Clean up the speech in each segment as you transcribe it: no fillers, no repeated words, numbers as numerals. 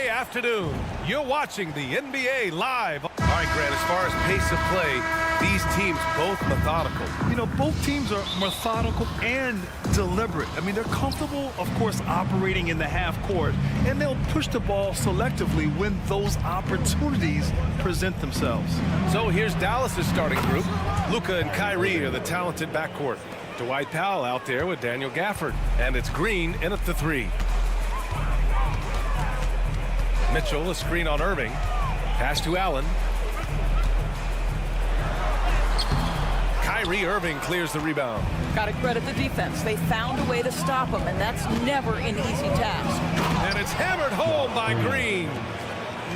Afternoon. You're watching the NBA live. All right, Grant, as far as pace of play, these teams both methodical. You know, both teams are methodical and deliberate. I mean, they're comfortable, of course, operating in the half court, and they'll push the ball selectively when those opportunities present themselves. So here's Dallas's starting group. Luka and Kyrie are the talented backcourt. Dwight Powell out there with Daniel Gafford, and it's Green in at the three. Mitchell, a screen on Irving. Pass to Allen. Kyrie Irving clears the rebound. Got to credit the defense. They found a way to stop him, and that's never an easy task. And it's hammered home by Green.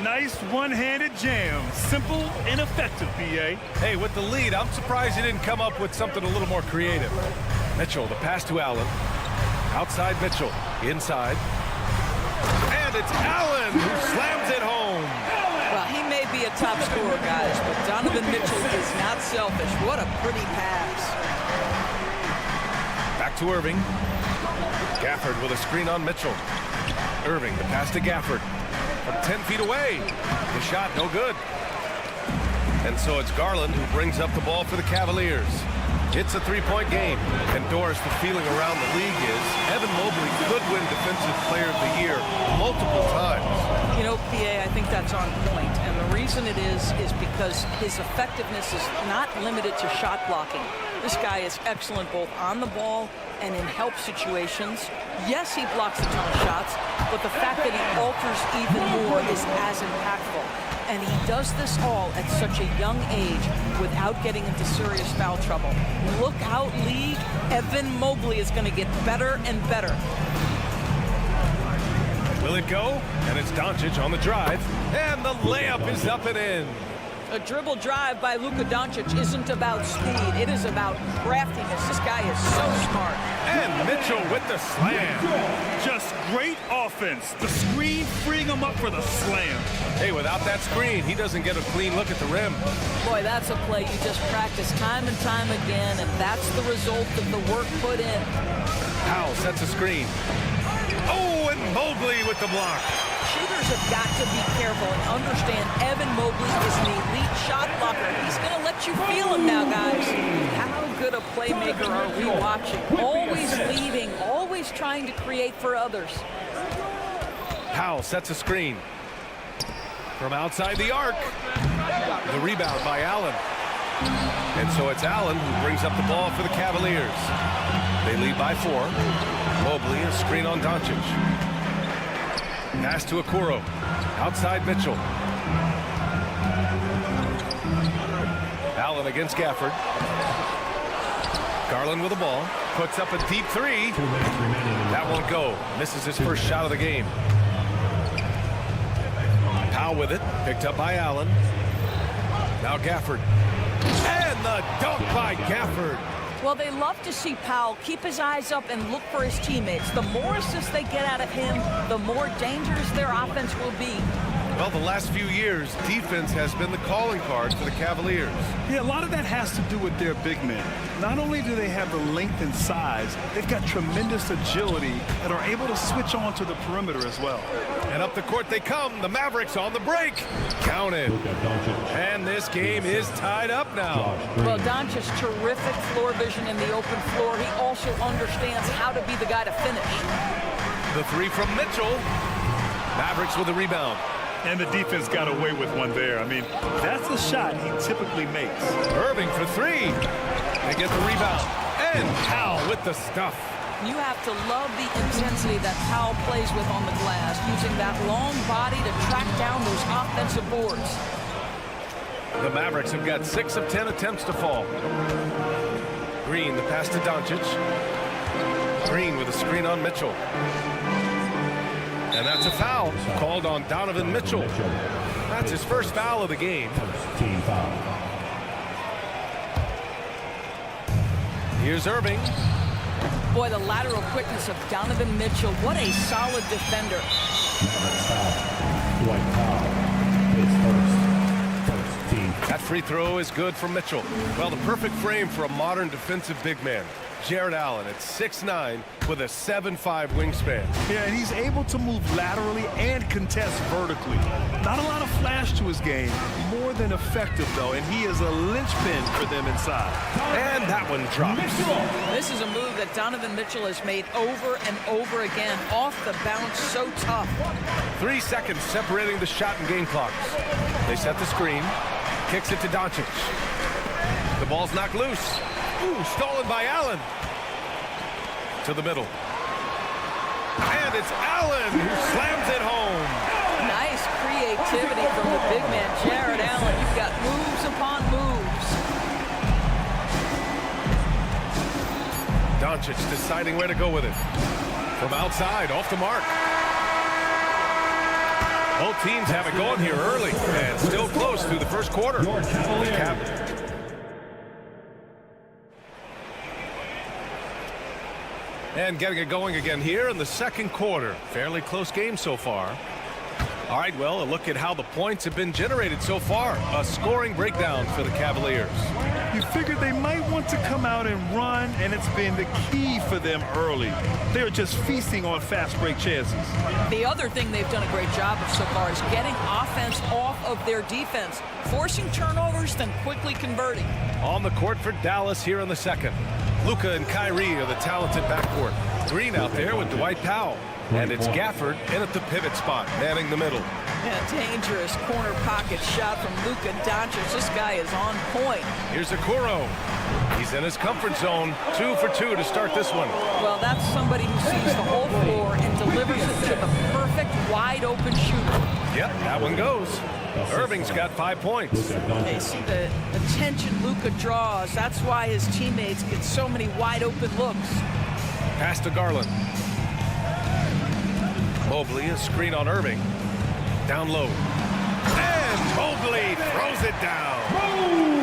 Nice one-handed jam. Simple and effective, B.A. Hey, with the lead, I'm surprised he didn't come up with something a little more creative. Mitchell, the pass to Allen. Outside Mitchell. Inside. And it's Allen who slams it home. Well, he may be a top scorer, guys, but Donovan Mitchell is not selfish. What a pretty pass. Back to Irving. Gafford with a screen on Mitchell. Irving, the pass to Gafford. From 10 feet away. The shot, no good. And so it's Garland who brings up the ball for the Cavaliers. It's a three-point game. And Doris, the feeling around the league is Evan Mobley could win Defensive Player of the Year multiple times. You know, PA, I think that's on point. And the reason it is because his effectiveness is not limited to shot blocking. This guy is excellent both on the ball and in help situations. Yes, he blocks a ton of shots, but the fact that he alters even more is as impactful. And he does this all at such a young age without getting into serious foul trouble. Look out, league. Evan Mobley is going to get better and better. Will it go? And it's Doncic on the drive. And the layup is up and in. A dribble drive by Luka Doncic isn't about speed. It is about craftiness. This guy is so smart. And Mitchell with the slam. Just great offense. The screen freeing him up for the slam. Hey, without that screen, he doesn't get a clean look at the rim. Boy, that's a play you just practice time and time again, and that's the result of the work put in. Powell sets a screen. Oh, and Mobley with the block. Shooters have got to be careful and understand Evan Mobley is an elite shot blocker. He's going to let you feel him now, guys. How good a playmaker are we watching? Always leading, always trying to create for others. Powell sets a screen. From outside the arc. The rebound by Allen. And so it's Allen who brings up the ball for the Cavaliers. They lead by 4. Mobley, a screen on Doncic. Pass to Okoro. Outside Mitchell. Allen against Gafford. Garland with the ball. Puts up a deep three. That won't go. Misses his first shot of the game. Powell with it. Picked up by Allen. Now Gafford. And the dunk by Gafford. Well, they love to see Powell keep his eyes up and look for his teammates. The more assists they get out of him, the more dangerous their offense will be. Well, the last few years, defense has been the calling card for the Cavaliers. Yeah, a lot of that has to do with their big men. Not only do they have the length and size, they've got tremendous agility and are able to switch on to the perimeter as well. And up the court they come. The Mavericks on the break. Counted. And this game is tied up now. Well, Doncic's terrific floor vision in the open floor. He also understands how to be the guy to finish. The three from Mitchell. Mavericks with the rebound. And the defense got away with one there. I mean, that's the shot he typically makes. Irving for 3. They get the rebound. And Powell with the stuff. You have to love the intensity that Powell plays with on the glass, using that long body to track down those offensive boards. The Mavericks have got 6 of 10 attempts to fall. Green, the pass to Doncic. Green with a screen on Mitchell. And that's a foul called on Donovan Mitchell. That's his first foul of the game. Team foul. Here's Irving. Boy, the lateral quickness of Donovan Mitchell. What a solid defender. Mavericks foul. Dwight Powell is first team. That free throw is good for Mitchell. Well, the perfect frame for a modern defensive big man. Jared Allen at 6'9" with a 7'5" wingspan. Yeah, and he's able to move laterally and contest vertically. Not a lot of flash to his game, more than effective, though, and he is a linchpin for them inside. And that one drops. This is a move that Donovan Mitchell has made over and over again. Off the bounce, so tough. 3 seconds separating the shot and game clocks. They set the screen. Kicks it to Doncic. The ball's knocked loose. Ooh, stolen by Allen. To the middle. And it's Allen who slams it home. Nice creativity from the big man, Jared Allen. You've got moves upon moves. Doncic deciding where to go with it. From outside, off the mark. Both teams have it going here early and still close through the first quarter. And getting it going again here in the second quarter. Fairly close game so far. All right, well, a look at how the points have been generated so far. A scoring breakdown for the Cavaliers. You figured they might want to come out and run, and it's been the key for them early. They're just feasting on fast break chances. The other thing they've done a great job of so far is getting offense off of their defense, forcing turnovers, then quickly converting. On the court for Dallas here in the second. Luka and Kyrie are the talented backcourt. Green out there with Dwight Powell. And it's Gafford in at the pivot spot, manning the middle. Yeah, dangerous corner pocket shot from Luka Doncic. This guy is on point. Here's Okoro. He's in his comfort zone. 2 for 2 to start this one. Well, that's somebody who sees the whole floor and delivers it to the perfect wide open shooter. Yep, that one goes. Irving's got 5 points. They see the attention Luka draws. That's why his teammates get so many wide open looks. Pass to Garland. Mobley, a screen on Irving. Down low. And Mobley throws it down.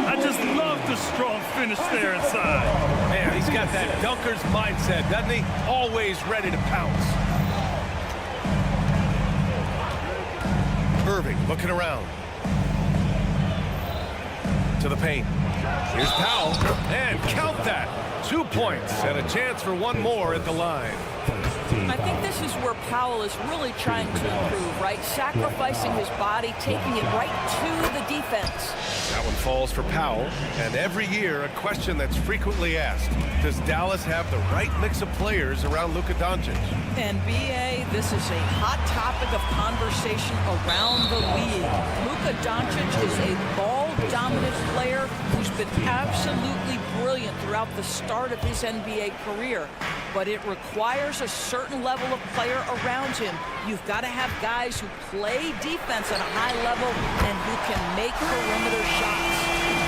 I just love the strong finish there inside. Man, he's got that dunker's mindset, doesn't he? Always ready to pounce. Irving looking around. To the paint. Here's Powell. And count that. 2 points and a chance for one more at the line. I think this is where Powell is really trying to improve, right? Sacrificing his body, taking it right to the defense. That one falls for Powell. And every year, a question that's frequently asked. Does Dallas have the right mix of players around Luka Doncic? And B.A., this is a hot topic of conversation around the league. Luka Doncic is a ball-dominant player who's been absolutely brilliant throughout the start of his NBA career. But it requires a certain level of player around him. You've got to have guys who play defense at a high level and who can make perimeter shots.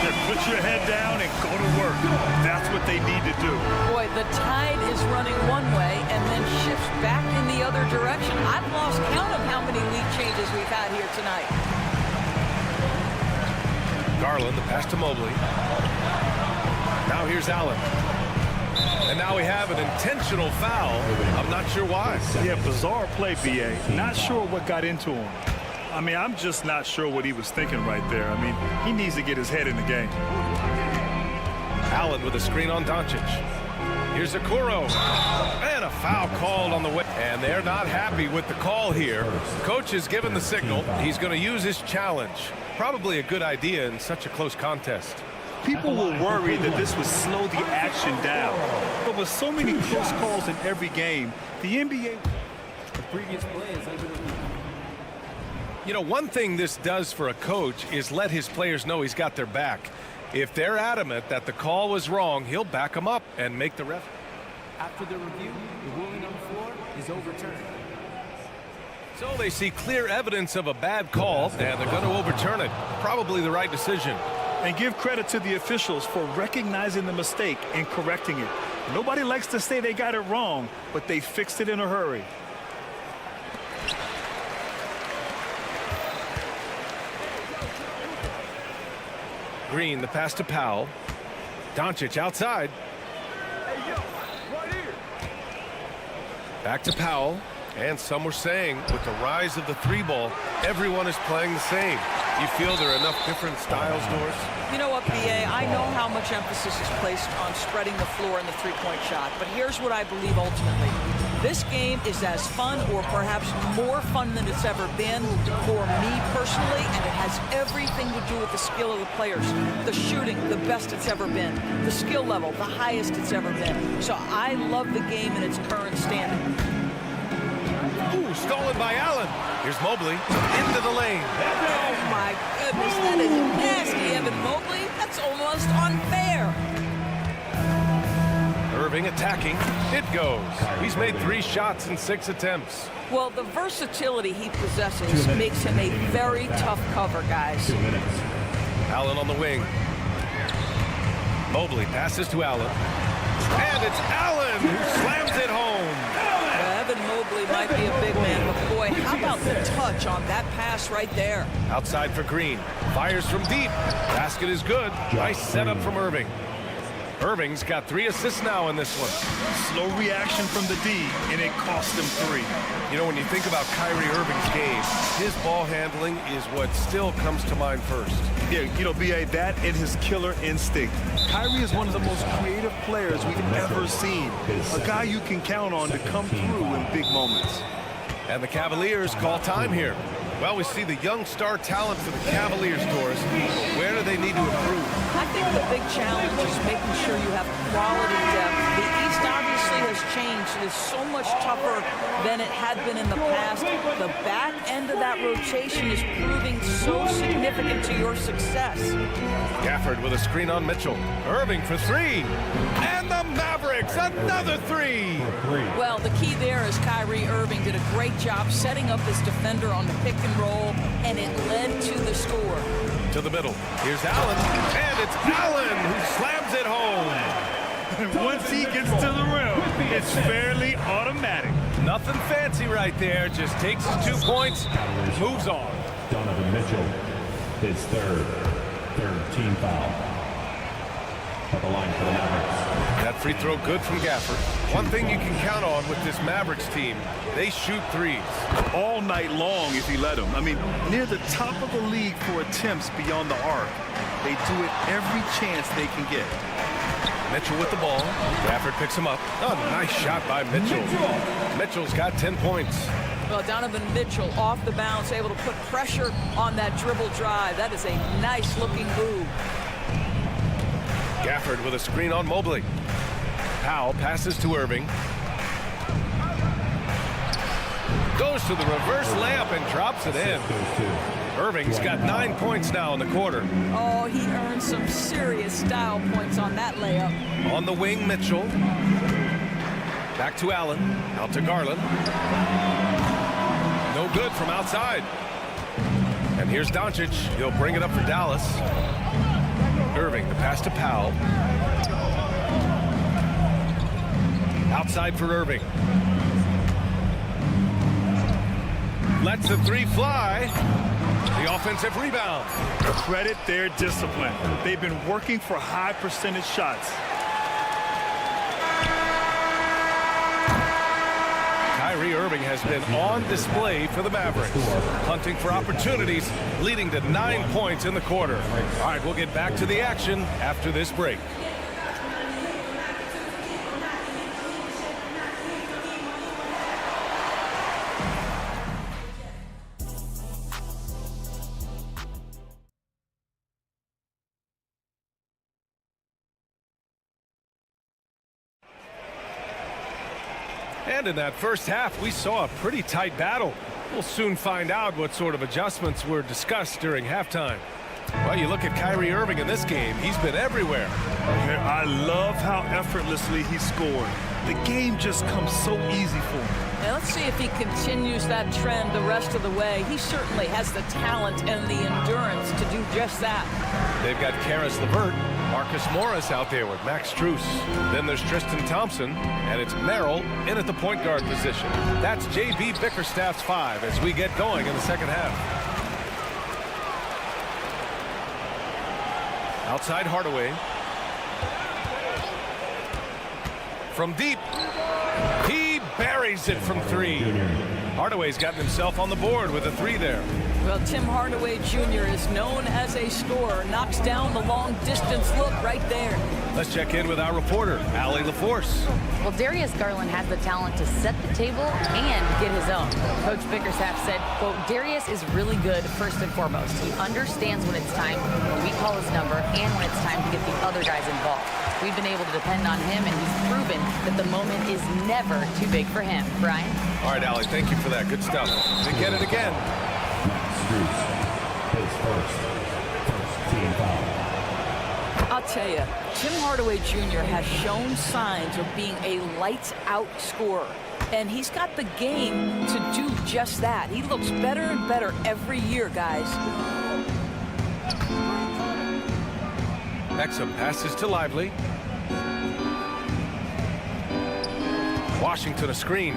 Then put your head down and go to work. That's what they need to do. Boy, the tide is running one way and then shifts back in the other direction. I've lost count of how many lead changes we've had here tonight. Garland, the pass to Mobley. Now here's Allen. And now we have an intentional foul. I'm not sure why. Yeah, bizarre play, B.A. Not sure what got into him. I mean, I'm just not sure what he was thinking right there. I mean, he needs to get his head in the game. Allen with a screen on Doncic. Here's Okoro. And a foul called on the way. And they're not happy with the call here. Coach has given the signal. He's going to use his challenge. Probably a good idea in such a close contest. People were worried that this would slow the action down. But with so many close calls in every game, the NBA... The previous play is under review. You know, one thing this does for a coach is let his players know he's got their back. If they're adamant that the call was wrong, he'll back them up and make the ref. After the review, the ruling on the floor is overturned. So they see clear evidence of a bad call, and they're going to overturn it. Probably the right decision. And give credit to the officials for recognizing the mistake and correcting it. Nobody likes to say they got it wrong, but they fixed it in a hurry. Green, the pass to Powell. Doncic outside. Back to Powell. And some were saying with the rise of the three ball, everyone is playing the same. You feel there are enough different styles, Doris? You know what, BA? I know how much emphasis is placed on spreading the floor in the three-point shot, but here's what I believe ultimately. This game is as fun or perhaps more fun than it's ever been for me personally, and it has everything to do with the skill of the players. The shooting, the best it's ever been. The skill level, the highest it's ever been. So I love the game in its current standing. Ooh, stolen by Allen. Here's Mobley into the lane. Oh my goodness, that is nasty, Evan Mobley. That's almost unfair. Irving attacking. It goes. He's made 3 shots in 6 attempts. Well, the versatility he possesses makes him a very tough cover, guys. 2 minutes. Allen on the wing. Mobley passes to Allen. And it's Allen who slams it home. Evan Mobley might be a big man, but boy, how about the touch on that pass right there? Outside for Green. Fires from deep. Basket is good. Nice setup from Irving. Irving's got 3 assists now in this one. Slow reaction from the D, and it cost him 3. You know, when you think about Kyrie Irving's game, his ball handling is what still comes to mind first. Yeah, you know, BA, that and his killer instinct. Kyrie is one of the most creative players we've ever seen. A guy you can count on to come through in big moments. And the Cavaliers call time here. Well, we see the young star talent for the Cavaliers, Doris. Where do they need to improve? I think the big challenge is making sure you have quality depth. The East obviously has changed. It is so much tougher than it had been in the past. The back end of that rotation is proving so significant to your success. Gafford with a screen on Mitchell. Irving for 3. And the Mavericks, another 3. Well, the key there is Kyrie Irving did a great job setting up his defender on the pick and roll, and it led to the score. To the middle. Here's Allen. And it's Allen who slams it home. Once he gets to the rim, it's fairly automatic. Nothing fancy right there. Just takes his 2 points, moves on. Donovan Mitchell, his third team foul. At the line for the Mavericks. That free throw good from Gafford. One thing you can count on with this Mavericks team, they shoot threes. All night long if he let them. I mean, near the top of the league for attempts beyond the arc. They do it every chance they can get. Mitchell with the ball. Gafford picks him up. Oh, nice shot by Mitchell. Mitchell's got 10 points. Well, Donovan Mitchell off the bounce, able to put pressure on that dribble drive. That is a nice-looking move. Gafford with a screen on Mobley. Powell passes to Irving. Goes to the reverse layup and drops it in. Irving's got 9 points now in the quarter. Oh, he earned some serious style points on that layup. On the wing, Mitchell. Back to Allen. Out to Garland. No good from outside. And here's Doncic. He'll bring it up for Dallas. Irving, the pass to Powell. Outside for Irving. Lets the 3 fly. The offensive rebound. Credit their discipline. They've been working for high percentage shots. Kyrie Irving has been on display for the Mavericks, hunting for opportunities, leading to 9 points in the quarter. All right, we'll get back to the action after this break. And in that first half, we saw a pretty tight battle. We'll soon find out what sort of adjustments were discussed during halftime. Well, you look at Kyrie Irving in this game. He's been everywhere. I love how effortlessly he scored. The game just comes so easy for him. Now let's see if he continues that trend the rest of the way. He certainly has the talent and the endurance to do just that. They've got Karis LeVert, Marcus Morris out there with Max Strus. Then there's Tristan Thompson, and it's Merrill in at the point guard position. That's J.B. Bickerstaff's 5 as we get going in the second half. Outside Hardaway. From deep. He buries it from 3. Hardaway's gotten himself on the board with a 3 there. Well, Tim Hardaway Jr. is known as a scorer. Knocks down the long-distance look right there. Let's check in with our reporter, Allie LaForce. Well, Darius Garland has the talent to set the table and get his own. Coach Bickerstaff said, quote, Darius is really good first and foremost. He understands when it's time when we call his number and when it's time to get the other guys involved. We've been able to depend on him, and he's proven that the moment is never too big for him. Brian? All right, Allie, thank you for that. Good stuff. They get it again. His first team foul. I'll tell you, Tim Hardaway Jr. has shown signs of being a lights-out scorer. And he's got the game to do just that. He looks better and better every year, guys. Exum passes to Lively. Washington a screen.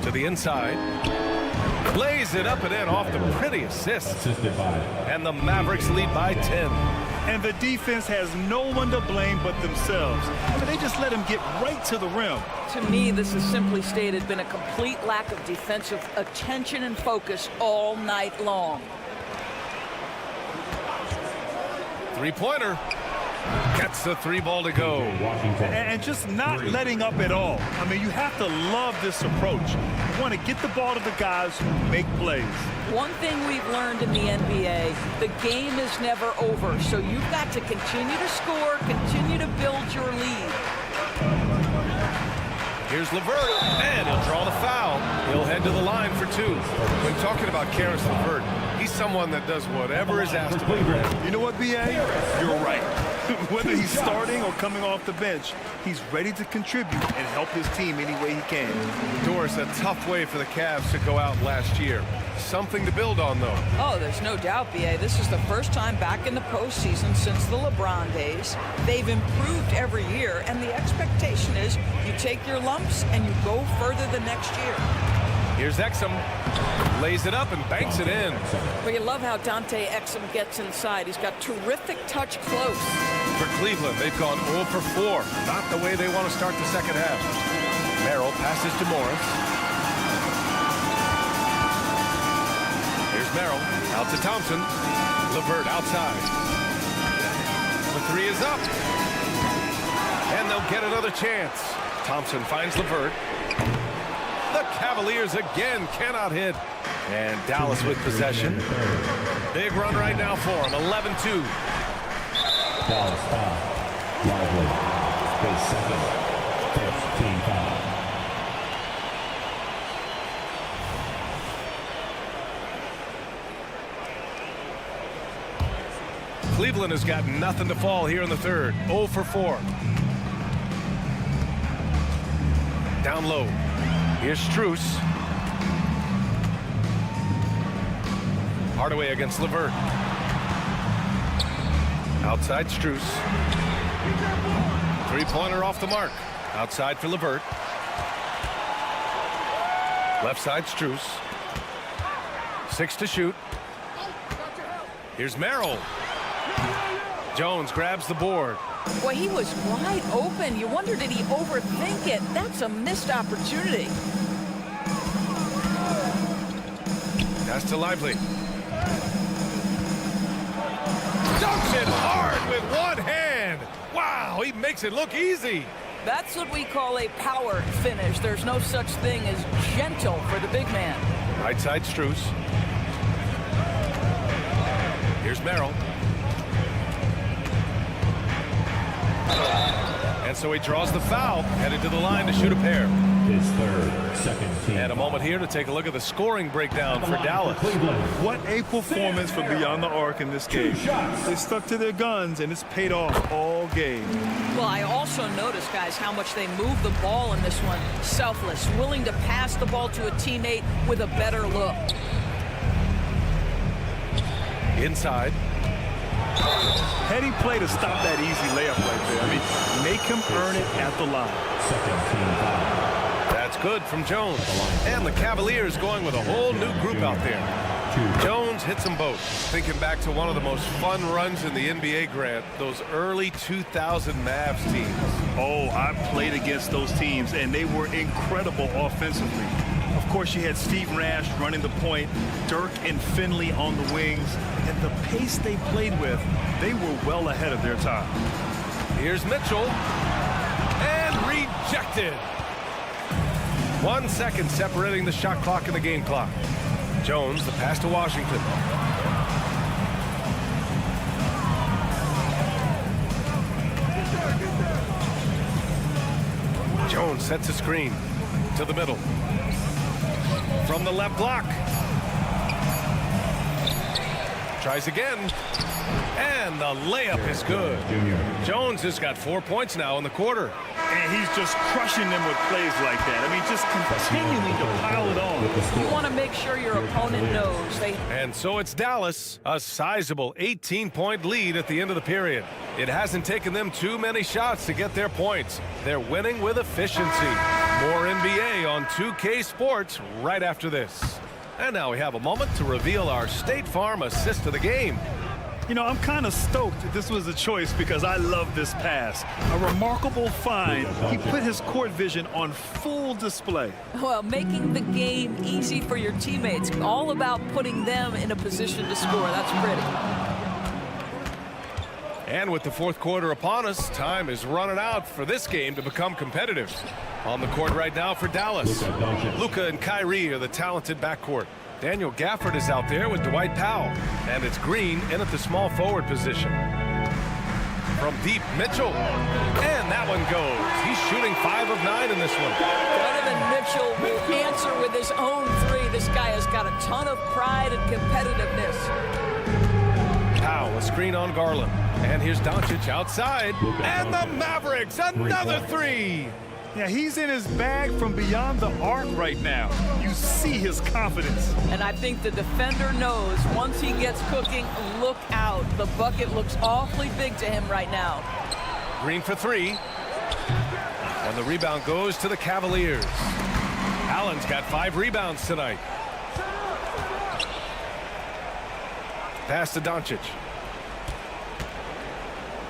To the inside. Lays it up and in off the pretty assist. Assisted by. And the Mavericks lead by 10. And the defense has no one to blame but themselves. I mean, they just let him get right to the rim. To me, this has simply stated been a complete lack of defensive attention and focus all night long. Three-pointer. Gets the 3 ball to go. And just not letting up at all. I mean, you have to love this approach. You want to get the ball to the guys who make plays. One thing we've learned in the NBA, the game is never over. So you've got to continue to score, continue to build your lead. Here's LeVert, and he'll draw the foul. He'll head to the line for 2. When talking about Karis LeVert, he's someone that does whatever is asked of him. You know what, B.A.? You're right. Whether he's starting or coming off the bench, he's ready to contribute and help his team any way he can. Doris, a tough way for the Cavs to go out last year. Something to build on, though. Oh, there's no doubt, B.A. This is the first time back in the postseason since the LeBron days. They've improved every year, and the expectation is you take your lumps and you go further the next year. Here's Exum. Lays it up and banks it in. Well, you love how Dante Exum gets inside. He's got terrific touch close. For Cleveland, they've gone 0 for 4. Not the way they want to start the second half. Merrill passes to Morris. Here's Merrill. Out to Thompson. LeVert outside. The 3 is up. And they'll get another chance. Thompson finds LeVert. The Cavaliers again cannot hit. And Dallas with possession. Big run right now for them. 11-2. Dallas foul. Lively. His second. First team foul. Cleveland has got nothing to fall here in the third. 0 for 4. Down low. Here's Strus. Hardaway against LeVert. Outside Strus. Three-pointer off the mark. Outside for LeVert. Left side Strus. 6 to shoot. Here's Merrill. Jones grabs the board. Boy, he was wide open. You wonder, did he overthink it? That's a missed opportunity. Pass to Lively. Dunks it hard with one hand. Wow, he makes it look easy. That's what we call a power finish. There's no such thing as gentle for the big man. Right side Strus. Here's Merrill. And so he draws the foul, headed to the line to shoot a pair. His third, second team. And a moment here to take a look at the scoring breakdown for Dallas. What a performance from beyond the arc in this game. They stuck to their guns, and it's paid off all game. Well, I also noticed, guys, how much they move the ball in this one. Selfless, willing to pass the ball to a teammate with a better look. Inside. Heady play to stop that easy layup right there. I mean, make him earn it at the line. Second team foul. That's good from Jones. And the Cavaliers going with a whole new group out there. Jones hits them both. Thinking back to one of the most fun runs in the NBA, Grant, those early 2000 Mavs teams. Oh, I played against those teams, and they were incredible offensively. Of course, you had Steve Nash running the point, Dirk and Finley on the wings, and the pace they played with, they were well ahead of their time. Here's Mitchell. And rejected. 1 second separating the shot clock and the game clock. Jones, the pass to Washington. Jones sets a screen to the middle. From the left block. Tries again. And the layup is good. Jones has got 4 points now in the quarter. And he's just crushing them with plays like that. I mean, just continuing to pile it on. You want to make sure your opponent knows And so it's Dallas, a sizable 18-point lead at the end of the period. It hasn't taken them too many shots to get their points. They're winning with efficiency. More NBA on 2K Sports right after this. And now we have a moment to reveal our State Farm assist of the game. You know, I'm kind of stoked that this was a choice because I love this pass. A remarkable find. He put his court vision on full display. well, making the game easy for your teammates. All about putting them in a position to score. That's pretty. And with the fourth quarter upon us, time is running out for this game to become competitive. On the court right now for Dallas. Luka and Kyrie are the talented backcourt. Daniel Gafford is out there with Dwight Powell. And it's Green in at the small forward position. From deep, Mitchell. And that one goes. He's shooting 5 of 9 in this one. Donovan Mitchell will answer with his own three. This guy has got a ton of pride and competitiveness. Powell, a screen on Garland. And here's Doncic outside. And the Mavericks, another three. Yeah, he's in his bag from beyond the arc right now. You see his confidence. And I think the defender knows once he gets cooking, look out. The bucket looks awfully big to him right now. Green for three. And the rebound goes to the Cavaliers. Allen's got 5 rebounds tonight. Pass to Doncic.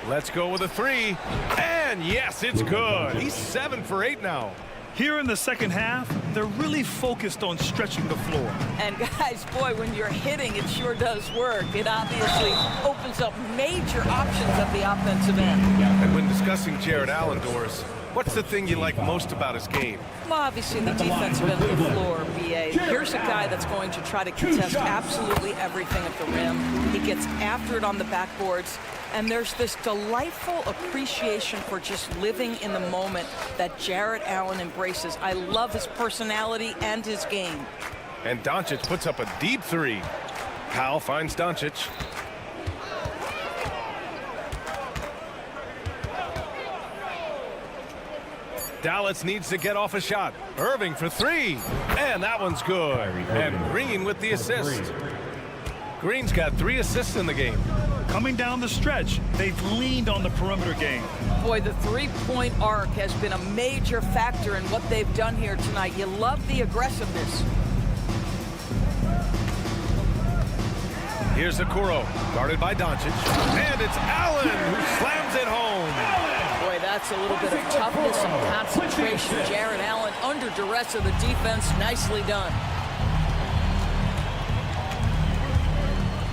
Let's go with a three. And yes, it's good. He's 7 for 8 now. Here in the second half, they're really focused on stretching the floor. And guys, boy, when you're hitting, it sure does work. It obviously opens up major options at the offensive end. And when discussing Jared Allen, Doris, what's the thing you like most about his game? Well, obviously the defensive end of the floor, BA. Here's a guy that's going to try to contest absolutely everything at the rim. He gets after it on the backboards. And there's this delightful appreciation for just living in the moment that Jared Allen embraces. I love his personality and his game. And Doncic puts up a deep three. Powell finds Doncic. Dallas needs to get off a shot. Irving for three. And that one's good. And Green with the assist. Green's got 3 assists in the game. Coming down the stretch, they've leaned on the perimeter game. Boy, the three-point arc has been a major factor in what they've done here tonight. You love the aggressiveness. Here's Okoro, guarded by Doncic. And it's Allen who slams it home. Boy, that's a little bit of toughness and concentration. Jared Allen under duress of the defense. Nicely done.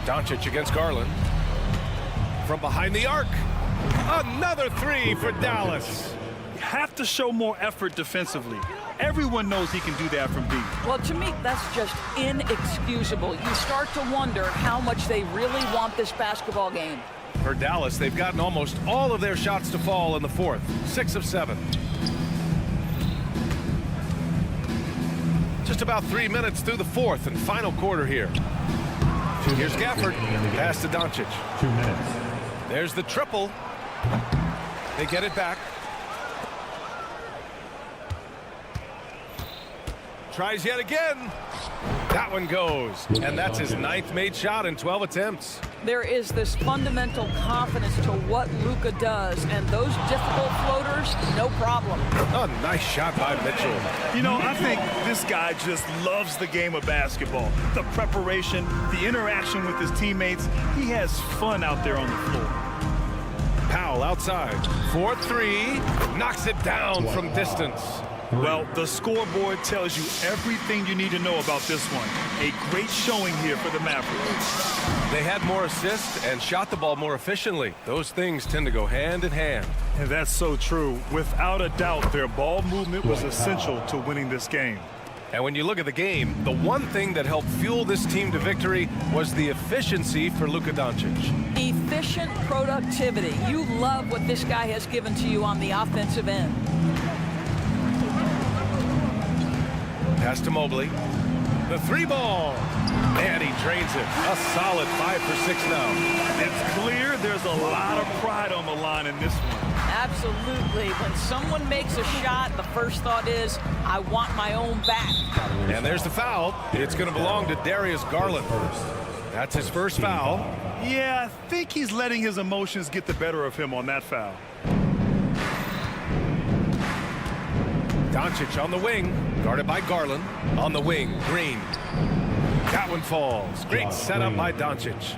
Doncic against Garland. From behind the arc. Another three for Dallas. You have to show more effort defensively. Everyone knows he can do that from deep. Well, to me, that's just inexcusable. You start to wonder how much they really want this basketball game. For Dallas, they've gotten almost all of their shots to fall in the fourth. 6 of 7. Just about 3 minutes through the fourth and final quarter here. Here's Gafford. Pass to Doncic. 2 minutes. There's the triple. They get it back. Tries yet again. That one goes. And that's his 9th made shot in 12 attempts. There is this fundamental confidence to what Luka does, and those difficult floaters, no problem. Oh, nice shot by Mitchell. You know, I think this guy just loves the game of basketball. The preparation, the interaction with his teammates. He has fun out there on the floor. Powell outside. 4-3. Knocks it down from distance. Well, the scoreboard tells you everything you need to know about this one. A great showing here for the Mavericks. They had more assists and shot the ball more efficiently. Those things tend to go hand in hand. And that's so true. Without a doubt, their ball movement was essential to winning this game. And when you look at the game, the one thing that helped fuel this team to victory was the efficiency for Luka Doncic. Efficient productivity. You love what this guy has given to you on the offensive end. Pass to Mobley. The 3-ball. And he drains it. A solid 5 for 6 now. It's clear there's a lot of pride on the line in this one. Absolutely. When someone makes a shot, the first thought is, I want my own back. And there's the foul. It's going to belong to Darius Garland. That's his first foul. Yeah, I think he's letting his emotions get the better of him on that foul. Doncic on the wing, guarded by Garland. On the wing, Green. That one falls. Great setup by Doncic.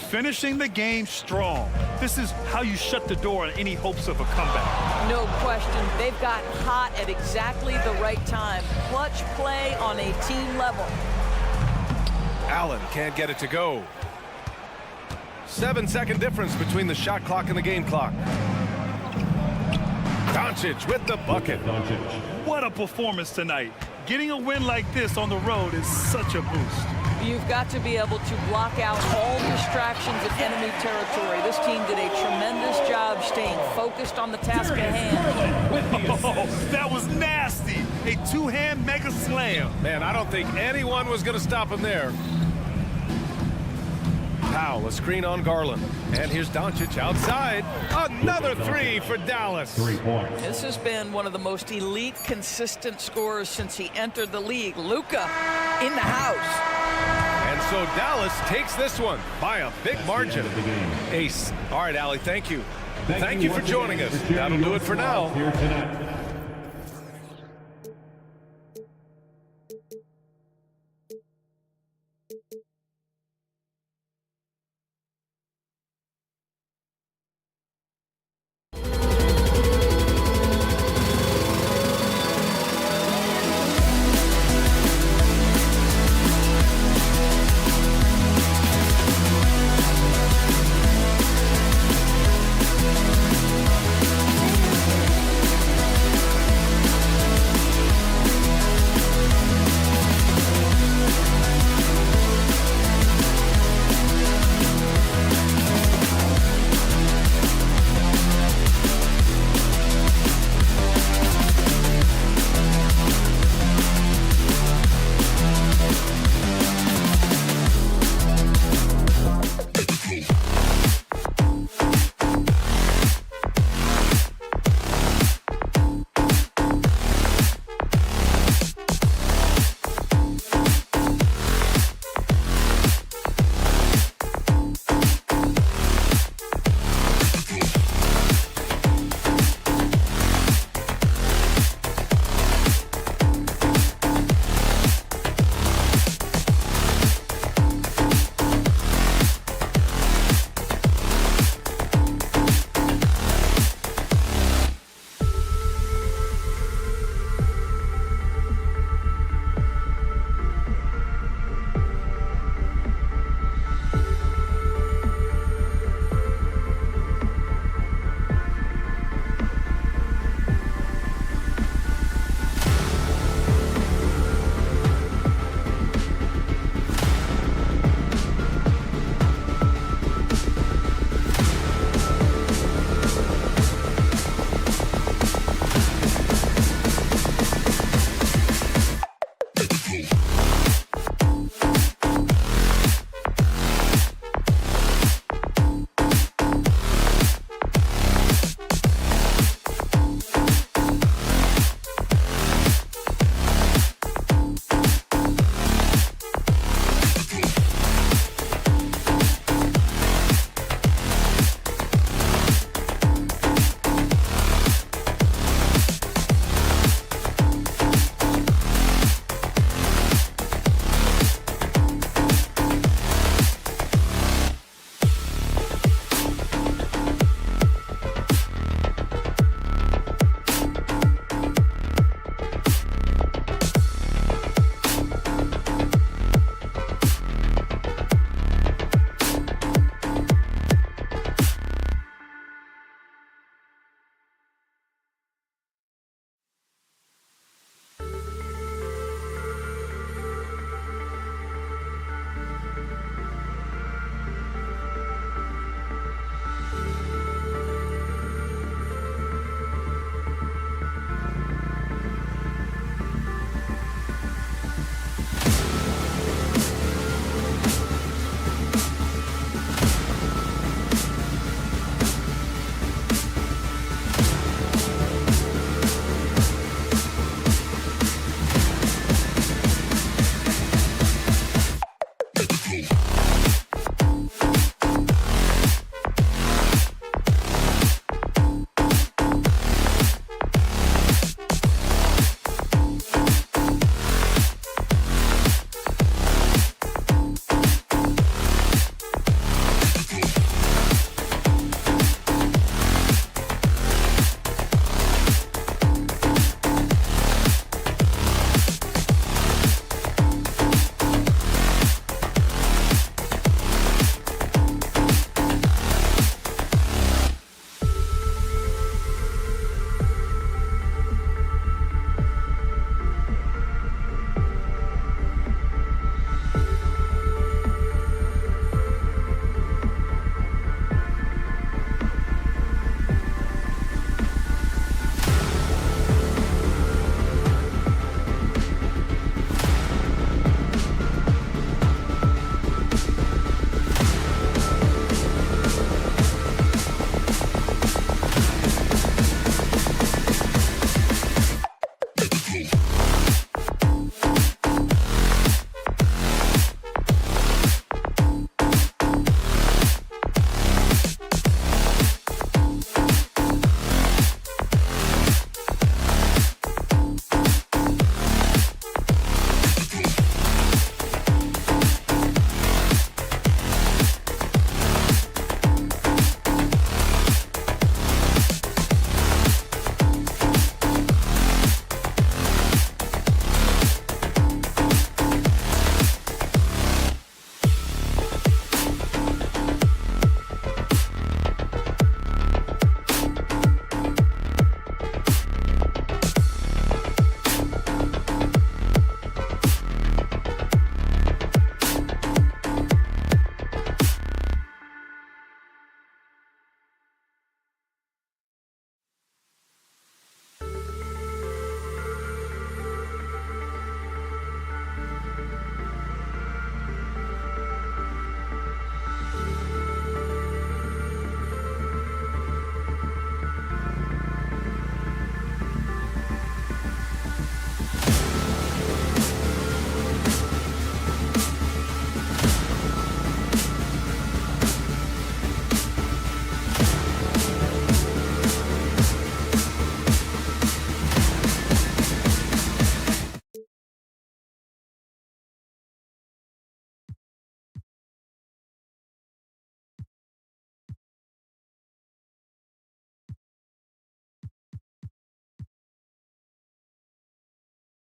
Finishing the game strong. This is how you shut the door on any hopes of a comeback. No question. They've got hot at exactly the right time. Clutch play on a team level. Allen can't get it to go. 7-second difference between the shot clock and the game clock. Doncic with the bucket. What a performance tonight. Getting a win like this on the road is such a boost. You've got to be able to block out all distractions in enemy territory. This team did a tremendous job staying focused on the task at hand. Oh, that was nasty. A two-hand mega slam. Man, I don't think anyone was going to stop him there. Powell, a screen on Garland. And here's Doncic outside. Another 3 for Dallas. 3 points. This has been one of the most elite, consistent scorers since he entered the league. Luka in the house. And so Dallas takes this one by a big margin. Ace. All right, Allie, thank you. Thank you for joining us. That'll do it for now. Here tonight.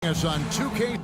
Yes, on 2K.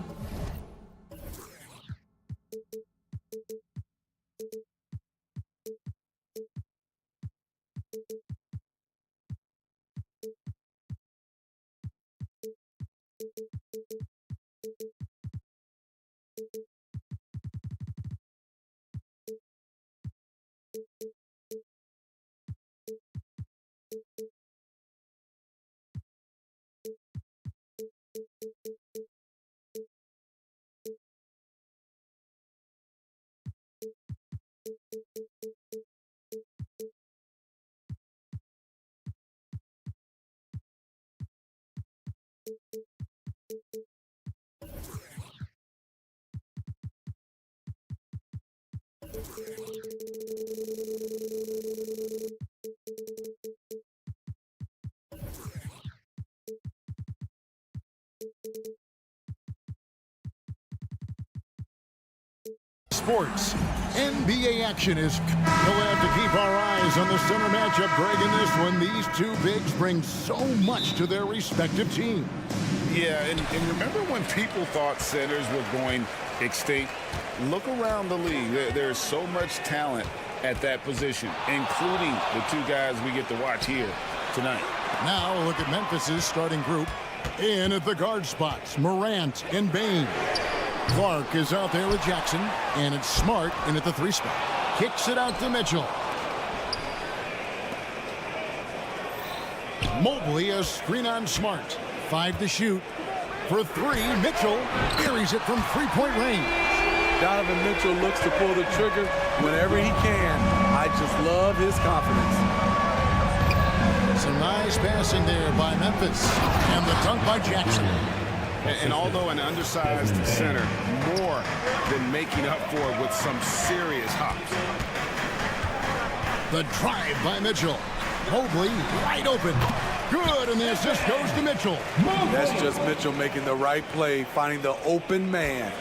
Sports. NBA action is. We'll have to keep our eyes on the center matchup, Greg, in this one. These two bigs bring so much to their respective team. Yeah, and remember when people thought centers were going extinct? Look around the league. There's so much talent at that position, including the two guys we get to watch here tonight. Now look at Memphis's starting group. In at the guard spots, Morant and Bain. Clark is out there with Jackson, and it's Smart in at the 3 spot. Kicks it out to Mitchell. Mobley, a screen on Smart. 5 to shoot. For 3, Mitchell buries it from 3-point range. Donovan Mitchell looks to pull the trigger whenever he can. I just love his confidence. Some nice passing there by Memphis. And the dunk by Jackson. And although an undersized center, more than making up for it with some serious hops. The drive by Mitchell. Mobley wide open. Good, and the assist goes to Mitchell. That's just Mitchell making the right play, finding the open man.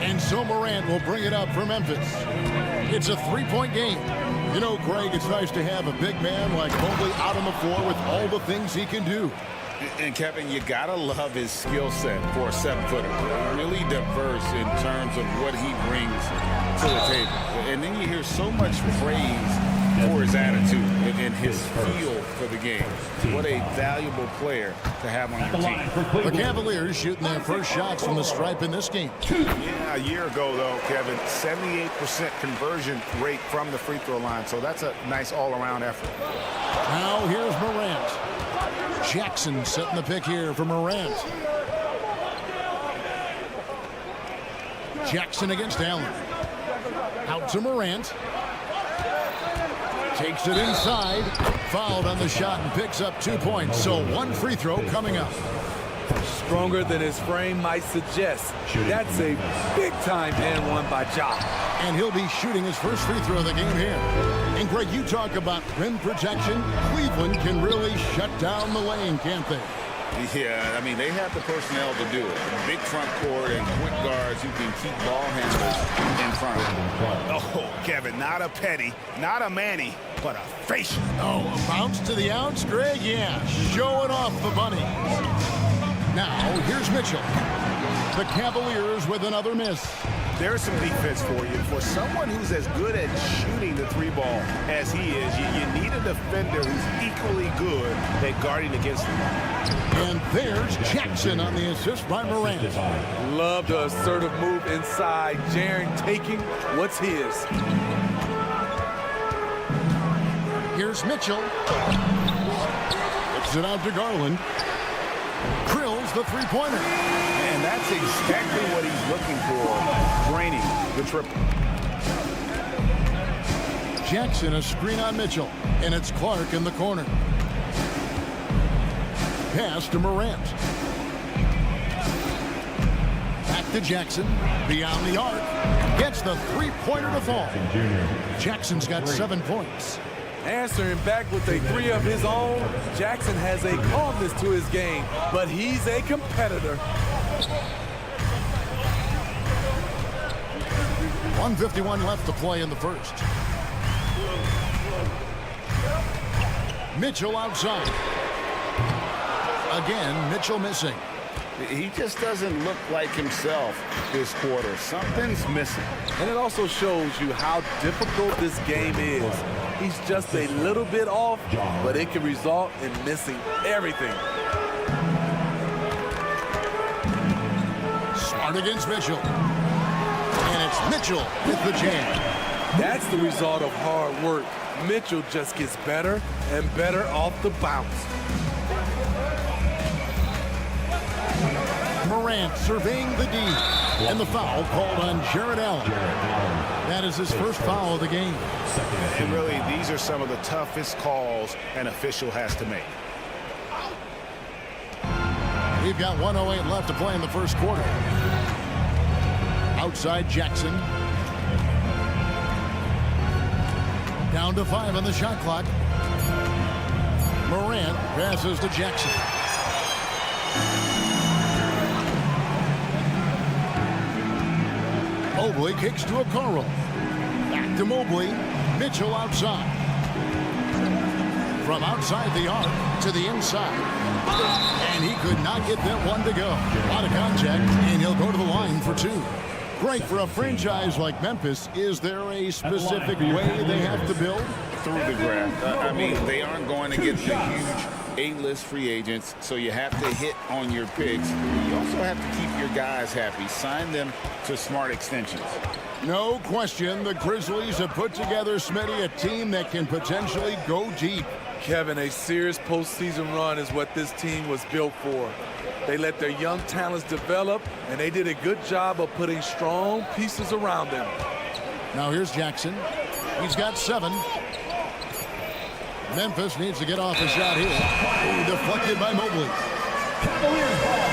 And so Morant will bring it up for Memphis. It's a 3-point game. You know, Greg, it's nice to have a big man like Mobley out on the floor with all the things he can do. And Kevin, you gotta love his skill set for a 7-footer. Really diverse in terms of what he brings to the table. And then you hear so much praise for his attitude and his feel for the game. What a valuable player to have on your team. The Cavaliers shooting their first shots from the stripe in this game. Yeah, a year ago, though, Kevin, 78% conversion rate from the free throw line. So that's a nice all-around effort. Now here's Morant. Jackson setting the pick here for Morant. Jackson against Allen. Out to Morant. Takes it inside. Fouled on the shot and picks up 2 points. So 1 free throw coming up. Stronger than his frame might suggest. That's a big-time and one by Ja. And he'll be shooting his first free throw of the game here. And Greg, you talk about rim protection. Cleveland can really shut down the lane, can't they? Yeah, I mean, they have the personnel to do it. Big front court and quick guards who can keep ball handlers in front of them. Oh, Kevin, not a Petty, not a Manny, but a facial. Oh, a bounce to the outs, Greg? Yeah, showing off the bunny. Now, here's Mitchell. The Cavaliers with another miss. There's some defense for you. For someone who's as good at shooting the 3-ball as he is, you need a defender who's equally good at guarding against him. And there's Jackson on the assist by Morant. Love the assertive move inside. Jaren taking what's his. Here's Mitchell. Looks it out to Garland. Drills the 3-pointer. And that's exactly what he's looking for, draining the triple. Jackson, a screen on Mitchell, and it's Clark in the corner. Pass to Morant. Back to Jackson, beyond the arc, gets the 3-pointer to fall. Jackson's got 7 points. Answering back with a 3 of his own, Jackson has a calmness to his game, but he's a competitor. 1:51 left to play in the first. Mitchell outside. Again, Mitchell missing. He just doesn't look like himself this quarter. Something's missing. And it also shows you how difficult this game is. He's just a little bit off, but it can result in missing everything. Smart against Mitchell. And it's Mitchell with the jam. That's the result of hard work. Mitchell just gets better and better off the bounce. Morant surveying the D. And the foul called on Jared Allen. That is his first foul of the game. And really, these are some of the toughest calls an official has to make. We've got 1:08 left to play in the first quarter. Outside Jackson. Down to 5 on the shot clock. Morant passes to Jackson. Mobley kicks to Okoro. Back to Mobley. Mitchell outside. From outside the arc to the inside. And he could not get that one to go. A lot of contact, and he'll go to the line for 2. Great for a franchise like Memphis. Is there a specific way they have to build? Through the draft. I mean, they aren't going to get the huge A-list free agents, so you have to hit on your picks. You also have to keep your guys happy. Sign them to smart extensions. No question, the Grizzlies have put together, Smitty, a team that can potentially go deep. Kevin, a serious postseason run is what this team was built for. They let their young talents develop, and they did a good job of putting strong pieces around them. Now here's Jackson. He's got 7. Memphis needs to get off a shot here. Oh, deflected by Mobley. Cavaliers ball.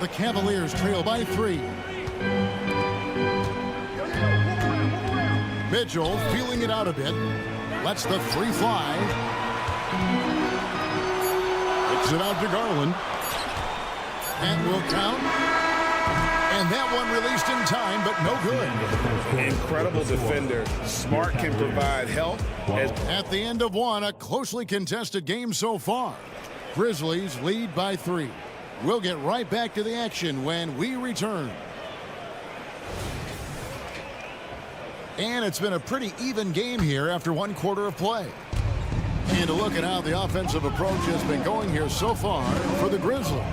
The Cavaliers trail by 3. Mitchell feeling it out a bit. Lets the 3 fly. Kicks it out to Garland. And will count. And that one released in time, but no good. Incredible defender. Smart can provide help. At the end of 1, a closely contested game so far. Grizzlies lead by 3. We'll get right back to the action when we return. And it's been a pretty even game here after 1 quarter of play. And to look at how the offensive approach has been going here so far for the Grizzlies.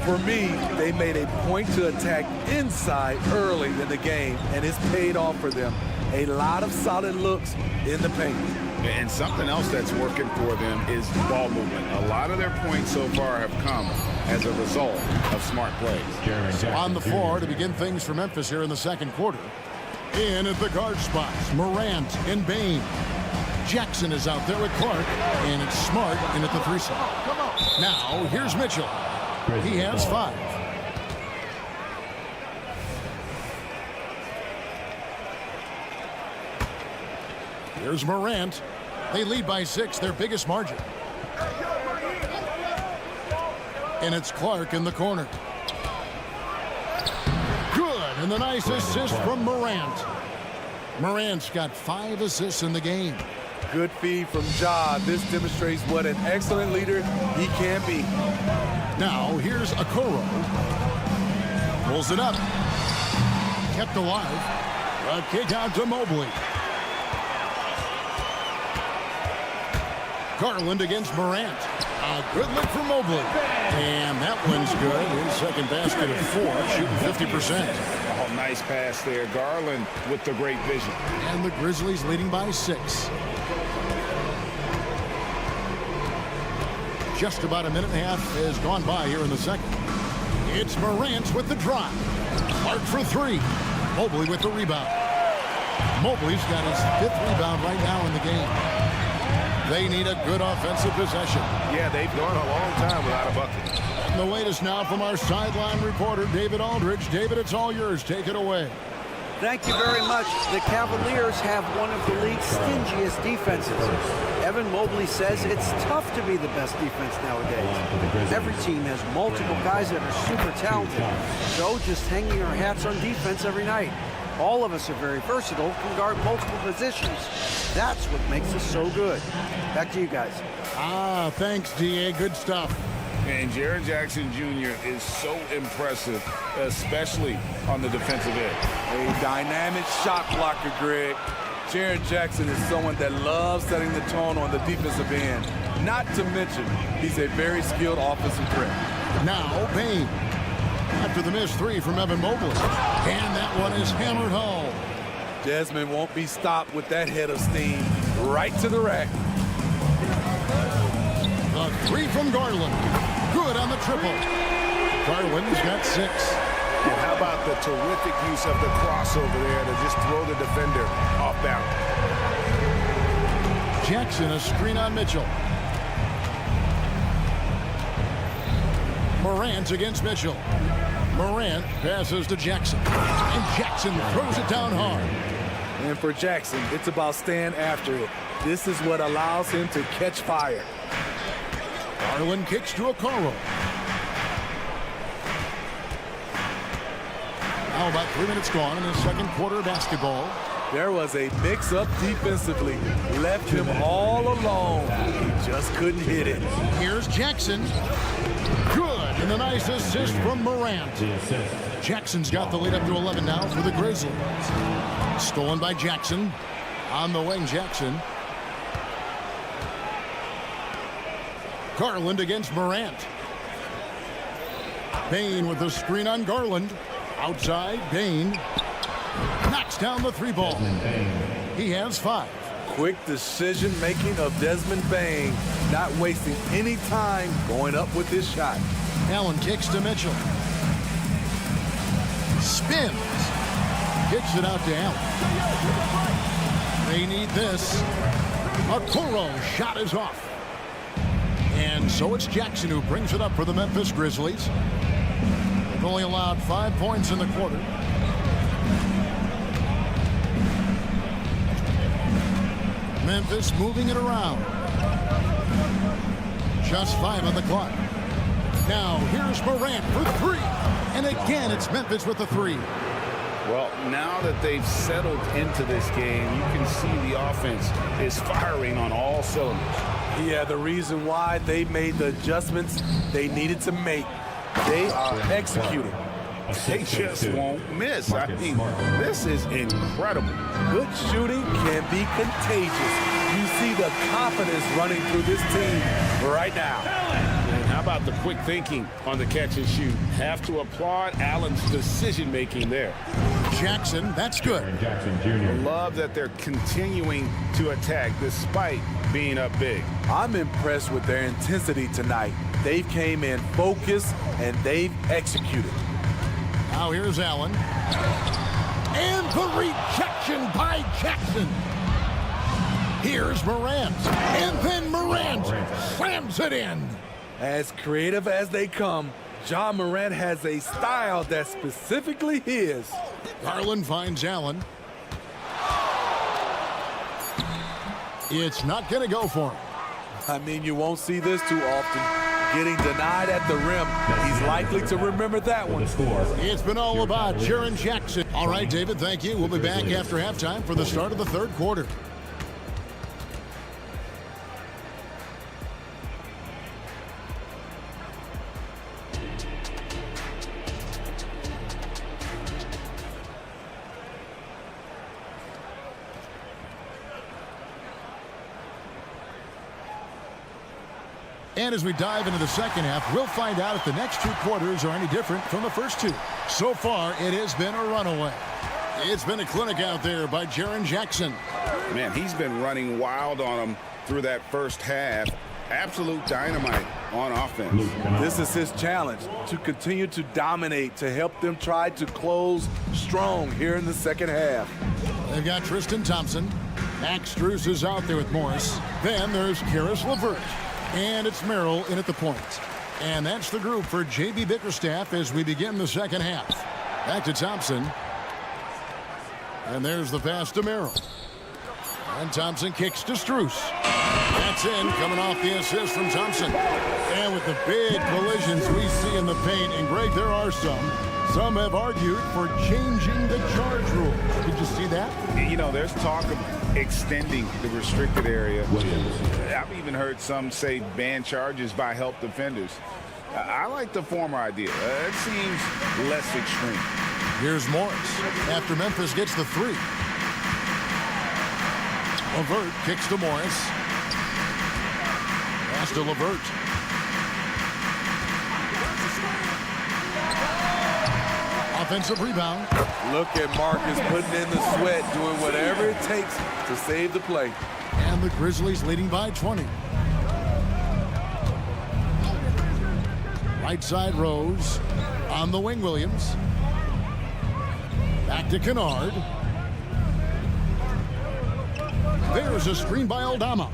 For me, they made a point to attack inside early in the game, and it's paid off for them. A lot of solid looks in the paint. And something else that's working for them is ball movement. A lot of their points so far have come as a result of smart plays. On the floor to begin things for Memphis here in the second quarter. In at the guard spots, Morant and Bain. Jackson is out there with Clark, and it's Smart in at the 3 spot. Now, here's Mitchell. He has 5. Here's Morant. They lead by 6, their biggest margin. And it's Clark in the corner. Good, and the nice assist from Morant. Morant's got 5 assists in the game. Good feed from Ja. This demonstrates what an excellent leader he can be. Now, here's Okoro. Pulls it up. Kept alive. A kick out to Mobley. Garland against Morant. A good look for Mobley. And that one's good. His second basket of 4, shooting 50%. Oh, nice pass there. Garland with the great vision. And the Grizzlies leading by 6. Just about a minute and a half has gone by here in the second. It's Morant with the drive. Clark for 3. Mobley with the rebound. Mobley's got his 5th rebound right now in the game. They need a good offensive possession. Yeah, they've gone a long time without a bucket. And the latest now from our sideline reporter, David Aldridge. David, it's all yours. Take it away. Thank you very much. The Cavaliers have one of the league's stingiest defenses. Evan Mobley says it's tough to be the best defense nowadays. Every team has multiple guys that are super talented. So just hanging our hats on defense every night. All of us are very versatile, can guard multiple positions. That's what makes us so good. Back to you guys. Thanks, DA. Good stuff. And Jaren Jackson Jr. is so impressive, especially on the defensive end. A dynamic shot blocker, Greg. Jaren Jackson is someone that loves setting the tone on the defensive end. Not to mention, he's a very skilled offensive threat. Now, Payne. After the missed three from Evan Mobley. And that one is hammered home. Desmond won't be stopped with that head of steam. Right to the rack. The three from Garland. Good on the triple. Garland's got 6. And how about the terrific use of the crossover there to just throw the defender off balance. Jackson, a screen on Mitchell. Morant against Mitchell. Morant passes to Jackson. And Jackson throws it down hard. And for Jackson, it's about staying after it. This is what allows him to catch fire. Garland kicks to Okoro. Now about 3 minutes gone in the second quarter of basketball. There was a mix-up defensively. Left him all alone. He just couldn't hit it. Here's Jackson. Good. And a nice assist from Morant. Jackson's got the lead up to 11 now for the Grizzlies. Stolen by Jackson. On the wing, Jackson. Garland against Morant. Payne with the screen on Garland. Outside, Payne knocks down the 3 ball. He has 5. Quick decision-making of Desmond Bain. Not wasting any time going up with his shot. Allen kicks to Mitchell. Spins. Kicks it out to Allen. They need this. Okoro shot is off. And so it's Jackson who brings it up for the Memphis Grizzlies. They've only allowed 5 points in the quarter. Memphis moving it around. Just 5 on the clock. Now here's Morant for 3. And again, it's Memphis with the 3. Well, now that they've settled into this game, you can see the offense is firing on all cylinders. Yeah, the reason why they made the adjustments they needed to make. They are executing. They just won't miss. I mean, this is incredible. Good shooting can be contagious. You see the confidence running through this team right now. And how about the quick thinking on the catch and shoot? Have to applaud Allen's decision-making there. Jackson, that's good. Jackson Jr. Love that they're continuing to attack despite being up big. I'm impressed with their intensity tonight. They came in focused and they've executed. Now here's Allen. And the rejection by Jackson. Here's Morant. And then Morant slams it in. As creative as they come, Ja Morant has a style that's specifically his. Garland finds Allen. It's not going to go for him. I mean, you won't see this too often. Getting denied at the rim. He's likely to remember that one. It's been all about Jaren Jackson. All right, David, thank you. We'll be back after halftime for the start of the third quarter. And as we dive into the second half, we'll find out if the next 2 quarters are any different from the first 2. So far, it has been a runaway. It's been a clinic out there by Jaren Jackson. Man, he's been running wild on them through that first half. Absolute dynamite on offense. This is his challenge, to continue to dominate, to help them try to close strong here in the second half. They've got Tristan Thompson. Max Strus is out there with Morris. Then there's Karis LeVert. And it's Merrill in at the point. And that's the group for J.B. Bickerstaff as we begin the second half. Back to Thompson. And there's the pass to Merrill. And Thompson kicks to Strus. That's in, coming off the assist from Thompson. And with the big collisions we see in the paint, and Greg, there are some, Some have argued for changing the charge rule. Did you see that? You know, there's talk of extending the restricted area. I've even heard some say ban charges by help defenders. I like the former idea. It seems less extreme. Here's Morris after Memphis gets the three. LeVert kicks to Morris. Pass to LeVert. Offensive rebound. Look at Marcus putting in the sweat, doing whatever it takes to save the play. And the Grizzlies leading by 20. Right side Rose. On the wing, Williams. Back to Kennard. There's a screen by Aldama.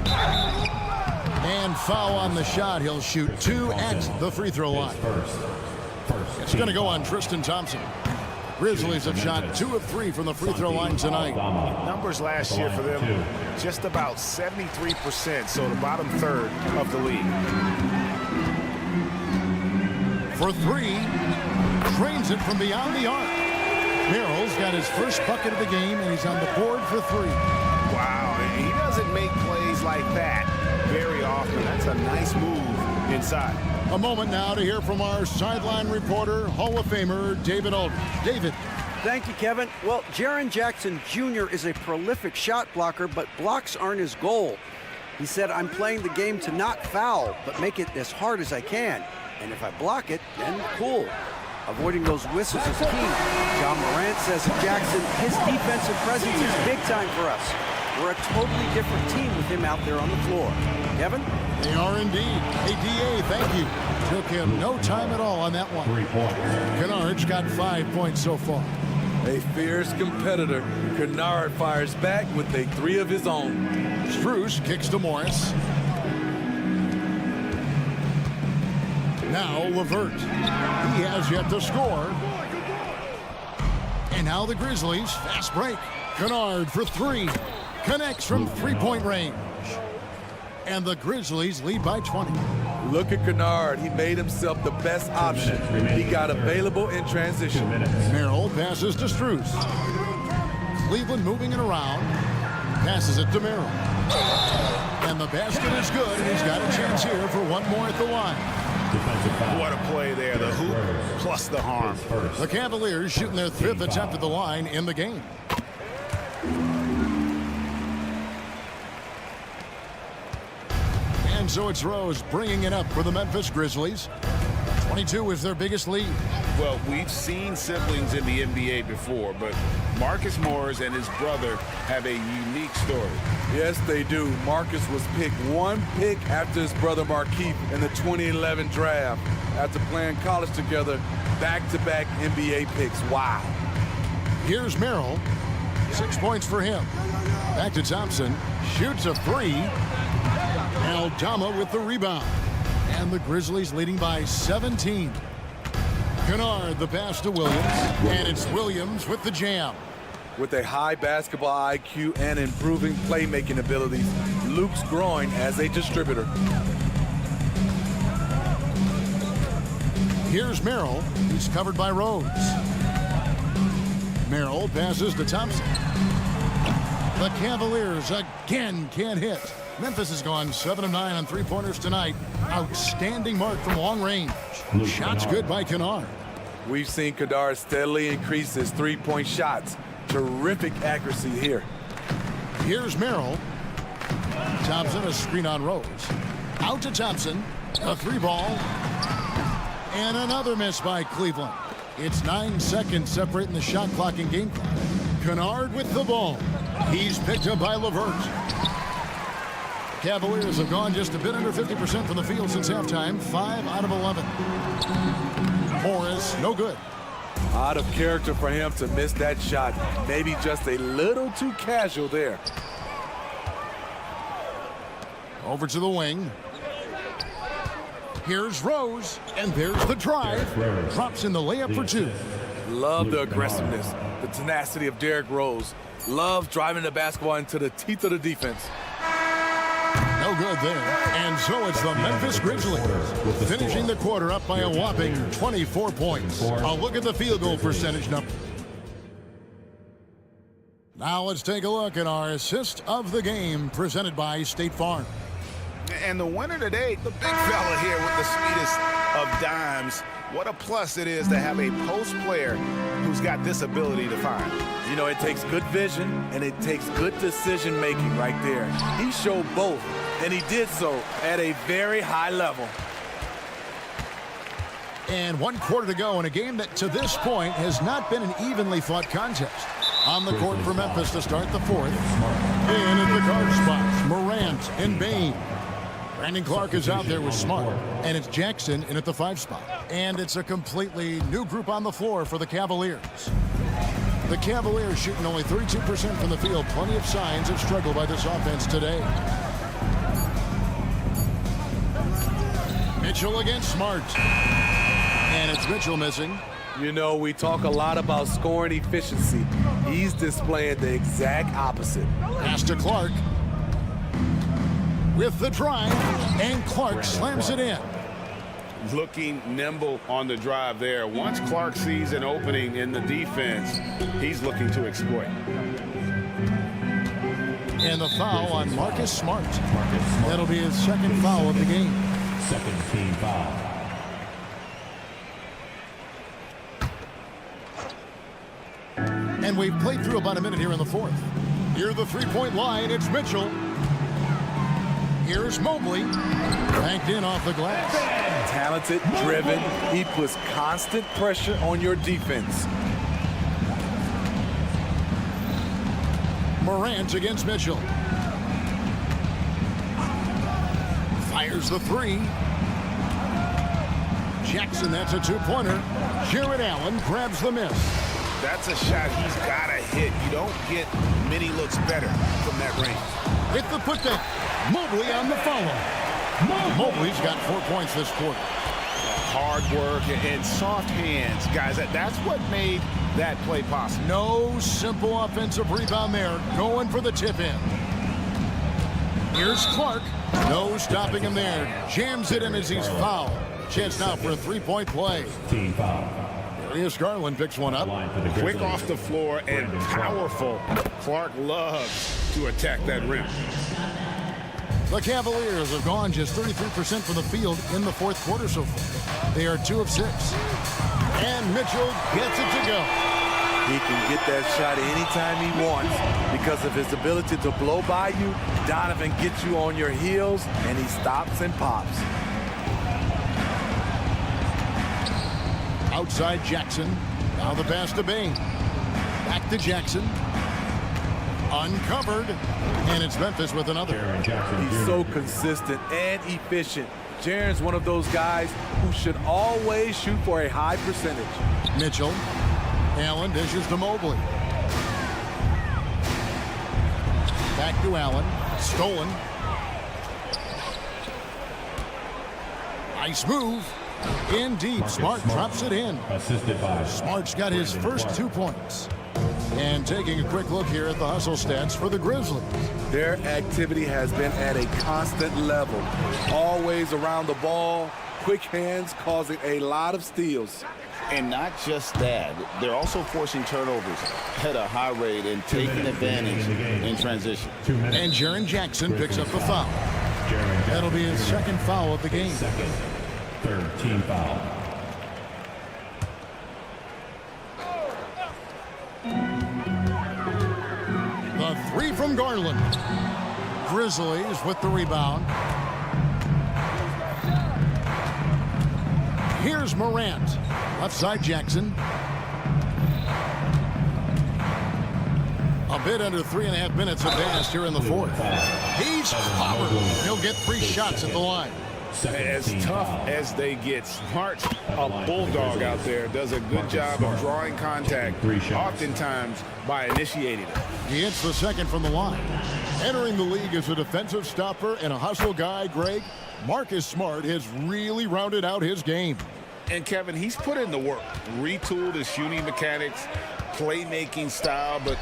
And foul on the shot. He'll shoot 2 at the free throw line. It's going to go on Tristan Thompson. Grizzlies have shot 2 of 3 from the free throw line tonight. Numbers last year for them, just about 73%, so the bottom third of the league. For 3, trains it from beyond the arc. Merrill's got his first bucket of the game, and he's on the board for 3. Wow, he doesn't make plays like that very often. That's a nice move inside. A moment now to hear from our sideline reporter, Hall of Famer David Aldridge. David. Thank you, Kevin. Well, Jaren Jackson Jr. is a prolific shot blocker, but blocks aren't his goal. He said, I'm playing the game to not foul, but make it as hard as I can. And if I block it, then cool. Avoiding those whistles is key. John Morant says of Jackson, his defensive presence is big time for us. We're a totally different team with him out there on the floor. Kevin? They are indeed. Hey, D.A., thank you. Took him no time at all on that one. 3 points. Kennard's got 5 points so far. A fierce competitor. Kennard fires back with a 3 of his own. Strus kicks to Morris. Now LeVert. He has yet to score. And now the Grizzlies. Fast break. Kennard for 3. Connects from three-point range. And the Grizzlies lead by 20. Look at Kennard. He made himself the best option. He got available in transition. Merrill passes to Strus. Cleveland moving it around. Passes it to Merrill. And the basket is good, and he's got a chance here for one more at the line. What a play there, the hoop plus the harm. The Cavaliers shooting their 5th attempt at the line in the game. And so it's Rose bringing it up for the Memphis Grizzlies. 22 is their biggest lead. Well, we've seen siblings in the NBA before, but Marcus Morris and his brother have a unique story. Yes, they do. Marcus was picked 1 pick after his brother Markieff in the 2011 draft. After playing college together, back-to-back NBA picks. Wow. Here's Merrill. 6 points for him. Back to Thompson. Shoots a 3. Aldama with the rebound. And the Grizzlies leading by 17. Kennard the pass to Williams. And it's Williams with the jam. With a high basketball IQ and improving playmaking abilities, Luke's growing as a distributor. Here's Merrill. He's covered by Rose. Merrill passes to Thompson. The Cavaliers again can't hit. Memphis has gone 7 of 9 on three-pointers tonight. Outstanding mark from long range. Shots good by Kennard. We've seen Kennard steadily increase his three-point shots. Terrific accuracy here. Here's Merrill. Thompson, a screen on Rose. Out to Thompson. A 3-ball. And another miss by Cleveland. It's 9 seconds separating the shot clock and game clock. Kennard with the ball. He's picked up by LeVert. Cavaliers have gone just a bit under 50% from the field since halftime. 5 out of 11. Morris, no good. Out of character for him to miss that shot. Maybe just a little too casual there. Over to the wing. Here's Rose, and there's the drive. Drops in the layup for 2. Love the aggressiveness, the tenacity of Derrick Rose. Love driving the basketball into the teeth of the defense. No No good there. And so it's the Memphis Grizzlies finishing the quarter up by a whopping 24 points. A look at the field goal percentage number. Now let's take a look at our assist of the game presented by State Farm. And the winner today, the big fella here with the sweetest of dimes. What a plus it is to have a post player who's got this ability to find. You know, it takes good vision and it takes good decision making right there. He showed both, and he did so at a very high level. And 1 quarter to go in a game that to this point has not been an evenly fought contest. On the court for Memphis to start the fourth. And at the guard spots, Morant and Bain. Brandon Clark is out there with Smart, and it's Jackson in at the 5 spot. And it's a completely new group on the floor for the Cavaliers. The Cavaliers shooting only 32% from the field. Plenty of signs of struggle by this offense today. Mitchell against Smart. And it's Mitchell missing. You know, we talk a lot about scoring efficiency. He's displaying the exact opposite. Pass to Clark. With the drive, and Clark slams it in. Looking nimble on the drive there. Once Clark sees an opening in the defense, he's looking to exploit. And the foul on Marcus Smart. That'll be his second foul of the game. Second team foul. And we've played through about a minute here in the fourth. Near the three-point line, it's Mitchell. Here's Mobley. Banked in off the glass. Talented, driven. He puts constant pressure on your defense. Morant against Mitchell. Fires the 3. Jackson, that's a 2-pointer. Jared Allen grabs the miss. That's a shot he's got to hit. You don't get many looks better from that range. With the putback. Mobley on the follow. Mobley's got 4 points this quarter. Hard work and soft hands, guys. That's what made that play possible. No simple offensive rebound there. Going for the tip in. Here's Clark. No stopping him there. Jams it in as he's fouled. Chance now for a 3-point play. Team foul. Darius Garland picks one up. Quick off the floor and powerful. Clark loves to attack that rim. The Cavaliers have gone just 33% from the field in the fourth quarter so far. They are 2 of 6. And Mitchell gets it to go. He can get that shot anytime he wants because of his ability to blow by you. Donovan gets you on your heels, and he stops and pops. Outside Jackson. Now the pass to Bain. Back to Jackson. Uncovered. And it's Memphis with another. He's so consistent and efficient. Jaren's one of those guys who should always shoot for a high percentage. Mitchell. Allen dishes to Mobley. Back to Allen. Stolen. Nice move. In deep. Smart drops it in. Assisted by Smart's got his first 2 points. And taking a quick look here at the hustle stats for the Grizzlies. Their activity has been at a constant level. Always around the ball. Quick hands causing a lot of steals. And not just that, they're also forcing turnovers at a high rate and taking advantage in transition. And Jaren Jackson picks up the foul. That'll be his second foul of the game. Second, third team foul. The 3 from Garland. Grizzlies with the rebound. Here's Morant. Left side Jackson. A bit under 3.5 minutes advanced here in the fourth. He's covered. He'll get 3 shots at the line. As tough as they get, Smart, a bulldog out there, does a good job of drawing contact, oftentimes by initiating it. He hits the second from the line. Entering the league as a defensive stopper and a hustle guy, Greg, Marcus Smart has really rounded out his game. And Kevin, he's put in the work, retooled his shooting mechanics, playmaking style, but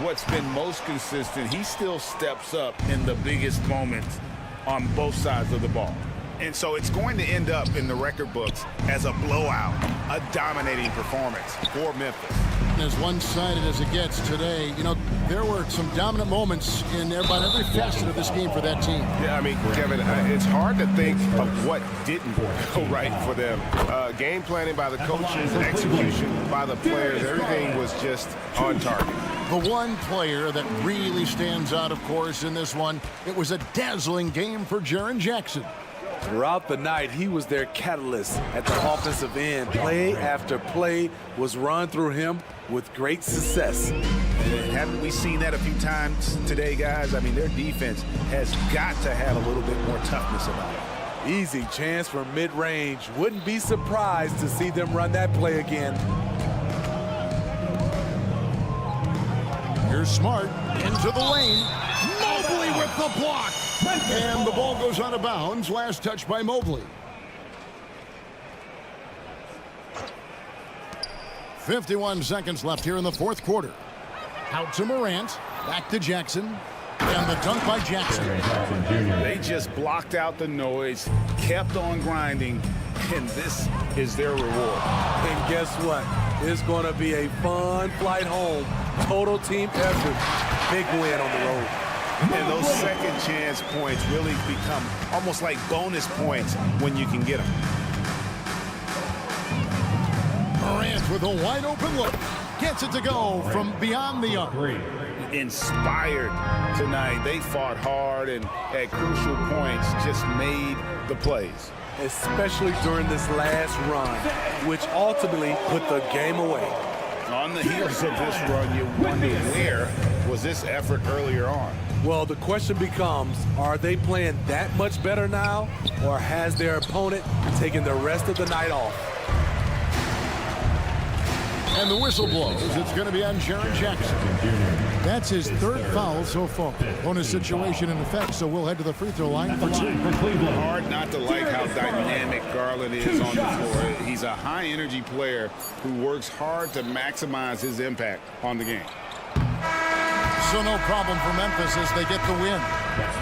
what's been most consistent, he still steps up in the biggest moments on both sides of the ball. And so it's going to end up in the record books as a blowout, a dominating performance for Memphis. As one-sided as it gets today, you know, there were some dominant moments in about every facet of this game for that team. Yeah, I mean, Kevin, it's hard to think of what didn't go right for them. Game planning by the coaches, execution by the players, everything was just on target. The one player that really stands out, of course, in this one, it was a dazzling game for Jaren Jackson. Throughout the night, he was their catalyst at the offensive end. Play after play was run through him with great success. And haven't we seen that a few times today, guys? I mean, their defense has got to have a little bit more toughness about it. Easy chance for mid-range. Wouldn't be surprised to see them run that play again. Here's Smart into the lane. Mobley with the block. And the ball goes out of bounds. Last touch by Mobley. 51 seconds left here in the fourth quarter. Out to Morant. Back to Jackson. And the dunk by Jackson. They just blocked out the noise, kept on grinding, and this is their reward. And guess what? It's going to be a fun flight home. Total team effort. Big win on the road. And those second chance points really become almost like bonus points when you can get them. Morant with a wide open look. Gets it to go from beyond the arc. Inspired tonight. They fought hard and at crucial points just made the plays. Especially during this last run, which ultimately put the game away. On the heels of this run, you wonder where was this effort earlier on? Well, the question becomes, are they playing that much better now, or has their opponent taken the rest of the night off? And the whistle blows. It's going to be on Jaren Jackson. That's his third foul so far. Bonus situation in effect, so we'll head to the free throw line for two. Hard not to like how dynamic Garland is on the floor. He's a high-energy player who works hard to maximize his impact on the game. So no problem for Memphis as they get the win.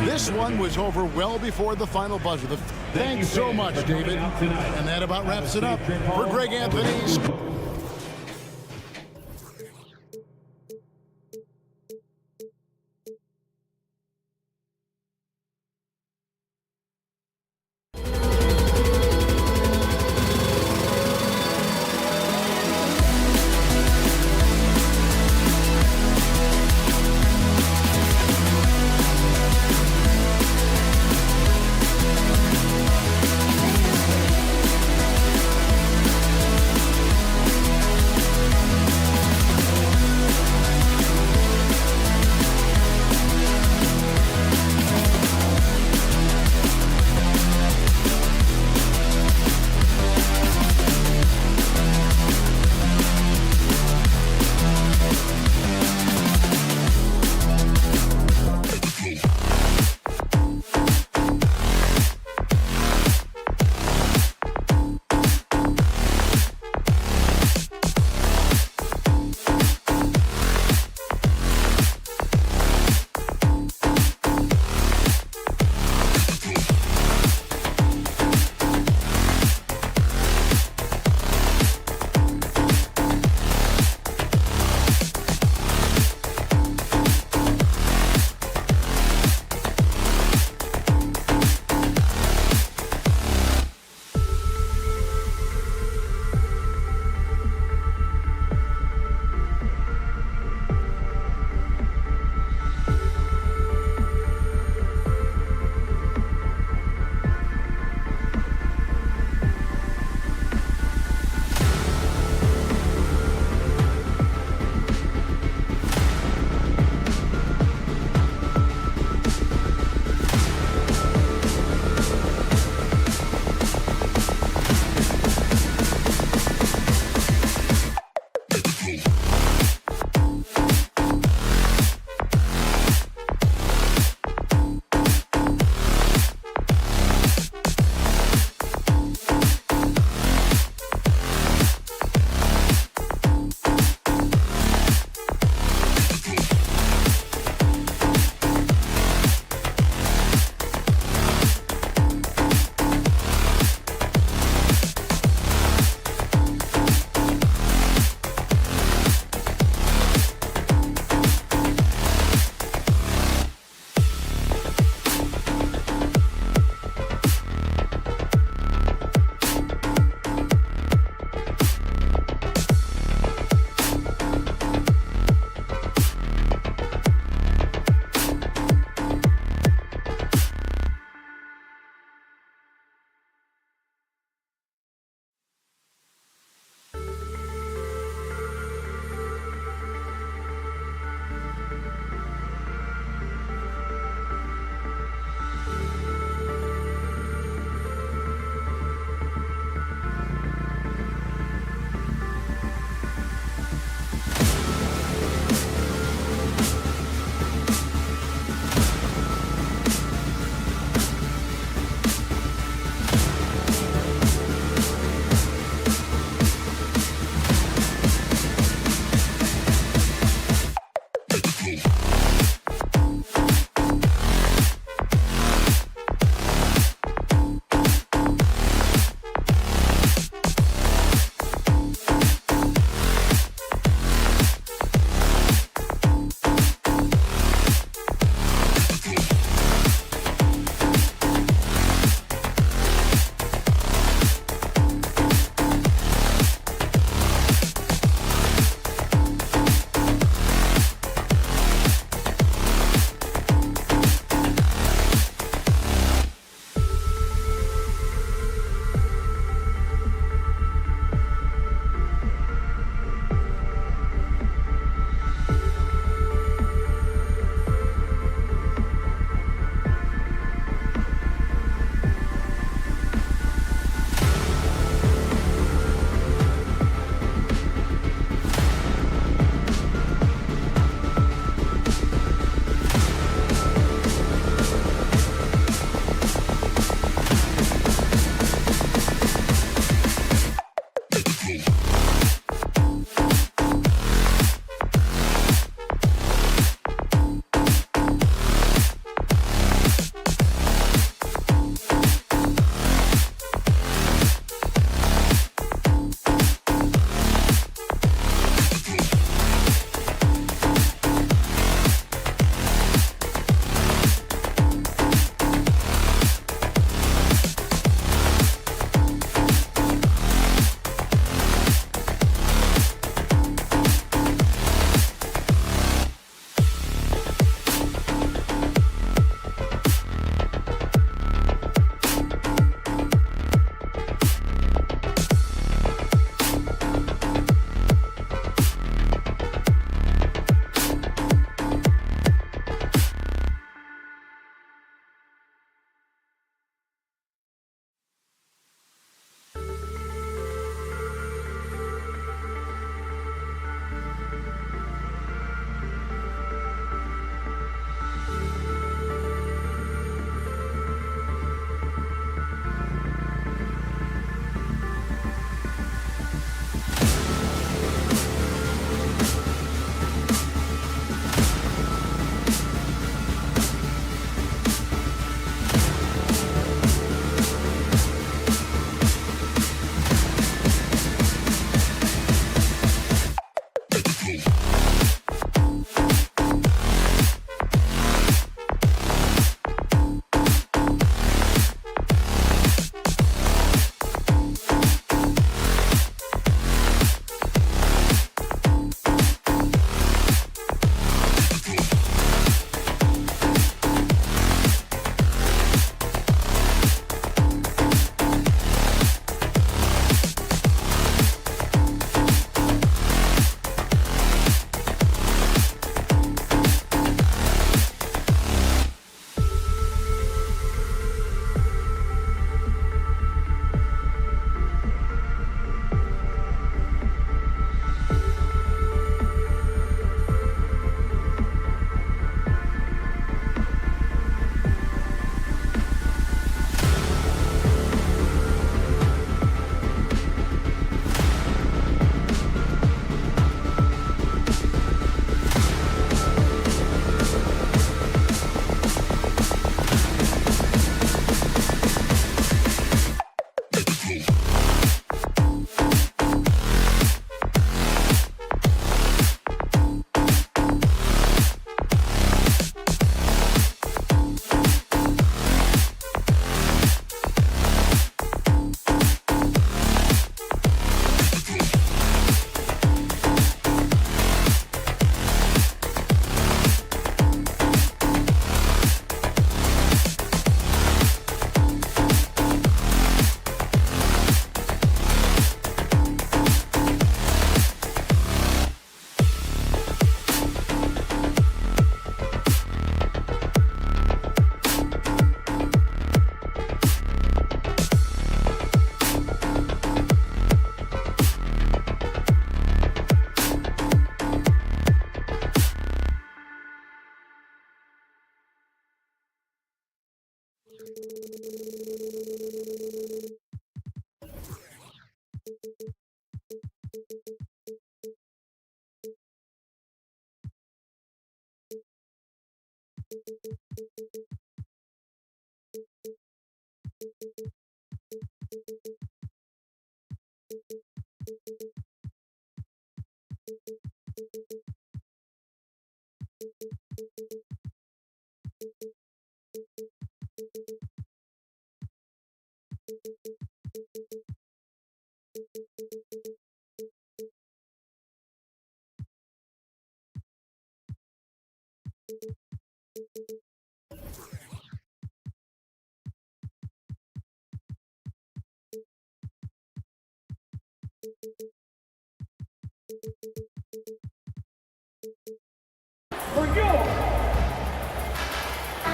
This one was over well before the final buzzer. Thanks so much, David. And that about wraps it up. For Greg Anthony.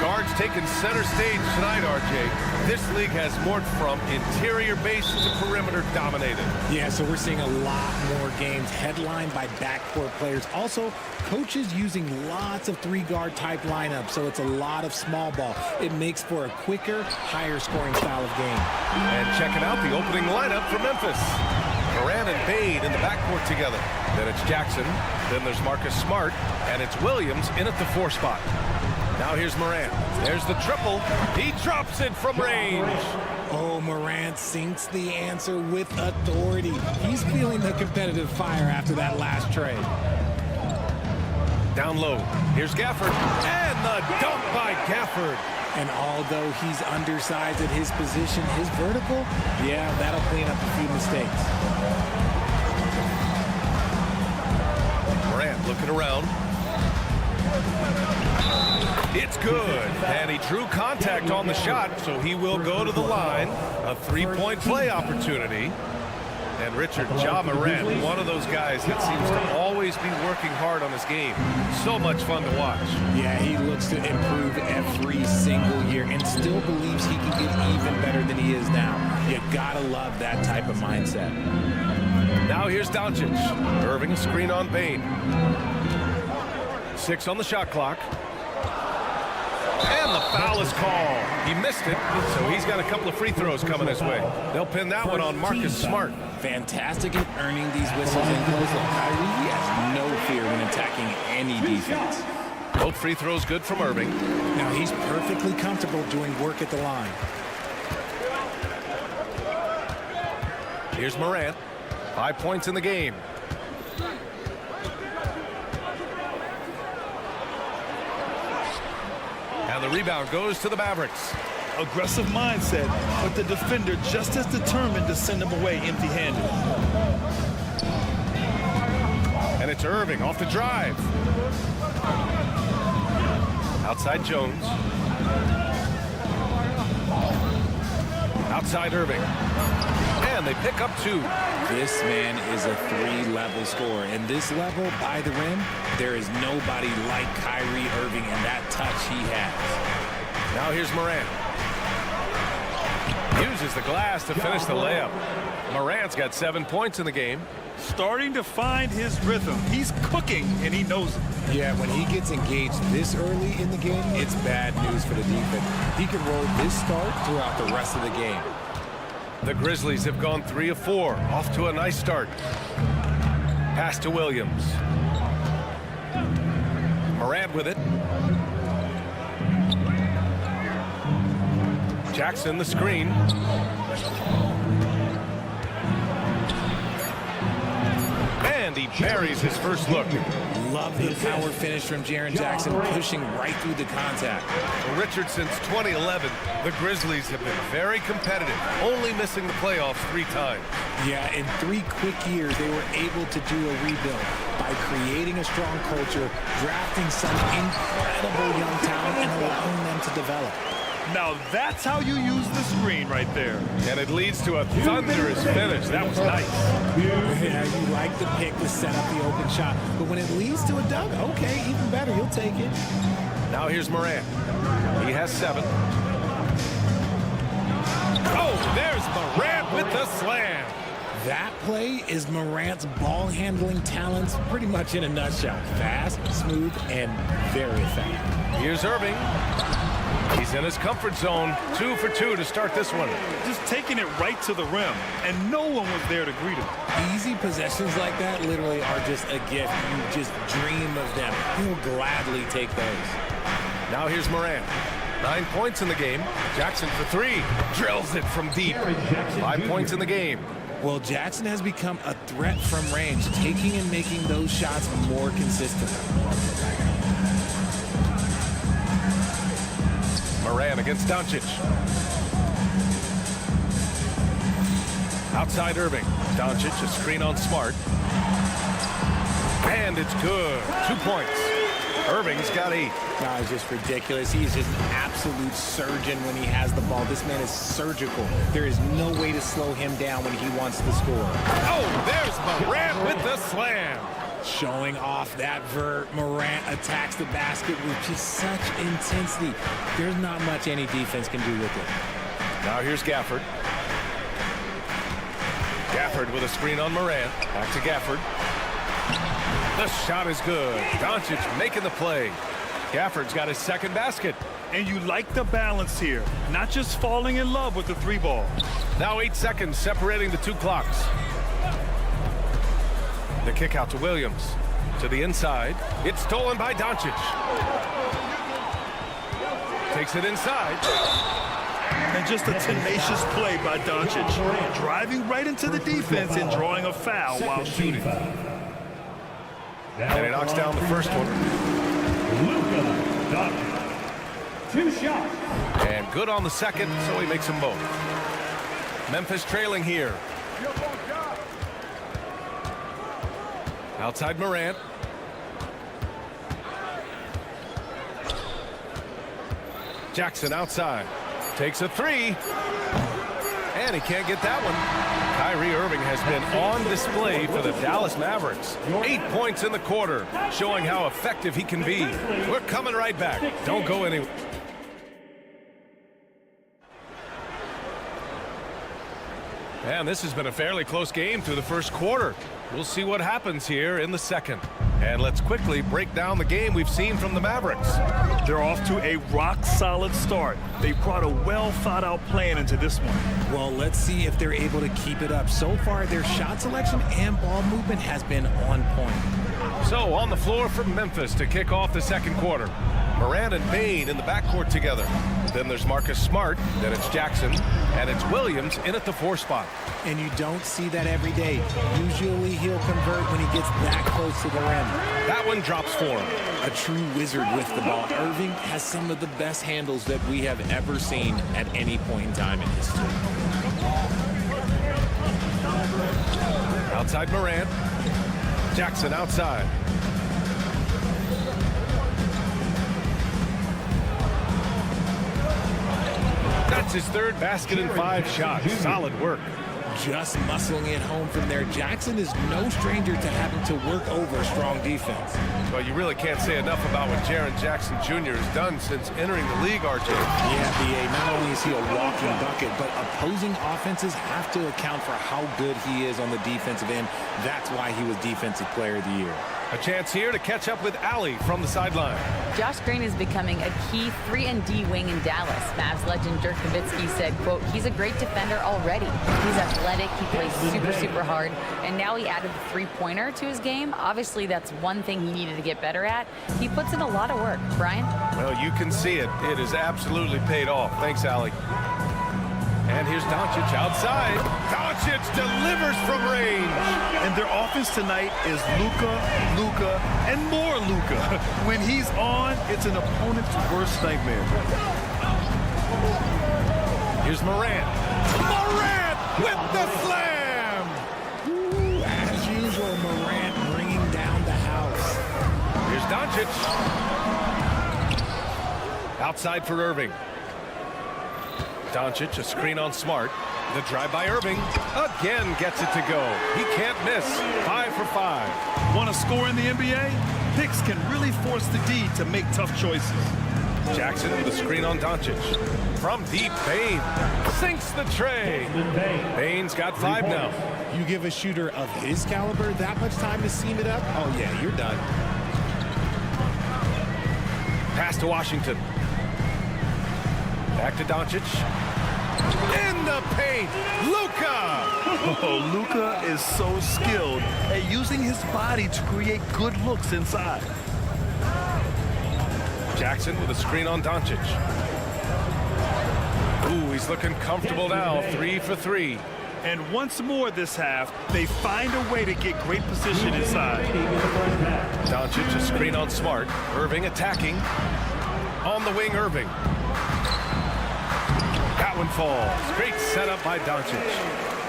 Guards taking center stage tonight, RJ. This league has morphed from interior base to perimeter dominated. Yeah, so we're seeing a lot more games headlined by backcourt players. Also, coaches using lots of three-guard type lineups, so it's a lot of small ball. It makes for a quicker, higher-scoring style of game. And checking out the opening lineup for Memphis. Morant and Bade in the backcourt together. Then it's Jackson. Then there's Marcus Smart. And it's Williams in at the 4 spot. Now here's Morant. There's the triple. He drops it from range. Oh, Morant sinks the answer with authority. He's feeling the competitive fire after that last trade. Down low. Here's Gafford. And the dunk by Gafford. And although he's undersized at his position, his vertical, yeah, that'll clean up a few mistakes. Morant looking around. It's good. And he drew contact on the shot, so he will go to the line. A 3-point play opportunity. And Richard, Ja Morant, one of those guys that seems to always be working hard on his game. So much fun to watch. Yeah, he looks to improve every single year and still believes he can get even better than he is now. You gotta love that type of mindset. Now here's Doncic. Irving, screen on Bane. 6 on the shot clock. And the foul is called. He missed it, so he's got a couple of free throws coming his way. They'll pin that one on Marcus Smart. Fantastic at earning these whistles in close. Kyrie has no fear when attacking any defense. Both free throws good from Irving. Now he's perfectly comfortable doing work at the line. Here's Morant. 5 points in the game. And the rebound goes to the Mavericks. Aggressive mindset, but the defender just as determined to send him away empty-handed. And it's Irving off the drive. Outside Jones. Outside Irving. And they pick up 2. This man is a 3-level scorer. And this level, by the rim, there is nobody like Kyrie Irving and that touch he has. Now here's Morant. Uses the glass to finish the layup. Morant's got 7 points in the game. Starting to find his rhythm. He's cooking, and he knows it. Yeah, when he gets engaged this early in the game, it's bad news for the defense. He can roll this start throughout the rest of the game. The Grizzlies have gone 3 of 4. Off to a nice start. Pass to Williams. Morant with it. Jackson the screen. And he buries his first look. Love the power finish from Jaren Jackson, pushing right through the contact. Well, Richard, since 2011, the Grizzlies have been very competitive, only missing the playoffs 3 times. Yeah, in 3 quick years, they were able to do a rebuild by creating a strong culture, drafting some incredible young talent, and allowing them to develop. Now that's how you use the screen right there. And it leads to a thunderous finish. That was nice. Yeah, you like the pick to set up the open shot. But when it leads to a dunk, okay, even better. You'll take it. Now here's Morant. He has 7. Oh, there's Morant with the slam. That play is Morant's ball handling talents pretty much in a nutshell. Fast, smooth, and very effective. Here's Irving. He's in his comfort zone. 2 for 2 to start this one. Just taking it right to the rim, and no one was there to greet him. Easy possessions like that literally are just a gift. You just dream of them. He'll gladly take those. Now here's Morant. 9 points in the game. Jackson for 3. Drills it from deep. 5 points in the game. Well, Jackson has become a threat from range, taking and making those shots more consistently. Morant against Doncic. Outside Irving. Doncic, a screen on Smart. And it's good. 2 points. Irving's got 8. No, it's just ridiculous. He's just an absolute surgeon when he has the ball. This man is surgical. There is no way to slow him down when he wants to score. Oh, there's Morant with the slam. Showing off that vert. Morant attacks the basket with just such intensity. There's not much any defense can do with it. Now here's Gafford. Gafford with a screen on Morant. Back to Gafford. The shot is good. Doncic making the play. Gafford's got his second basket. And you like the balance here. Not just falling in love with the 3 ball. Now 8 seconds separating the 2 clocks. The kick out to Williams. To the inside. It's stolen by Doncic. Takes it inside. And just a tenacious play by Doncic. Driving right into the defense and drawing a foul while shooting. And he knocks down the first one. Luka, 2 shots. And good on the second, so he makes them both. Memphis trailing here. Outside Morant. Jackson outside. Takes a 3. And he can't get that one. Kyrie Irving has been on display for the Dallas Mavericks. 8 points in the quarter, showing how effective he can be. We're coming right back. Don't go anywhere. And this has been a fairly close game through the first quarter. We'll see what happens here in the second. And let's quickly break down the game we've seen from the Mavericks. They're off to a rock-solid start. They brought a well-thought-out plan into this one. Well, let's see if they're able to keep it up. So far, their shot selection and ball movement has been on point. So on the floor for Memphis to kick off the second quarter. Morant and Bane in the backcourt together. Then there's Marcus Smart, then it's Jackson, and it's Williams in at the 4 spot. And you don't see that every day. Usually he'll convert when he gets that close to the rim. That one drops for him. A true wizard with the ball. Irving has some of the best handles that we have ever seen at any point in time in history. Outside Morant. Jackson outside. That's his 3rd basket in 5 shots. Solid work. Just muscling it home from there. Jackson is no stranger to having to work over a strong defense. Well, you really can't say enough about what Jaren Jackson Jr. has done since entering the league, RJ. Yeah, B.A., not only is he a walking bucket, but opposing offenses have to account for how good he is on the defensive end. That's why he was Defensive Player of the Year. A chance here to catch up with Allie from the sideline. Josh Green is becoming a key 3-and-D wing in Dallas. Mavs legend Dirk Nowitzki said, quote, he's a great defender already. He's athletic, he plays super hard, and now he added the 3-pointer to his game. Obviously, that's one thing he needed to get better at. He puts in a lot of work. Brian? Well, you can see it. It has absolutely paid off. Thanks, Allie. And here's Doncic outside. Doncic delivers from range. And their offense tonight is Luka, and more Luka. When he's on, it's an opponent's worst nightmare. Here's Morant. Morant with the slam! Ooh, as usual, Morant bringing down the house. Here's Doncic. Outside for Irving. Doncic, a screen on Smart. The drive by Irving. Again gets it to go. He can't miss. 5 for 5. Want to score in the NBA? Picks can really force the D to make tough choices. Jackson with a screen on Doncic. From deep, Bane sinks the tray. Bane's got 5 now. You give a shooter of his caliber that much time to seam it up? Oh, yeah, you're done. Pass to Washington. Back to Doncic. In the paint, Luka! Oh, Luka is so skilled at using his body to create good looks inside. Jackson with a screen on Doncic. Ooh, he's looking comfortable now. 3 for 3. And once more this half, they find a way to get great position inside. Doncic, a screen on Smart. Irving attacking. On the wing, Irving. That one falls. Great setup by Doncic.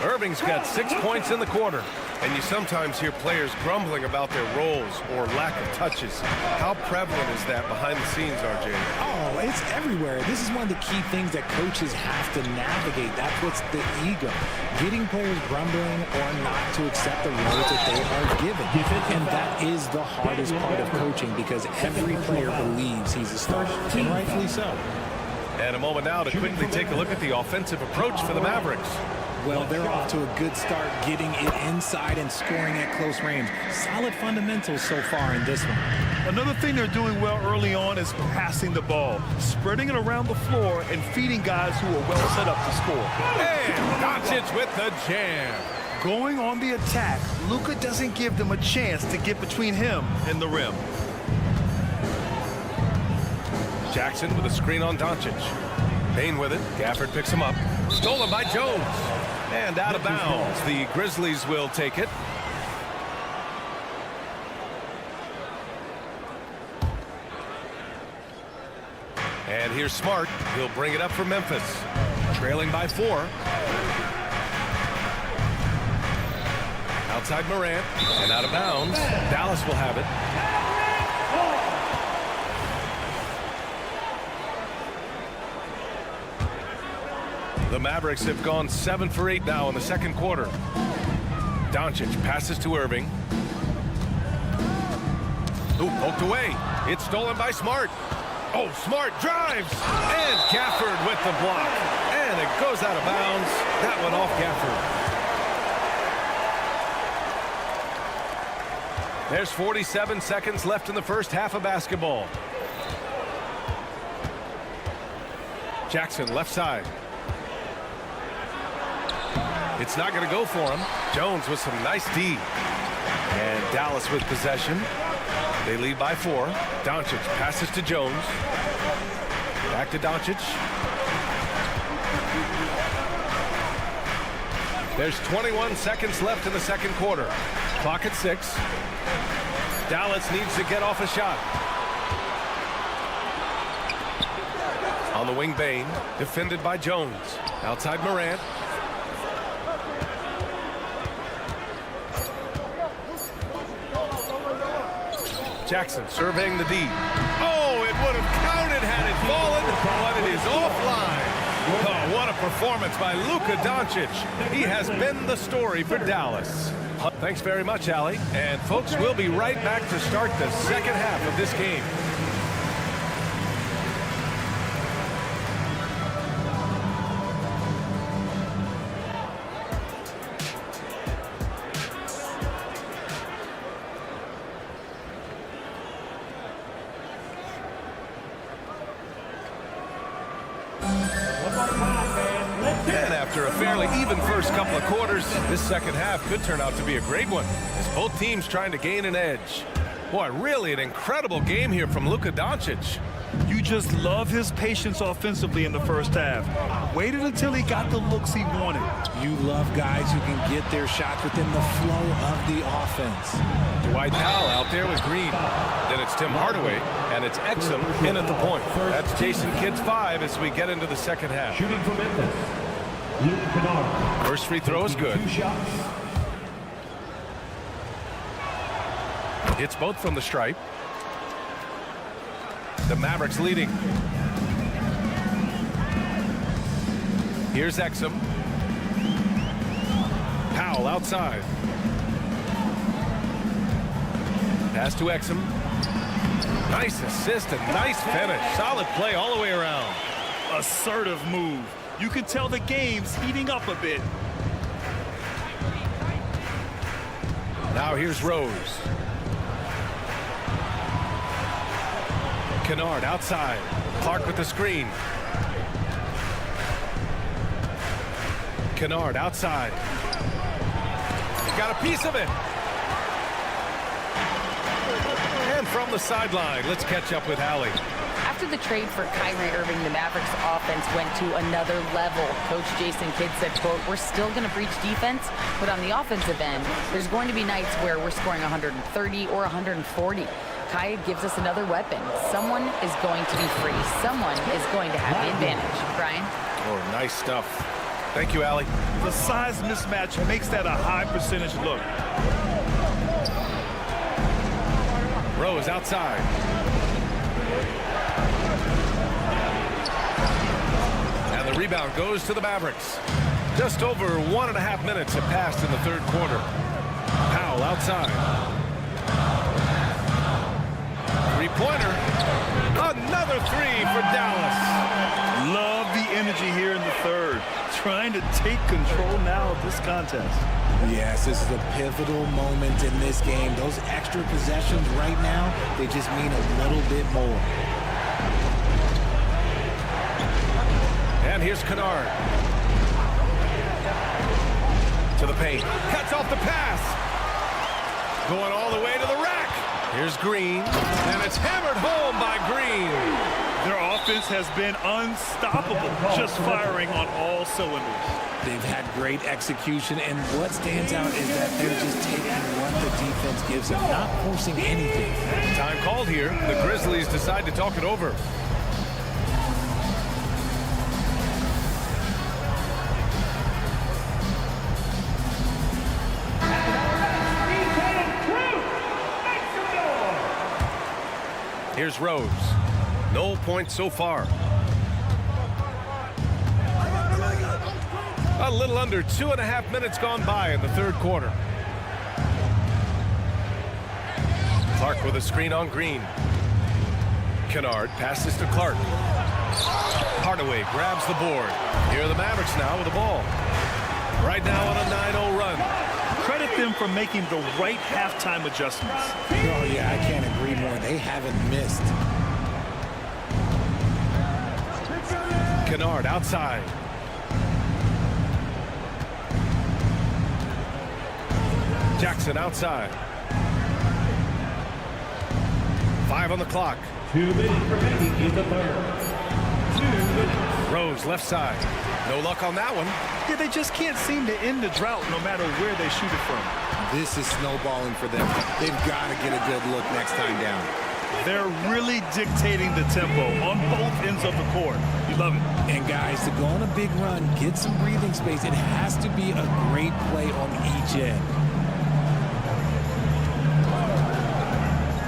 Irving's got 6 points in the quarter. And you sometimes hear players grumbling about their roles or lack of touches. How prevalent is that behind the scenes, RJ? Oh, it's everywhere. This is one of the key things that coaches have to navigate. That's what's the ego. Getting players grumbling or not to accept the roles that they are given. And that is the hardest part of coaching because every player believes he's a star, and rightfully so. And a moment now to quickly take a look at the offensive approach for the Mavericks. Well, they're off to a good start getting it inside and scoring at close range. Solid fundamentals so far in this one. Another thing they're doing well early on is passing the ball, spreading it around the floor and feeding guys who are well set up to score. And Doncic with the jam. Going on the attack, Luka doesn't give them a chance to get between him and the rim. Jackson with a screen on Doncic. Payne with it. Gafford picks him up. Stolen by Jones. And out of bounds. The Grizzlies will take it. And here's Smart. He'll bring it up for Memphis. Trailing by 4. Outside Morant. And out of bounds. Dallas will have it. The Mavericks have gone 7 for 8 now in the second quarter. Doncic passes to Irving. Ooh, poked away. It's stolen by Smart. Oh, Smart drives. And Gafford with the block. And it goes out of bounds. That one off Gafford. There's 47 seconds left in the first half of basketball. Jackson left side. It's not going to go for him. Jones with some nice D. And Dallas with possession. They lead by 4. Doncic passes to Jones. Back to Doncic. There's 21 seconds left in the second quarter. Clock at 6. Dallas needs to get off a shot. On the wing, Bane. Defended by Jones. Outside Morant. Jackson surveying the D. Oh, it would have counted had it fallen, but it is offline. Oh, what a performance by Luka Doncic. He has been the story for Dallas. Thanks very much, Allie. And folks, we'll be right back to start the second half of this game. And after a fairly even first couple of quarters, this second half could turn out to be a great one as both teams trying to gain an edge. Boy, really an incredible game here from Luka Doncic. You just love his patience offensively in the first half. Waited until he got the looks he wanted. You love guys who can get their shots within the flow of the offense. Dwight Powell out there with Green. Then it's Tim Hardaway, and it's Exum in at the point. That's Jason Kidd's 5 as we get into the second half. Shooting for Memphis, Luke Kennard. First free throw is good. 2 shots. It's both from the stripe. The Mavericks leading. Here's Exum. Powell outside. Pass to Exum. Nice assist and nice finish. Solid play all the way around. Assertive move. You can tell the game's heating up a bit. Now here's Rose. Kennard outside. Clark with the screen. Kennard outside. He got a piece of it. And from the sideline, let's catch up with Allie. After the trade for Kyrie Irving, the Mavericks offense went to another level. Coach Jason Kidd said, quote, "We're still going to breach defense, but on the offensive end, there's going to be nights where we're scoring 130 or 140. Kai gives us another weapon. Someone is going to be free. Someone is going to have the advantage." Brian? Oh, nice stuff. Thank you, Allie. The size mismatch makes that a high percentage look. Rose outside. And the rebound goes to the Mavericks. Just over 1.5 minutes have passed in the third quarter. Powell outside. Three-pointer. Another three for Dallas. Love the energy here in the third. Trying to take control now of this contest. Yes, this is a pivotal moment in this game. Those extra possessions right now, they just mean a little bit more. And here's Kennard. To the paint. Cuts off the pass. Going all the way to the rack. Here's Green. And it's hammered home by Green. Their offense has been unstoppable, just firing on all cylinders. They've had great execution, and what stands out is that they're just taking what the defense gives them, not forcing anything. Time called here. The Grizzlies decide to talk it over. Here's Rose. No points so far. A little under 2.5 minutes gone by in the third quarter. Clark with a screen on Green. Kennard passes to Clark. Hardaway grabs the board. Here are the Mavericks now with the ball. Right now on a 9-0 run. Credit them for making the right halftime adjustments. Oh, yeah, I can't agree more. They haven't missed. Kennard outside. Jackson outside. 5 on the clock. 2 minutes remaining in the third. 2 minutes. Rose left side. No luck on that one. Yeah, they just can't seem to end the drought no matter where they shoot it from. This is snowballing for them. They've got to get a good look next time down. They're really dictating the tempo on both ends of the court. You love it. And guys, to go on a big run, get some breathing space, it has to be a great play on each end.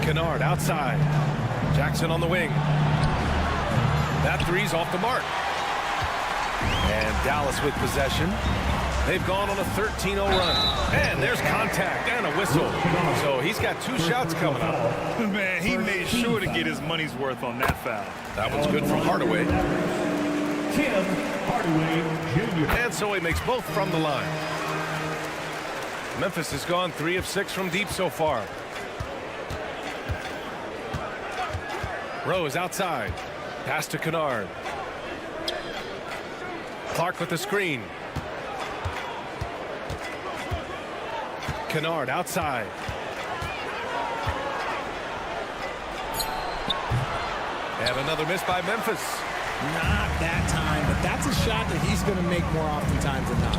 Kennard outside. Jackson on the wing. That three's off the mark. And Dallas with possession. They've gone on a 13-0 run. And there's contact and a whistle. So he's got 2 shots coming up. Man, he made sure to get his money's worth on that foul. That one's good for Hardaway. Tim Hardaway Jr. And so he makes both from the line. Memphis has gone 3 of 6 from deep so far. Rose outside. Pass to Kennard. Clark with the screen. Kennard outside. And another miss by Memphis. Not that time, but that's a shot that he's going to make more oftentimes than not.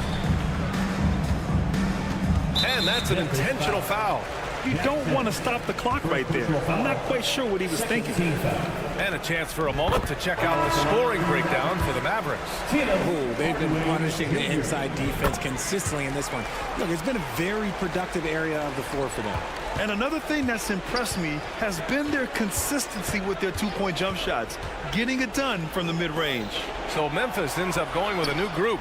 And that's an intentional foul. You don't want to stop the clock right there. I'm not quite sure what he was thinking. And a chance for a moment to check out the scoring breakdown for the Mavericks. Oh, they've been punishing the inside defense consistently in this one. Look, it's been a very productive area of the floor for them. And another thing that's impressed me has been their consistency with their 2-point jump shots, getting it done from the mid-range. So Memphis ends up going with a new group.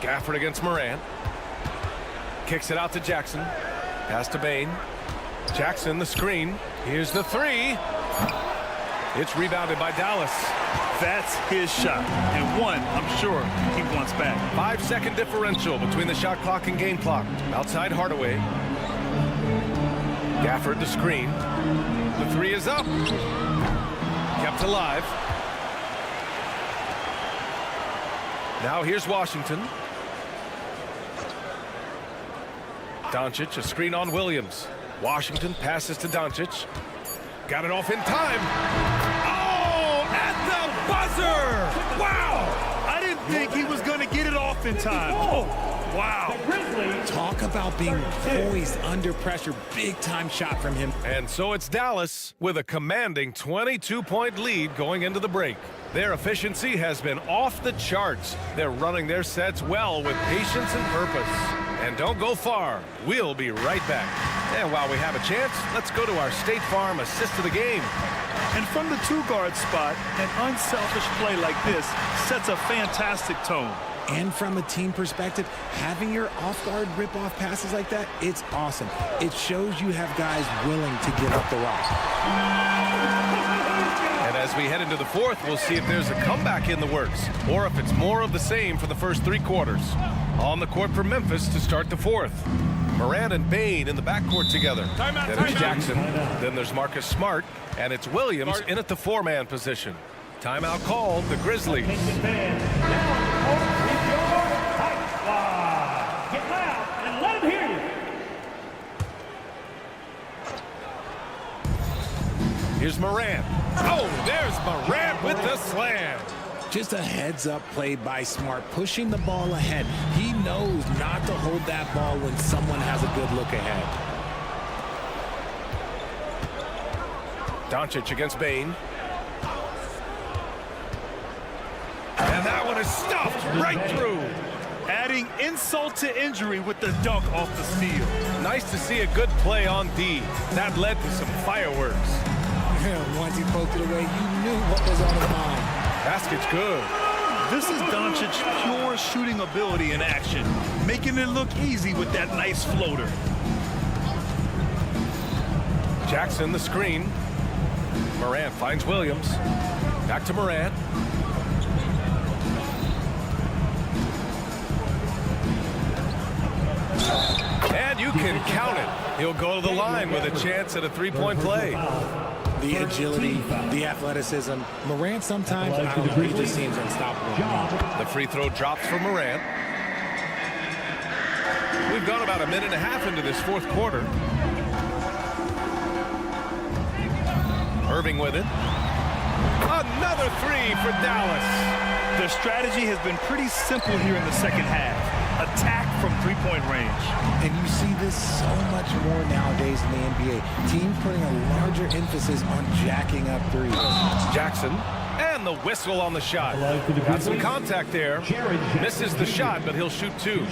Gafford against Morant. Kicks it out to Jackson. Pass to Bain. Jackson the screen. Here's the three. It's rebounded by Dallas. That's his shot, and one I'm sure he wants back. 5-second differential between the shot clock and game clock. Outside Hardaway. Gafford the screen. The three is up. Kept alive. Now here's Washington. Doncic, a screen on Williams. Washington passes to Doncic. Got it off in time. Oh, at the buzzer! Wow! I didn't think he was going to get it off in time. Oh, Wow. Talk about being poised under pressure. Big-time shot from him. And so it's Dallas with a commanding 22-point lead going into the break. Their efficiency has been off the charts. They're running their sets well with patience and purpose. And don't go far. We'll be right back. And while we have a chance, let's go to our State Farm assist of the game. And from the two-guard spot, an unselfish play like this sets a fantastic tone. And from a team perspective, having your off-guard rip-off passes like that, it's awesome. It shows you have guys willing to give up the rock. And as we head into the fourth, we'll see if there's a comeback in the works or if it's more of the same for the first three quarters. On the court for Memphis to start the fourth. Morant and Bain in the backcourt together. Then it's Jackson. Then there's Marcus Smart. And it's Williams in at the four-man position. Timeout called, the Grizzlies. Get loud and let him hear you. Here's Morant. Oh, there's Morant with the slam. Just a heads-up play by Smart, pushing the ball ahead. He knows not to hold that ball when someone has a good look ahead. Doncic against Bain. And that one is stuffed right through. Adding insult to injury with the dunk off the steal. Nice to see a good play on D. That led to some fireworks. Once he poked it away, you knew what was on his mind. Basket's good. This is Doncic's pure shooting ability in action, making it look easy with that nice floater. Jackson, the screen. Morant finds Williams. Back to Morant. And you can count it. He'll go to the line with a chance at a three-point play. The agility, the athleticism. Morant sometimes, I don't know, he just seems unstoppable. The free throw drops for Morant. We've gone about a minute and a half into this fourth quarter. Irving with it. Another three for Dallas. Their strategy has been pretty simple here in the second half. Attack from three-point range. And you see this so much more nowadays in the NBA. Teams putting a larger emphasis on jacking up threes. Jackson, and the whistle on the shot. Got some contact there. Misses the shot, but he'll shoot two.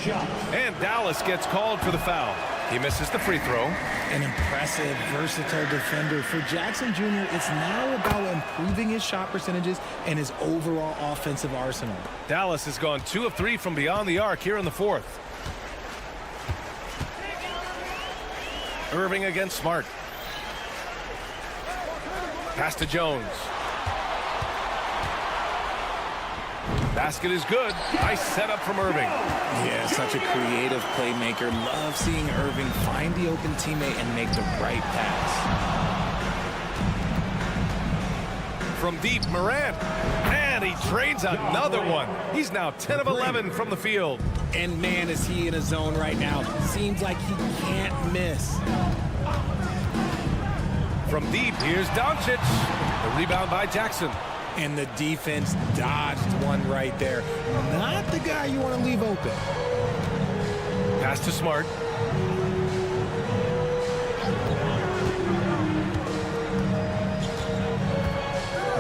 And Dallas gets called for the foul. He misses the free throw. An impressive, versatile defender. For Jackson Jr., it's now about improving his shot percentages and his overall offensive arsenal. Dallas has gone 2 of 3 from beyond the arc here in the fourth. Irving against Smart. Pass to Jones. Basket is good. Nice setup from Irving. Yeah, such a creative playmaker. Love seeing Irving find the open teammate and make the right pass. From deep, Morant. And he trades another one. He's now 10 of 11 from the field. And man, is he in a zone right now. Seems like he can't miss. From deep, here's Doncic. The rebound by Jackson. And the defense dodged one right there. Not the guy you want to leave open. Pass to Smart.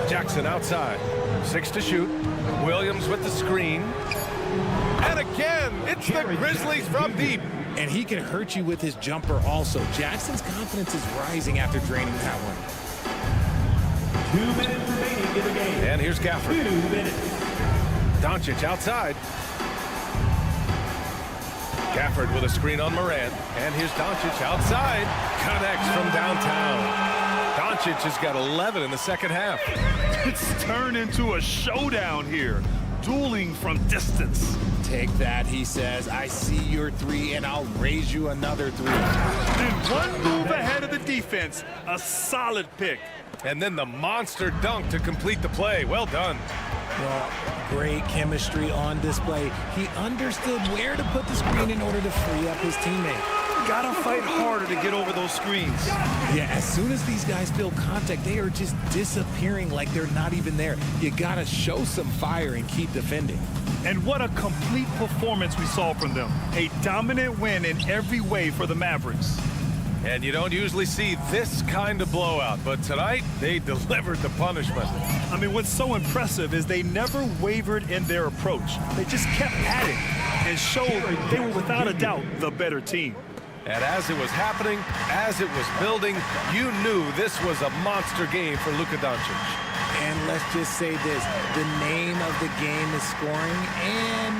Jackson outside. 6 to shoot. Williams with the screen. And again, it's the Grizzlies from deep. And he can hurt you with his jumper also. Jackson's confidence is rising after draining that one. 2 minutes remaining in the game. And here's Gafford. 2 minutes. Doncic outside. Gafford with a screen on Morant. And here's Doncic outside. Connects from downtown. Doncic has got 11 in the second half. It's turned into a showdown here. Dueling from distance. Take that, he says. I see your three, and I'll raise you another three. Then one move ahead of the defense. A solid pick. And then the monster dunk to complete the play. Well done. Well, great chemistry on display. He understood where to put the screen in order to free up his teammate. got to fight harder to get over those screens. Yeah, as soon as these guys feel contact, they are just disappearing like they're not even there. You got to show some fire and keep defending. And what a complete performance we saw from them. A dominant win in every way for the Mavericks. And you don't usually see this kind of blowout, but tonight they delivered the punishment. I mean, what's so impressive is they never wavered in their approach. They just kept at it and showed they were without a doubt the better team. And as it was happening, as it was building, you knew this was a monster game for Luka Doncic. And let's just say this, the name of the game is scoring, and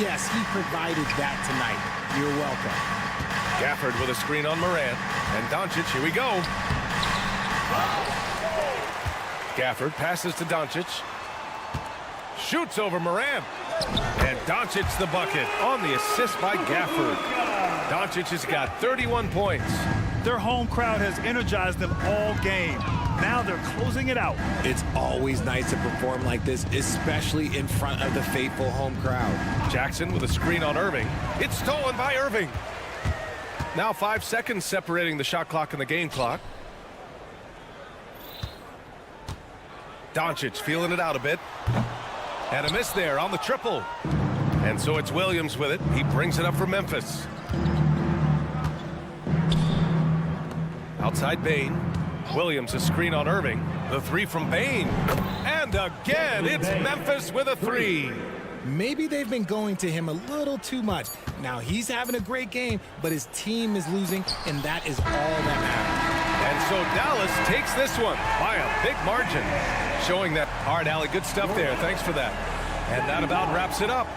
yes, he provided that tonight. You're welcome. Gafford with a screen on Morant, and Doncic, here we go. Gafford passes to Doncic. Shoots over Morant. And Doncic the bucket on the assist by Gafford. Doncic has got 31 points. Their home crowd has energized them all game. Now they're closing it out. It's always nice to perform like this, especially in front of the faithful home crowd. Jackson with a screen on Irving. It's stolen by Irving. Now 5 seconds separating the shot clock and the game clock. Doncic feeling it out a bit. And a miss there on the triple. And so it's Williams with it. He brings it up for Memphis. Outside Bane. Williams a screen on Irving. The three from Bane. And again, it's Memphis with a three. Maybe they've been going to him a little too much. Now he's having a great game, but his team is losing, and that is all that matters. And so Dallas takes this one by a big margin. Showing that. All right, Allie, good stuff there. Thanks for that. And that about wraps it up.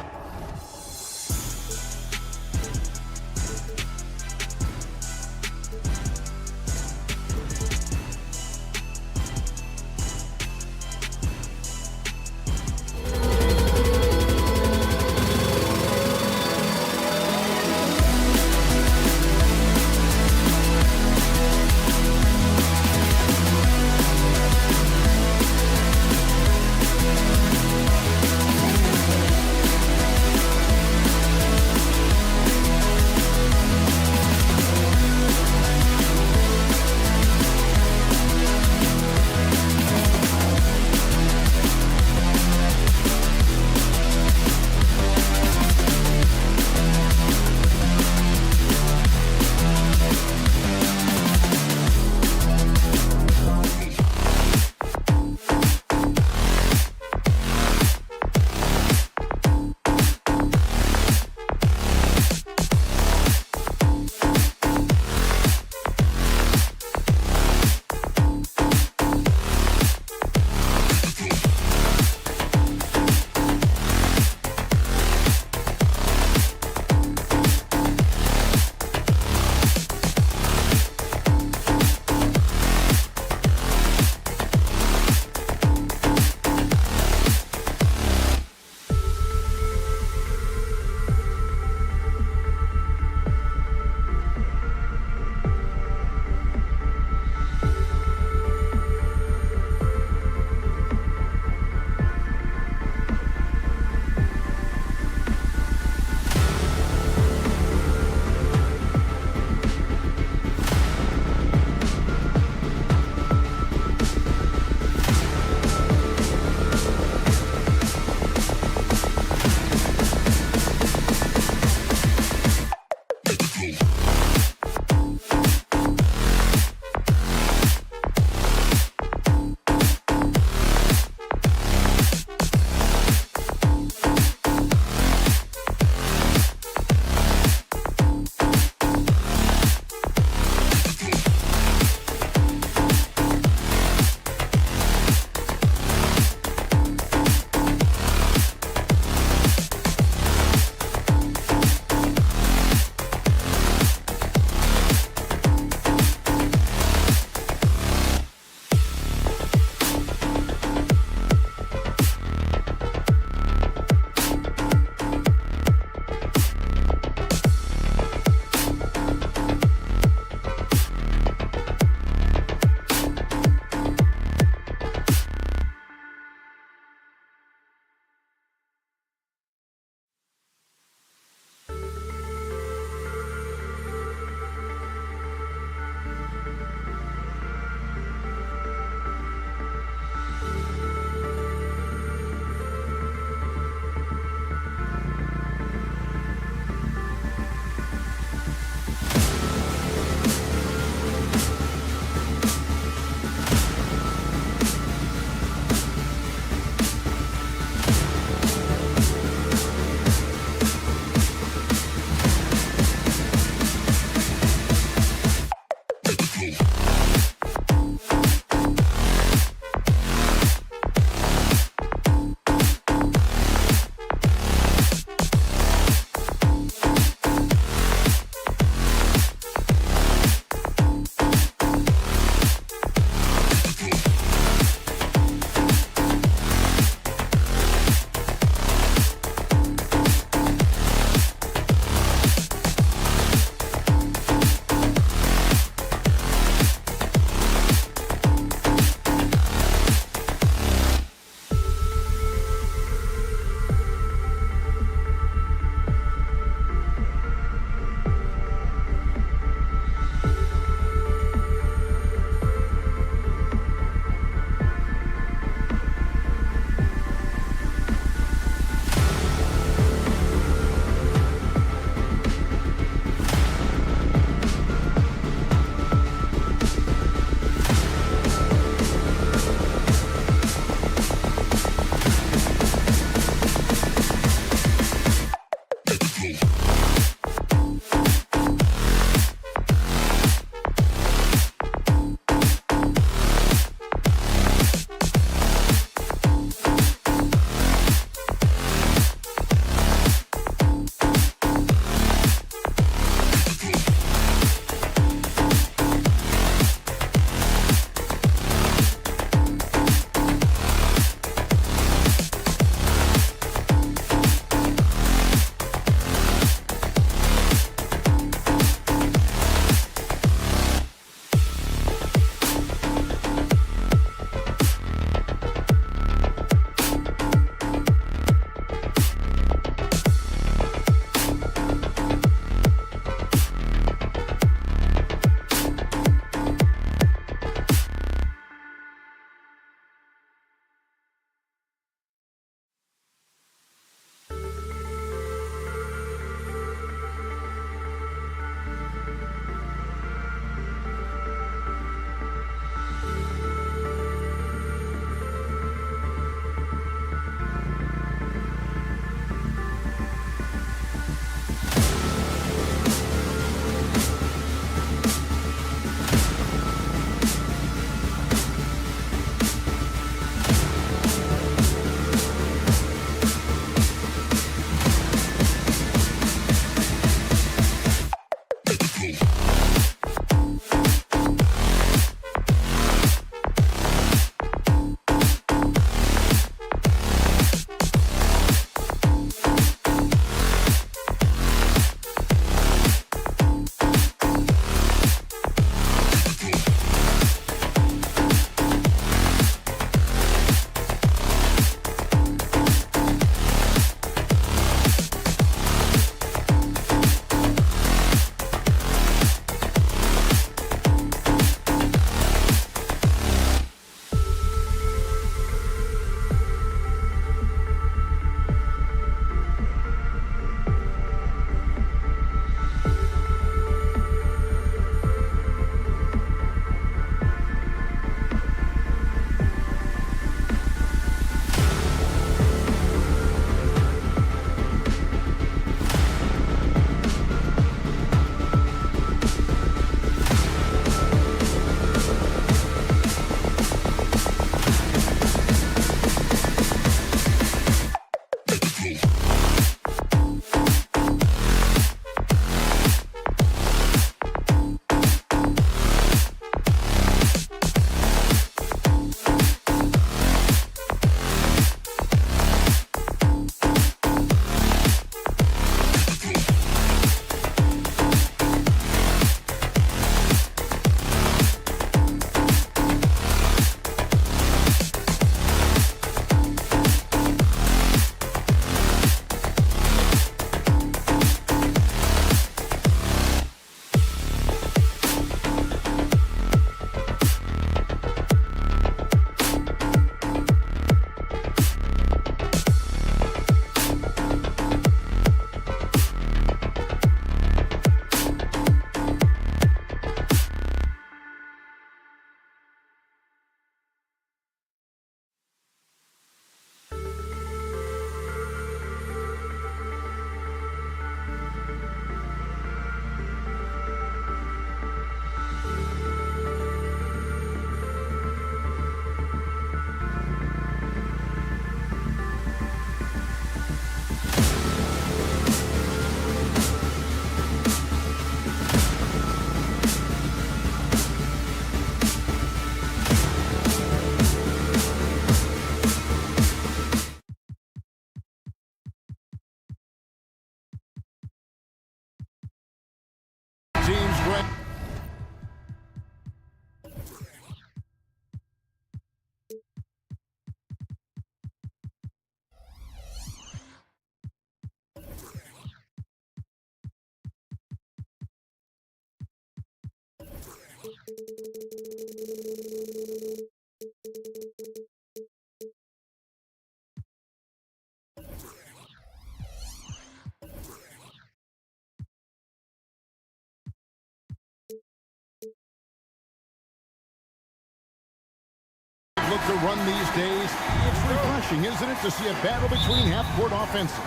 Look to run these days. It's refreshing, isn't it, to see a battle between half-court offenses?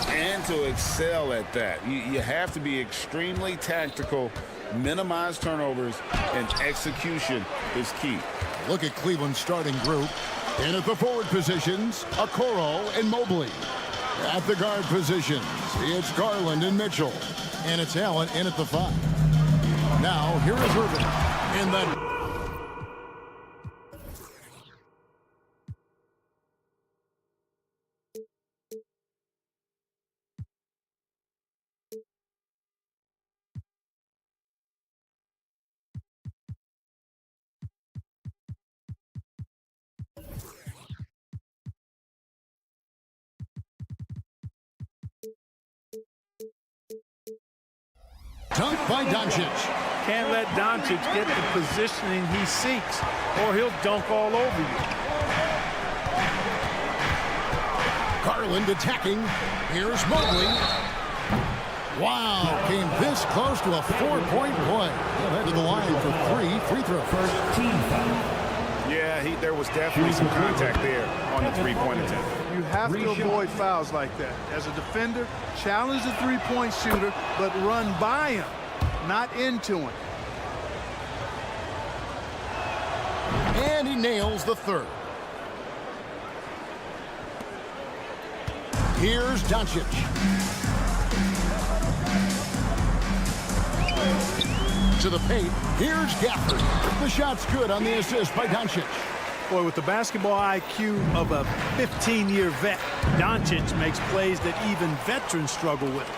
And to excel at that. You have to be extremely tactical, minimize turnovers, and execution is key. Look at Cleveland's starting group. In at the forward positions, Okoro and Mobley. At the guard positions, it's Garland and Mitchell. And it's Allen in at the 5. Now, here is Irving in the... Dunk by Doncic. Can't let Doncic get the positioning he seeks, or he'll dunk all over you. Garland attacking. Here's Mobley. Wow, came this close to a 4-point play. He'll head to the line for 3 free throws. First team foul. Yeah, there was definitely some contact there on the three-point attempt. You have to avoid fouls like that. As a defender, challenge the three-point shooter, but run by him, not into him. And he nails the third. Here's Doncic. into the paint. Here's Gafford. The shot's good on the assist by Doncic. Boy, with the basketball IQ of a 15-year vet, Doncic makes plays that even veterans struggle with.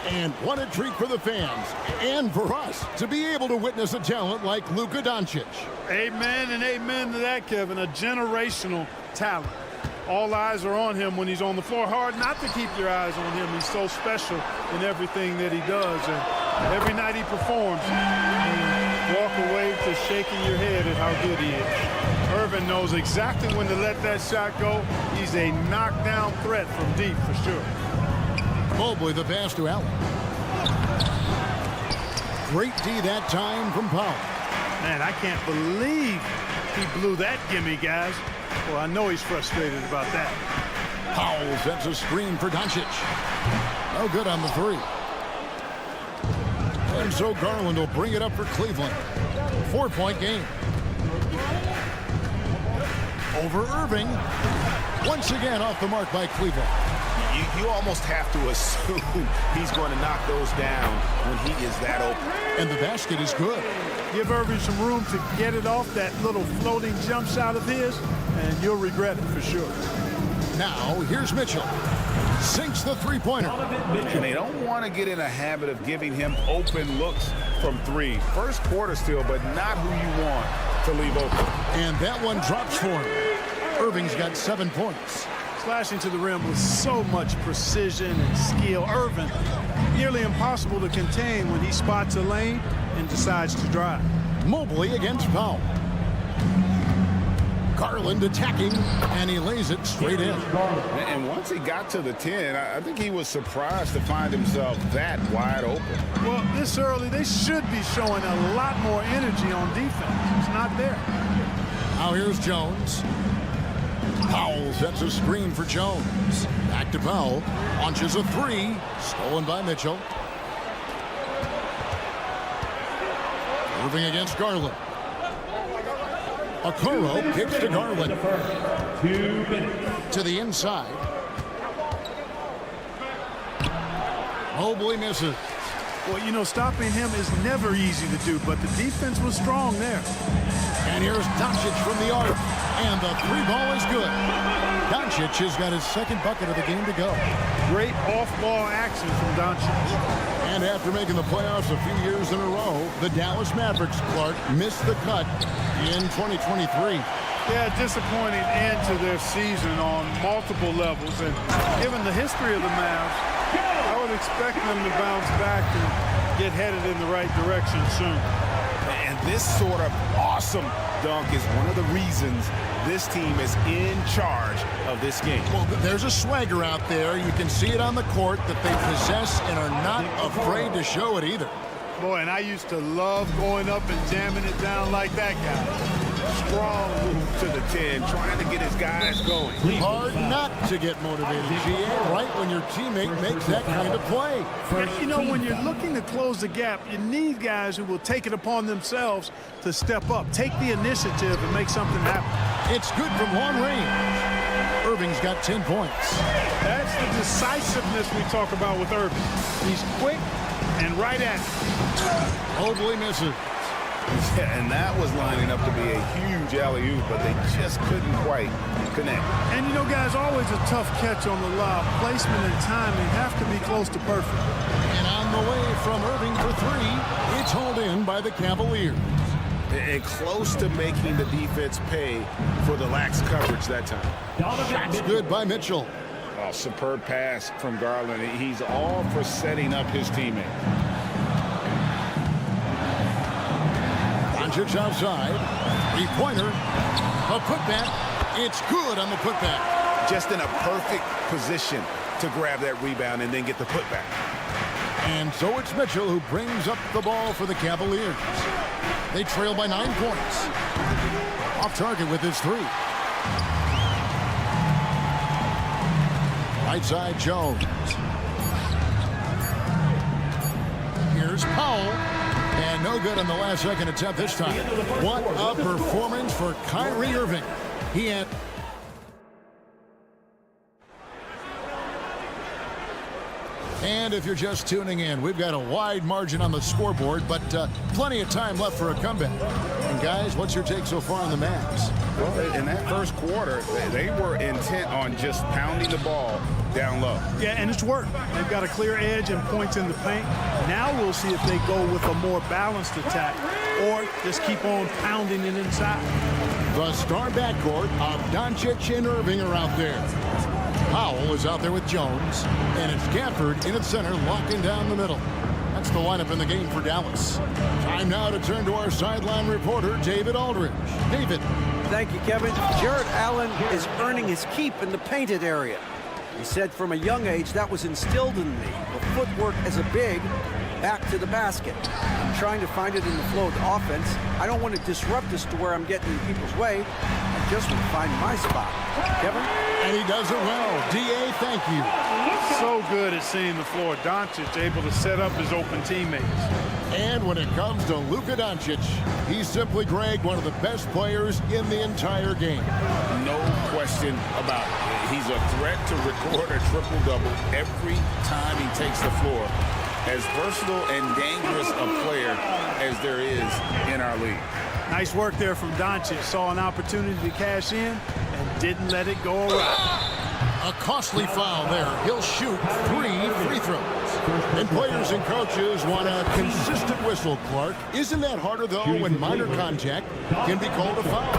And what a treat for the fans and for us to be able to witness a talent like Luka Doncic. Amen and amen to that, Kevin. A generational talent. All eyes are on him when he's on the floor. Hard not to keep your eyes on him. He's so special in everything that he does. And every night he performs, you walk away to shaking your head at how good he is. Irvin knows exactly when to let that shot go. He's a knockdown threat from deep for sure. Mobley the pass to Allen. Great D that time from Powell. Man, I can't believe he blew that gimme, guys. Well, I know he's frustrated about that. Powell sets a screen for Doncic. No good on the three. And so Garland will bring it up for Cleveland. 4-point game. Over Irving. Once again off the mark by Cleveland. You almost have to assume he's going to knock those down when he is that open. And the basket is good. Give Irving some room to get it off that little floating jump shot of his, and you'll regret it for sure. Now, here's Mitchell. Sinks the three-pointer. And they don't want to get in a habit of giving him open looks from three. First quarter still, but not who you want to leave open. And that one drops for him. Irving's got 7 points. Slashing to the rim with so much precision and skill. Irvin, nearly impossible to contain when he spots a lane and decides to drive. Mobley against Powell. Garland attacking, and he lays it straight in. And once he got to the 10, I think he was surprised to find himself that wide open. Well, this early, they should be showing a lot more energy on defense. It's not there. Now here's Jones. Powell sets a screen for Jones. Back to Powell. Launches a three. Stolen by Mitchell. Moving against Garland. Okoro kicks to Garland. 2 minutes. To the inside. Mobley misses. Well, you know, stopping him is never easy to do, but the defense was strong there. And here's Doncic from the arc. And the three ball is good. Doncic has got his second bucket of the game to go. Great off-ball action from Doncic. And after making the playoffs a few years in a row, the Dallas Mavericks, Clark, missed the cut in 2023. Yeah, disappointing end to their season on multiple levels. And given the history of the Mavs, I would expect them to bounce back and get headed in the right direction soon. And this sort of awesome dunk is one of the reasons this team is in charge of this game. Well, there's a swagger out there. You can see it on the court that they possess and are not afraid to show it either. Boy, and I used to love going up and jamming it down like that guy. Strong move to the 10, trying to get his guys going. Hard not to get motivated, GA, right when your teammate makes that kind of play. Yeah, you know, when you're looking to close the gap, you need guys who will take it upon themselves to step up, take the initiative, and make something happen. It's good from long range. Irving's got 10 points. That's the decisiveness we talk about with Irving. He's quick and right at it. Mobley misses. Yeah, and that was lining up to be a huge alley-oop, but they just couldn't quite connect. And, you know, guys, always a tough catch on the lob. Placement and timing have to be close to perfect. And on the way from Irving for three, it's hauled in by the Cavaliers. And close to making the defense pay for the lax coverage that time. Shot's good by Mitchell. Oh, superb pass from Garland. He's all for setting up his teammate. Doncic outside. Three-pointer. A putback. It's good on the putback. Just in a perfect position to grab that rebound and then get the putback. And so it's Mitchell who brings up the ball for the Cavaliers. They trail by 9 points. Off target with his three. Right side, Jones. Here's Powell. And no good on the last second attempt this time. What a performance for Kyrie Irving. He had... And if you're just tuning in, we've got a wide margin on the scoreboard, but plenty of time left for a comeback. And guys, what's your take so far on the Mavs? Well, in that first quarter, they were intent on just pounding the ball down low. Yeah, and it's worked. They've got a clear edge and points in the paint. Now we'll see if they go with a more balanced attack or just keep on pounding it inside. The star backcourt of Doncic and Irving are out there. Powell is out there with Jones, and it's Gafford in at center, locking down the middle. That's the lineup in the game for Dallas. Time now to turn to our sideline reporter, David Aldridge. David. Thank you, Kevin. Jarrett Allen is earning his keep in the painted area. He said from a young age that was instilled in me. The footwork as a big, back to the basket. I'm trying to find it in the flow of the offense. I don't want to disrupt this to where I'm getting in people's way. I just want to find my spot. Kevin? And he does it well. D.A., thank you. So good at seeing the floor. Doncic able to set up his open teammates. And when it comes to Luka Doncic, he's simply, Greg, one of the best players in the entire game. No question about it. He's a threat to record a triple-double every time he takes the floor. As versatile and dangerous a player as there is in our league. Nice work there from Doncic. Saw an opportunity to cash in and didn't let it go awry. A costly foul there. He'll shoot 3 free throws. And players and coaches want a consistent whistle, Clark. Isn't that harder, though, when minor contact can be called a foul?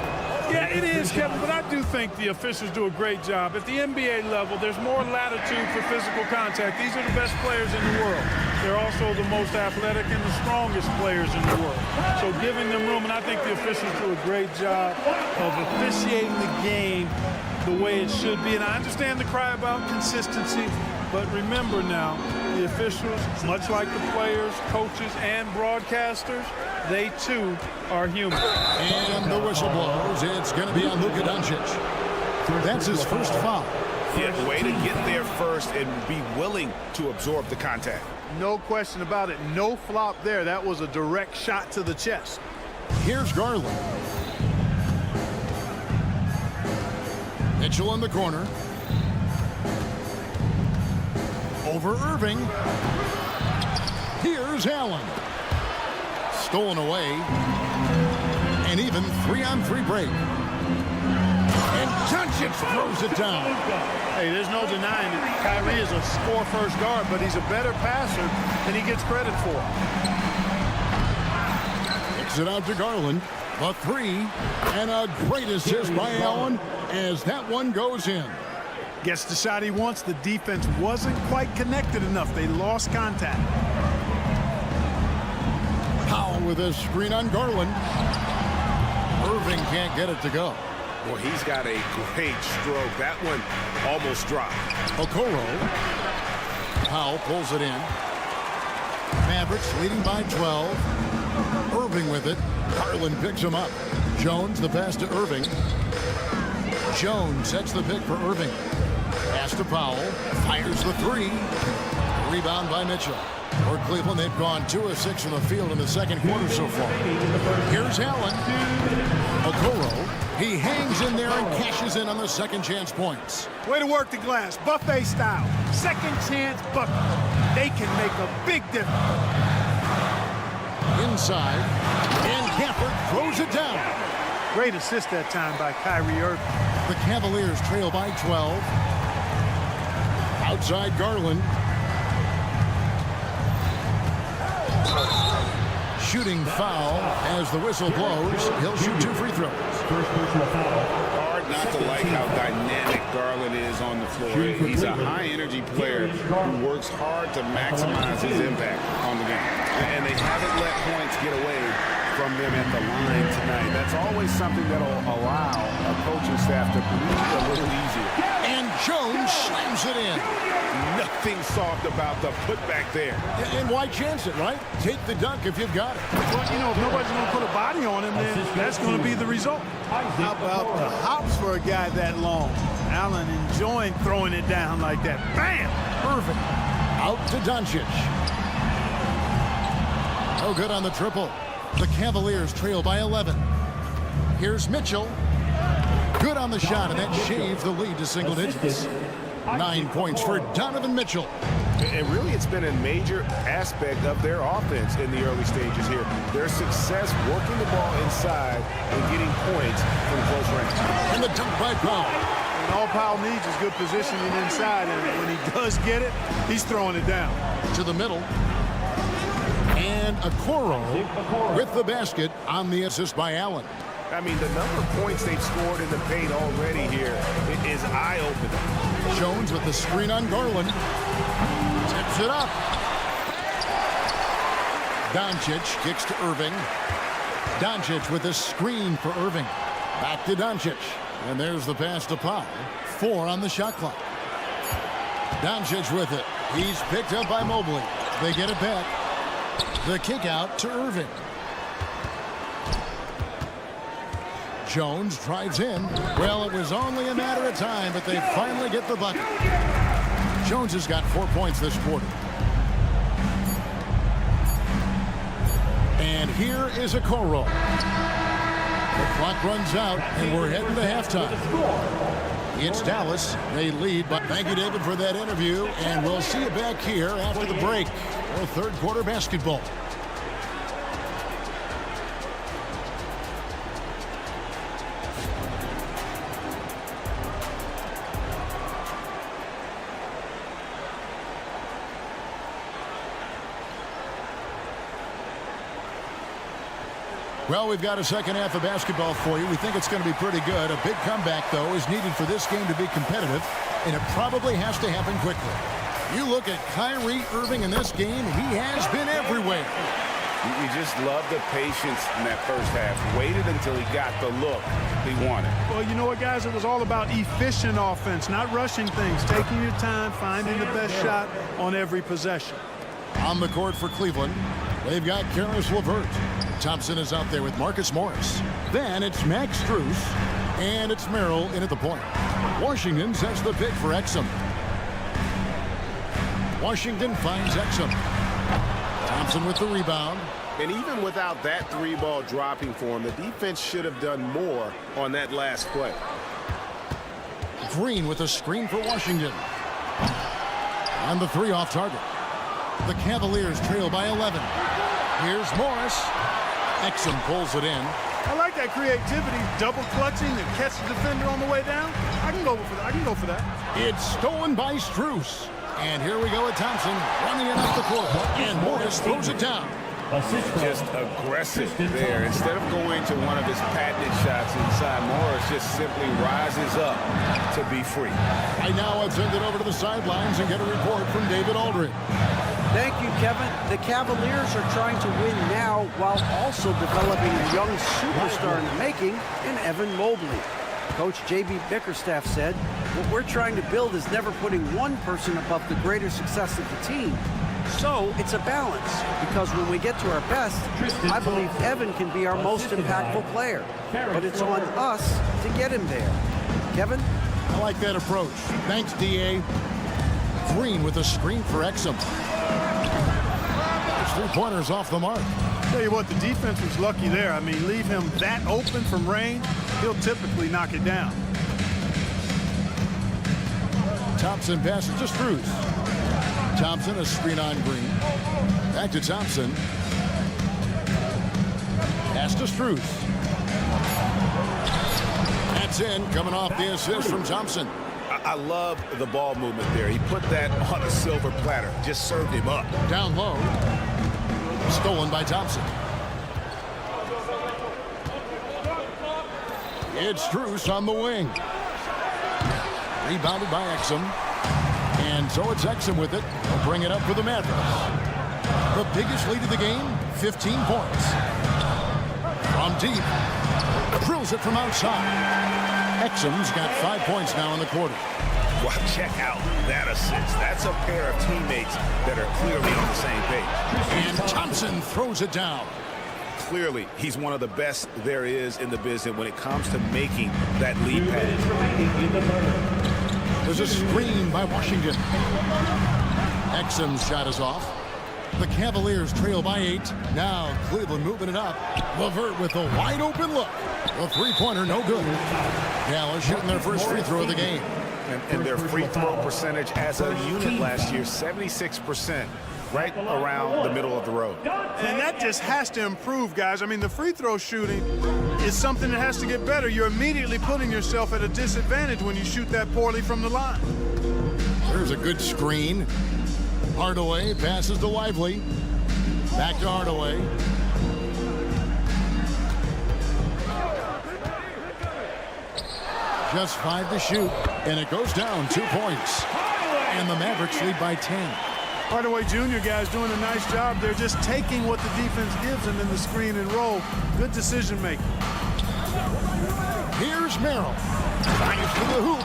Yeah, it is, Kevin, but I do think the officials do a great job. At the NBA level, there's more latitude for physical contact. These are the best players in the world. They're also the most athletic and the strongest players in the world. So giving them room, and I think the officials do a great job of officiating the game the way it should be. And I understand the cry about consistency, but remember now, the officials, much like the players, coaches, and broadcasters, they too are human. And the whistle blows. It's going to be on Luka Doncic. That's his first foul. Yeah, way to get there first and be willing to absorb the contact. No question about it. No flop there. That was a direct shot to the chest. Here's Garland. Mitchell in the corner. Over Irving. Here's Allen. Stolen away. And even 3-on-3 break. And Doncic throws it down. Hey, there's no denying it. Kyrie is a score-first guard, but he's a better passer than he gets credit for. Kicks it out to Garland. A 3. And a great assist by Allen as that one goes in. Gets the shot he wants. The defense wasn't quite connected enough. They lost contact. Powell with a screen on Garland. Irving can't get it to go. Well, he's got a great stroke. That one almost dropped. Okoro. Powell pulls it in. Mavericks leading by 12. Irving with it. Garland picks him up. Jones the pass to Irving. Jones sets the pick for Irving. Pass to Powell. Fires the 3. Rebound by Mitchell. For Cleveland, they've gone 2 of 6 from the field in the second quarter so far. Here's Allen. Okoro. He hangs in there and cashes in on the second chance points. Way to work the glass. Buffet style. Second chance bucket. They can make a big difference. Inside. And Gafford throws it down. Great assist that time by Kyrie Irving. The Cavaliers trail by 12. Outside Garland. Shooting foul as the whistle blows. He'll shoot 2 free throws. First personal foul. Hard not to like how dynamic Garland is on the floor. He's a high-energy player who works hard to maximize his impact on the game. And they haven't let points get away from them at the line tonight. That's always something that'll allow a coaching staff to breathe a little easier. And Jones slams it in. Nothing soft about the putback there. And why chance it, right? Take the dunk if you've got it. Well, you know, if nobody's going to put a body on him, then that's going to be the result. How about the hops for a guy that long? Allen enjoying throwing it down like that. Bam! Perfect. Out to Doncic. No good on the triple. The Cavaliers trail by 11. Here's Mitchell. Good on the shot, and that shaves the lead to single digits. 9 points for Donovan Mitchell. And really, it's been a major aspect of their offense in the early stages here. Their success working the ball inside and getting points from close range. And the dunk by Powell. And all Powell needs is good positioning inside, and when he does get it, he's throwing it down. To the middle. And Okoro with the basket on the assist by Allen. I mean, the number of points they've scored in the paint already here is eye-opening. Jones with the screen on Garland. Tips it up. Doncic kicks to Irving. Doncic with a screen for Irving. Back to Doncic. And there's the pass to Powell. 4 on the shot clock. Doncic with it. He's picked up by Mobley. They get it back. The kick out to Irving. Jones drives in. Well, it was only a matter of time, but they finally get the bucket. Jones has got 4 points this quarter. And here is Okoro. The clock runs out, and we're heading to halftime. It's Dallas. They lead. But thank you, David, for that interview, and we'll see you back here after the break for third quarter basketball. Well, we've got a second half of basketball for you. We think it's going to be pretty good. A big comeback, though, is needed for this game to be competitive, and it probably has to happen quickly. You look at Kyrie Irving in this game, he has been everywhere. You just love the patience in that first half. Waited until he got the look he wanted. Well, you know what, guys? It was all about efficient offense, not rushing things, taking your time, finding the best shot on every possession. On the court for Cleveland, they've got Karis LeVert. Thompson is out there with Marcus Morris. Then it's Max Strus, and it's Merrill in at the point. Washington sets the pick for Exum. Washington finds Exum. Thompson with the rebound. And even without that 3-ball dropping for him, the defense should have done more on that last play. Green with a screen for Washington. And the 3 off target. The Cavaliers trail by 11. Here's Morris. Exum pulls it in. I like that creativity, double clutching and catch the defender on the way down. I can go for that. It's stolen by Strus. And here we go with Thompson running it up the court. And Morris throws it down. Just aggressive there. Instead of going to one of his patented shots inside, Morris just simply rises up to be free. Right now, I'll send it over to the sidelines and get a report from David Aldridge. Thank you, Kevin. The Cavaliers are trying to win now while also developing a young superstar in the making in Evan Mobley. Coach J.B. Bickerstaff said, what we're trying to build is never putting one person above the greater success of the team. So it's a balance, because when we get to our best, I believe Evan can be our most impactful player. But it's on us to get him there. Kevin? I like that approach. Thanks, D.A. Green with a screen for Exum. 3-pointers off the mark. Tell you what, the defense was lucky there. I mean, leave him that open from range, he'll typically knock it down. Thompson passes to Strus. Thompson, a screen on Green. Back to Thompson. Pass to Strus. That's in, coming off the assist from Thompson. I love the ball movement there. He put that on a silver platter. Just served him up. Down low. Stolen by Thompson. It's Strus on the wing. Rebounded by Exum. And so it's Exum with it. They'll bring it up for the Mavericks. The biggest lead of the game, 15 points. From deep. Drills it from outside. Exum's got 5 points now in the quarter. Well, check out that assist. That's a pair of teammates that are clearly on the same page. And Thompson throws it down. Clearly, he's one of the best there is in the business when it comes to making that lead pass. There's a screen by Washington. Exum's shot is off. The Cavaliers trail by 8. Now Cleveland moving it up. LeVert with a wide open look. The 3-pointer no good. Dallas shooting their first free throw of the game. And their free throw percentage as a unit last year, 76%, right around the middle of the road. And that just has to improve, guys. I mean, the free throw shooting is something that has to get better. You're immediately putting yourself at a disadvantage when you shoot that poorly from the line. There's a good screen. Hardaway passes to Lively. Back to Hardaway. Just 5 to shoot, and it goes down 2 points. And the Mavericks lead by 10. Hardaway Jr. guys doing a nice job. They're just taking what the defense gives them in the screen and roll. Good decision making. Here's Merrill. Drives to the hoop.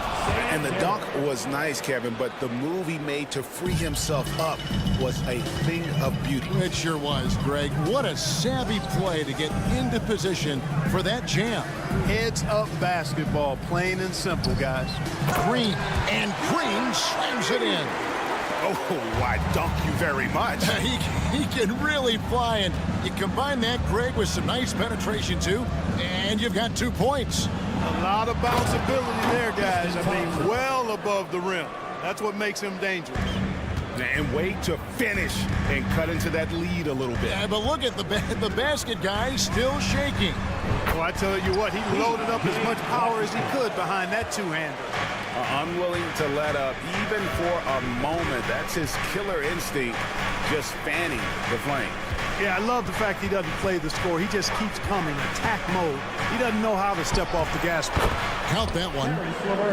And the dunk was nice, Kevin, but the move he made to free himself up was a thing of beauty. It sure was, Greg. What a savvy play to get into position for that jam. Heads up basketball, plain and simple, guys. Green, and Green slams it in. Oh, I dunk you very much. He can really fly, and you combine that, Greg, with some nice penetration, too, and you've got 2 points. A lot of bounceability there, guys. I mean, well above the rim. That's what makes him dangerous. And wait to finish and cut into that lead a little bit. Yeah, but look at the basket guy still shaking. Well, I tell you what, he loaded up as much power as he could behind that two-hander. Unwilling to let up even for a moment. That's his killer instinct, just fanning the flame. Yeah, I love the fact he doesn't play the score. He just keeps coming, attack mode. He doesn't know how to step off the gas pedal. Count that one.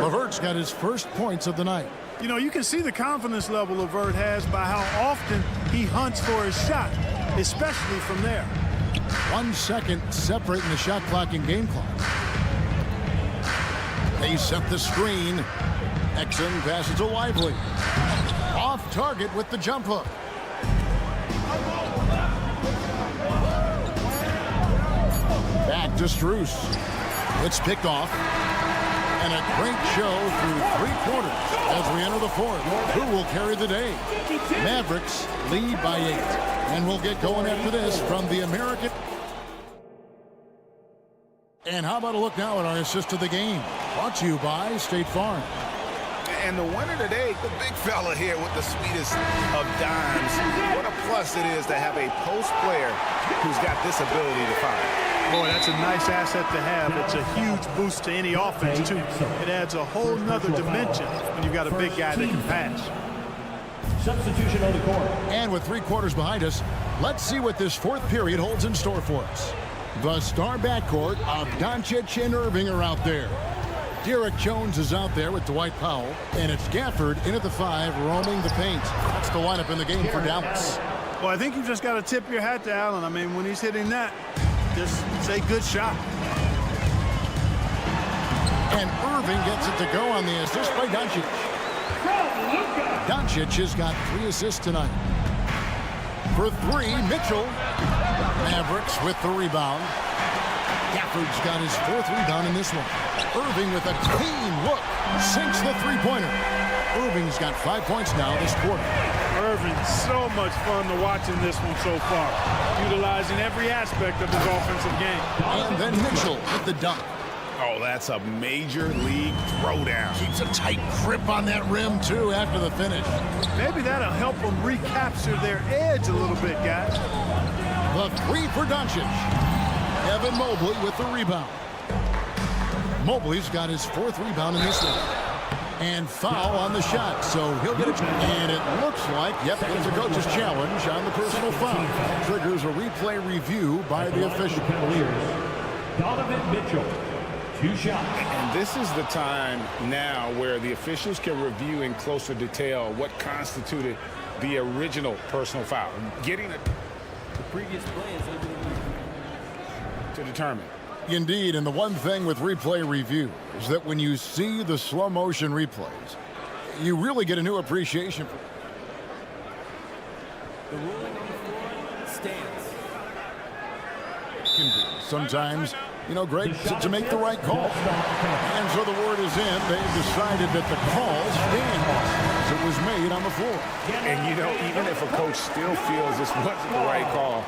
LeVert's got his first points of the night. You know, you can see the confidence level LeVert has by how often he hunts for his shot, especially from there. 1 second separating the shot clock and game clock. They set the screen. Exum passes to Lively. Off target with the jump hook. Back to Strus. It's picked off. And a great show through 3 quarters as we enter the 4th. Who will carry the day? Mavericks lead by 8. And we'll get going after this from the American. And how about a look now at our assist of the game? Brought to you by State Farm. And the winner today, the big fella here with the sweetest of dimes. What a plus it is to have a post player who's got this ability to fire. Boy, that's a nice asset to have. It's a huge boost to any offense, too. It adds a whole nother dimension when you've got a big guy that can pass. Substitution on the court. And with 3 quarters behind us, let's see what this 4th period holds in store for us. The star backcourt of Doncic and Irving are out there. Derek Jones is out there with Dwight Powell, and it's Gafford in at the 5, roaming the paint. That's the lineup in the game for Dallas. Well, I think you've just got to tip your hat to Allen. I mean, when he's hitting that, just say good shot. And Irving gets it to go on the assist by Doncic. Doncic has got 3 assists tonight. For 3, Mitchell. Mavericks with the rebound. Gafford's got his 4th rebound in this one. Irving with a clean look. Sinks the 3-pointer. Irving's got 5 points now this quarter. Irving, so much fun to watch in this one so far. Utilizing every aspect of his offensive game. And then Mitchell with the dunk. Oh, that's a major league throwdown. Keeps a tight grip on that rim, too, after the finish. Maybe that'll help them recapture their edge a little bit, guys. The 3 for Doncic. Evan Mobley with the rebound. Mobley's got his 4th rebound in this one. And foul on the shot, so he'll get it. And it looks like, yep, there's a coach's challenge on the personal foul. Triggers a replay review by the official. Donovan Mitchell. 2 shots. And this is the time now where the officials can review in closer detail what constituted the original personal foul. Getting it The previous play is to determine. Indeed, and the one thing with replay review is that when you see the slow motion replays, you really get a new appreciation for the ruling on the floor stands. Sometimes, you know, Greg, to make the right call. And so the word is in. They've decided that the call stands. It was made on the floor. And, you know, even if a coach still feels this wasn't the right call,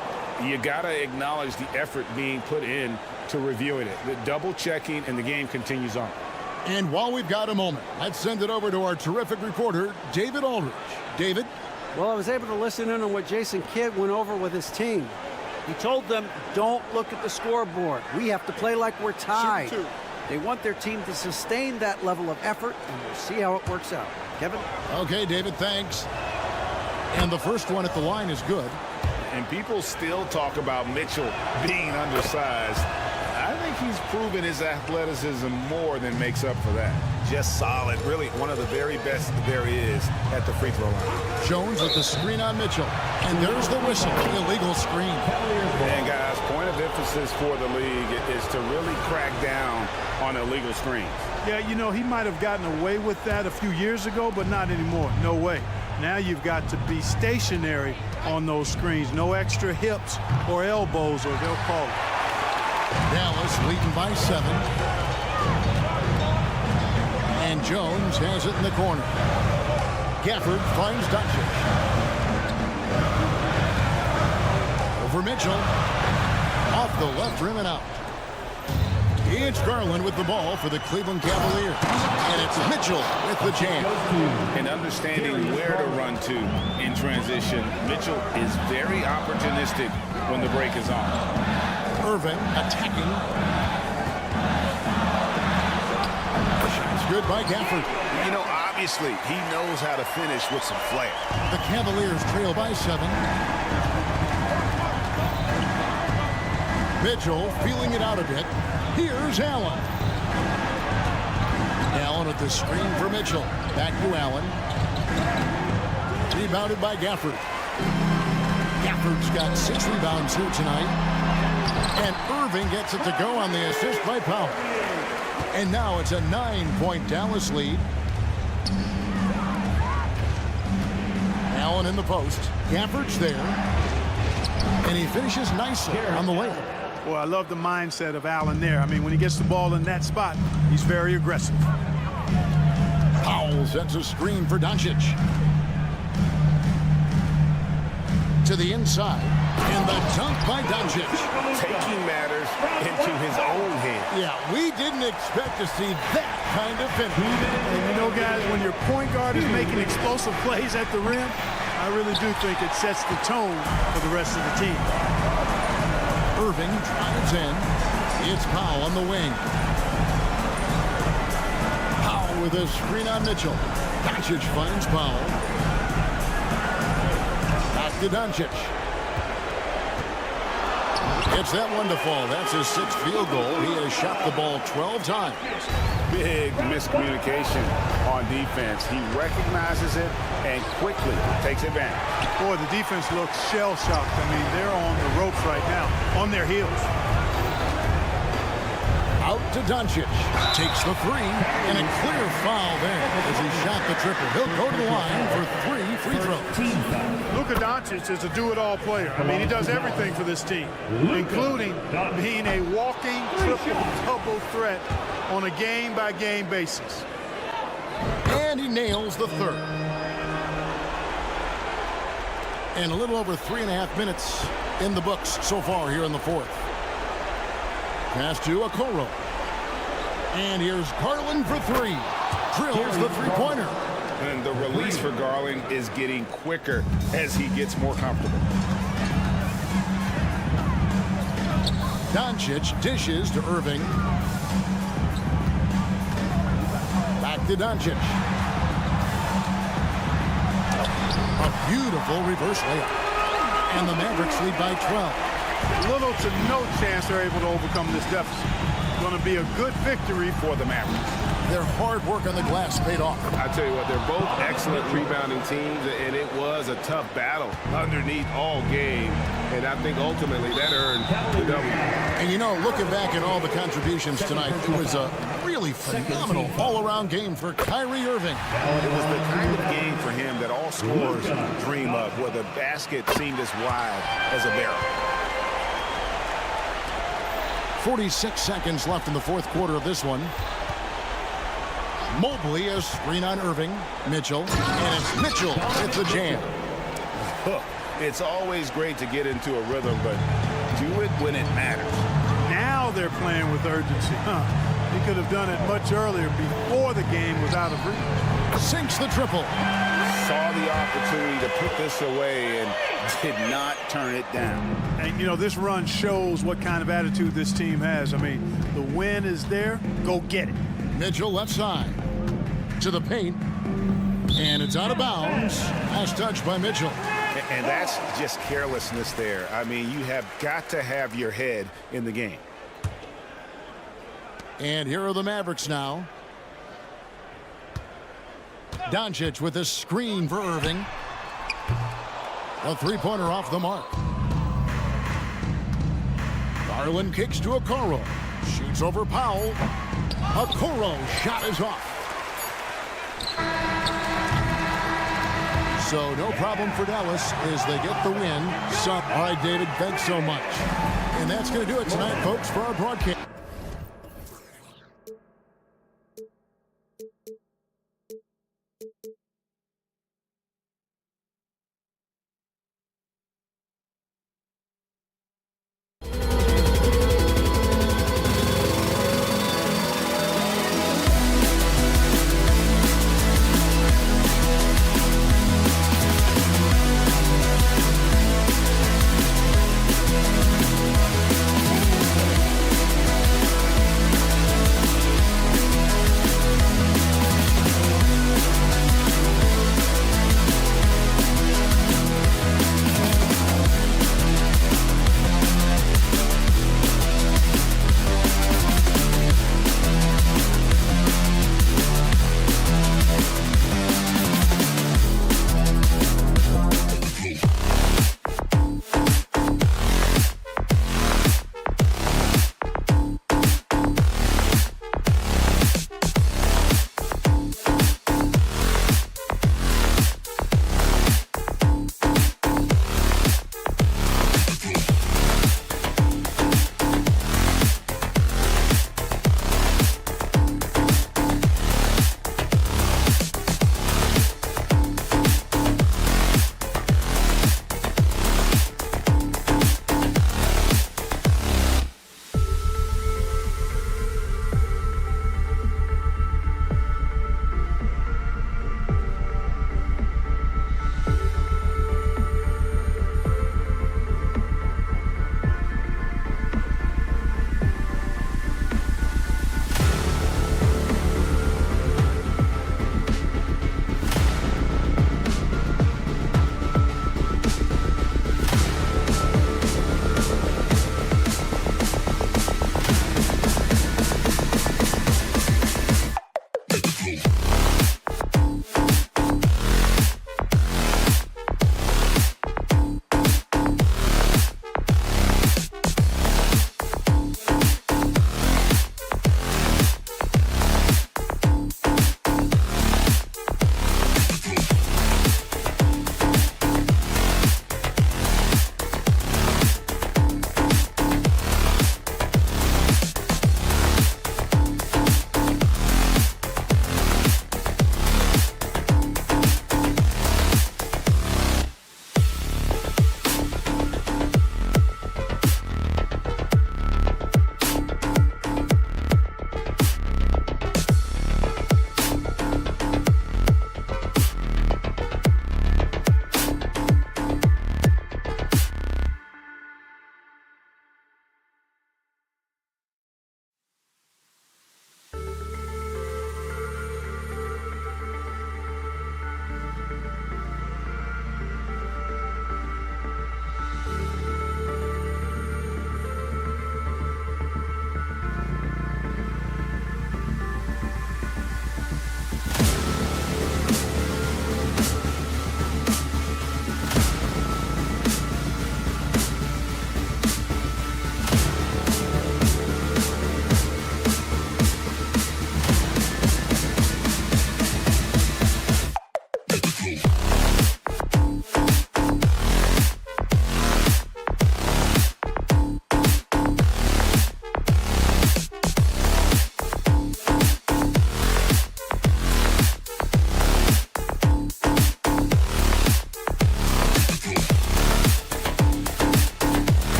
you got to acknowledge the effort being put in to reviewing it. The double checking, and the game continues on. And while we've got a moment, let's send it over to our terrific reporter, David Aldridge. David? Well, I was able to listen in on what Jason Kidd went over with his team. He told them, don't look at the scoreboard. We have to play like we're tied. They want their team to sustain that level of effort, and we'll see how it works out. Kevin? Okay, David, thanks. And the first one at the line is good. And people still talk about Mitchell being undersized. I think he's proven his athleticism more than makes up for that. Just solid. Really one of the very best there is at the free throw line. Jones with the screen on Mitchell. And there's the whistle. Illegal screen. And guys, point of emphasis for the league is to really crack down on illegal screens. Yeah, you know, he might have gotten away with that a few years ago, but not anymore. No way. Now you've got to be stationary on those screens. No extra hips or elbows, or they'll call it. Dallas leading by 7. And Jones has it in the corner. Gafford finds Doncic. Over Mitchell. Off the left rim and out. It's Garland with the ball for the Cleveland Cavaliers. And it's Mitchell with the jam. And understanding where to run to in transition, Mitchell is very opportunistic when the break is on. Irving attacking. Shot's good by Gafford. You know, obviously, he knows how to finish with some flair. The Cavaliers trail by 7. Mitchell feeling it out a bit. Here's Allen. Allen at the screen for Mitchell. Back to Allen. Rebounded by Gafford. Gafford's got 6 rebounds here tonight. And Irving gets it to go on the assist by Powell. And now it's a 9-point Dallas lead. Allen in the post. Gafford's there. And he finishes nicely on the layup. Well, I love the mindset of Allen there. I mean, when he gets the ball in that spot, he's very aggressive. Powell sets a screen for Doncic. To the inside. And the dunk by Doncic. Taking matters into his own hands. Yeah, we didn't expect to see that kind of finish. And you know, guys, when your point guard is making explosive plays at the rim, I really do think it sets the tone for the rest of the team. Irving drives in. It's Powell on the wing. Powell with a screen on Mitchell. Doncic finds Powell. Back to Doncic. It's that one to fall. That's his 6th field goal. He has shot the ball 12 times. Big miscommunication on defense. He recognizes it and quickly takes advantage. Boy, the defense looks shell-shocked. I mean, they're on the ropes right now, on their heels. Out to Doncic. Takes the 3, and a clear foul there as he shot the triple. He'll go to the line for 3 free throws. Luka Doncic is a do-it-all player. I mean, he does everything for this team, including being a walking triple-double threat on a game-by-game basis. And he nails the 3rd. And a little over 3.5 minutes in the books so far here in the 4th. Pass to Okoro. And here's Garland for 3. Drills the 3-pointer. And the release for Garland is getting quicker as he gets more comfortable. Doncic dishes to Irving. Back to Doncic. A beautiful reverse layup. And the Mavericks lead by 12. Little to no chance they're able to overcome this deficit. Going to be a good victory for the Mavericks. Their hard work on the glass paid off. I tell you what, they're both excellent rebounding teams, and it was a tough battle underneath all game. And I think ultimately that earned the W. And you know, looking back at all the contributions tonight, it was a really phenomenal all-around game for Kyrie Irving. It was the kind of game for him that all scorers dream of, where the basket seemed as wide as a barrel. 46 seconds left in the 4th quarter of this one. Mobley a screen on Irving. Mitchell. And it's Mitchell with the jam. It's always great to get into a rhythm, but do it when it matters. Now they're playing with urgency, huh? He could have done it much earlier before the game was out of reach. Sinks the triple. Saw the opportunity to put this away and did not turn it down. And, you know, this run shows what kind of attitude this team has. I mean, the win is there. Go get it. Mitchell left side to the paint. And it's out of bounds. Last touch by Mitchell. And that's just carelessness there. I mean, you have got to have your head in the game. And here are the Mavericks now. Doncic with a screen for Irving. A three-pointer off the mark. Garland kicks to Okoro. Shoots over Powell. Okoro shot is off. So no problem for Dallas as they get the win. All right, David, thanks so much. And that's going to do it tonight, folks, for our broadcast.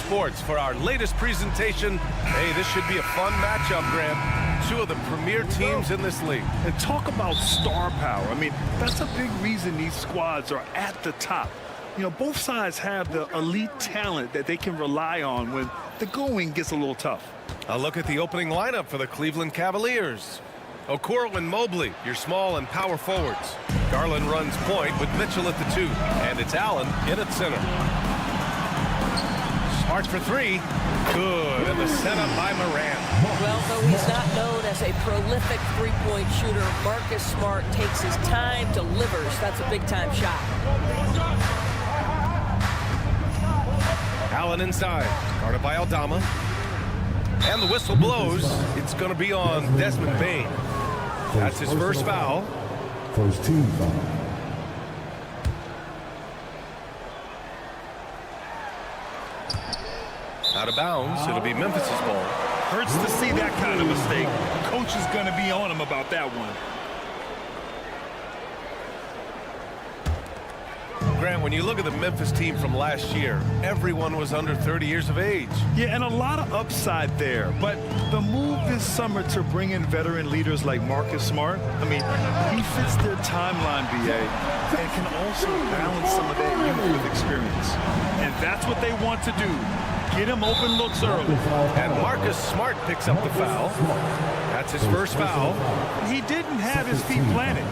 Sports for our latest presentation. Hey, this should be a fun matchup, Graham. Two of the premier teams in this league. And talk about star power. I mean, that's a big reason these squads are at the top. You know, both sides have the elite talent that they can rely on when the going gets a little tough. A look at the opening lineup for the Cleveland Cavaliers. Okoro and Mobley, your small and power forwards. Garland runs point with Mitchell at the 2, and it's Allen in at center. Smart for 3. Good, and the setup by Morant. Well, though he's not known as a prolific three-point shooter, Marcus Smart takes his time, delivers. That's a big-time shot. Allen inside, guarded by Aldama. And the whistle blows. It's going to be on Desmond Bane. That's his first foul. First team foul. Out of bounds, it'll be Memphis's ball. Hurts to see that kind of mistake. Coach is going to be on him about that one. Grant, when you look at the Memphis team from last year, everyone was under 30 years of age. Yeah, and a lot of upside there. But the move this summer to bring in veteran leaders like Marcus Smart, I mean, he fits their timeline, BA, and can also balance some of that youth with experience. And that's what they want to do. Get him open looks early. And Marcus Smart picks up the foul. That's his first foul. He didn't have his feet planted.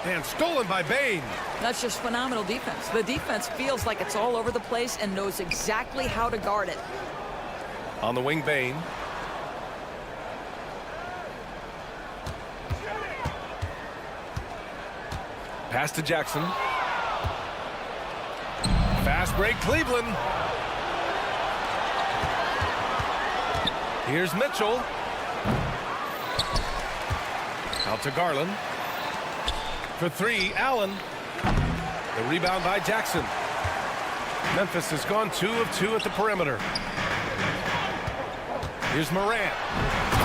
And stolen by Bane. That's just phenomenal defense. The defense feels like it's all over the place and knows exactly how to guard it. On the wing, Bane. Pass to Jackson. Fast break, Cleveland. Here's Mitchell. Out to Garland. For 3, Allen. The rebound by Jackson. Memphis has gone 2 of 2 at the perimeter. Here's Morant.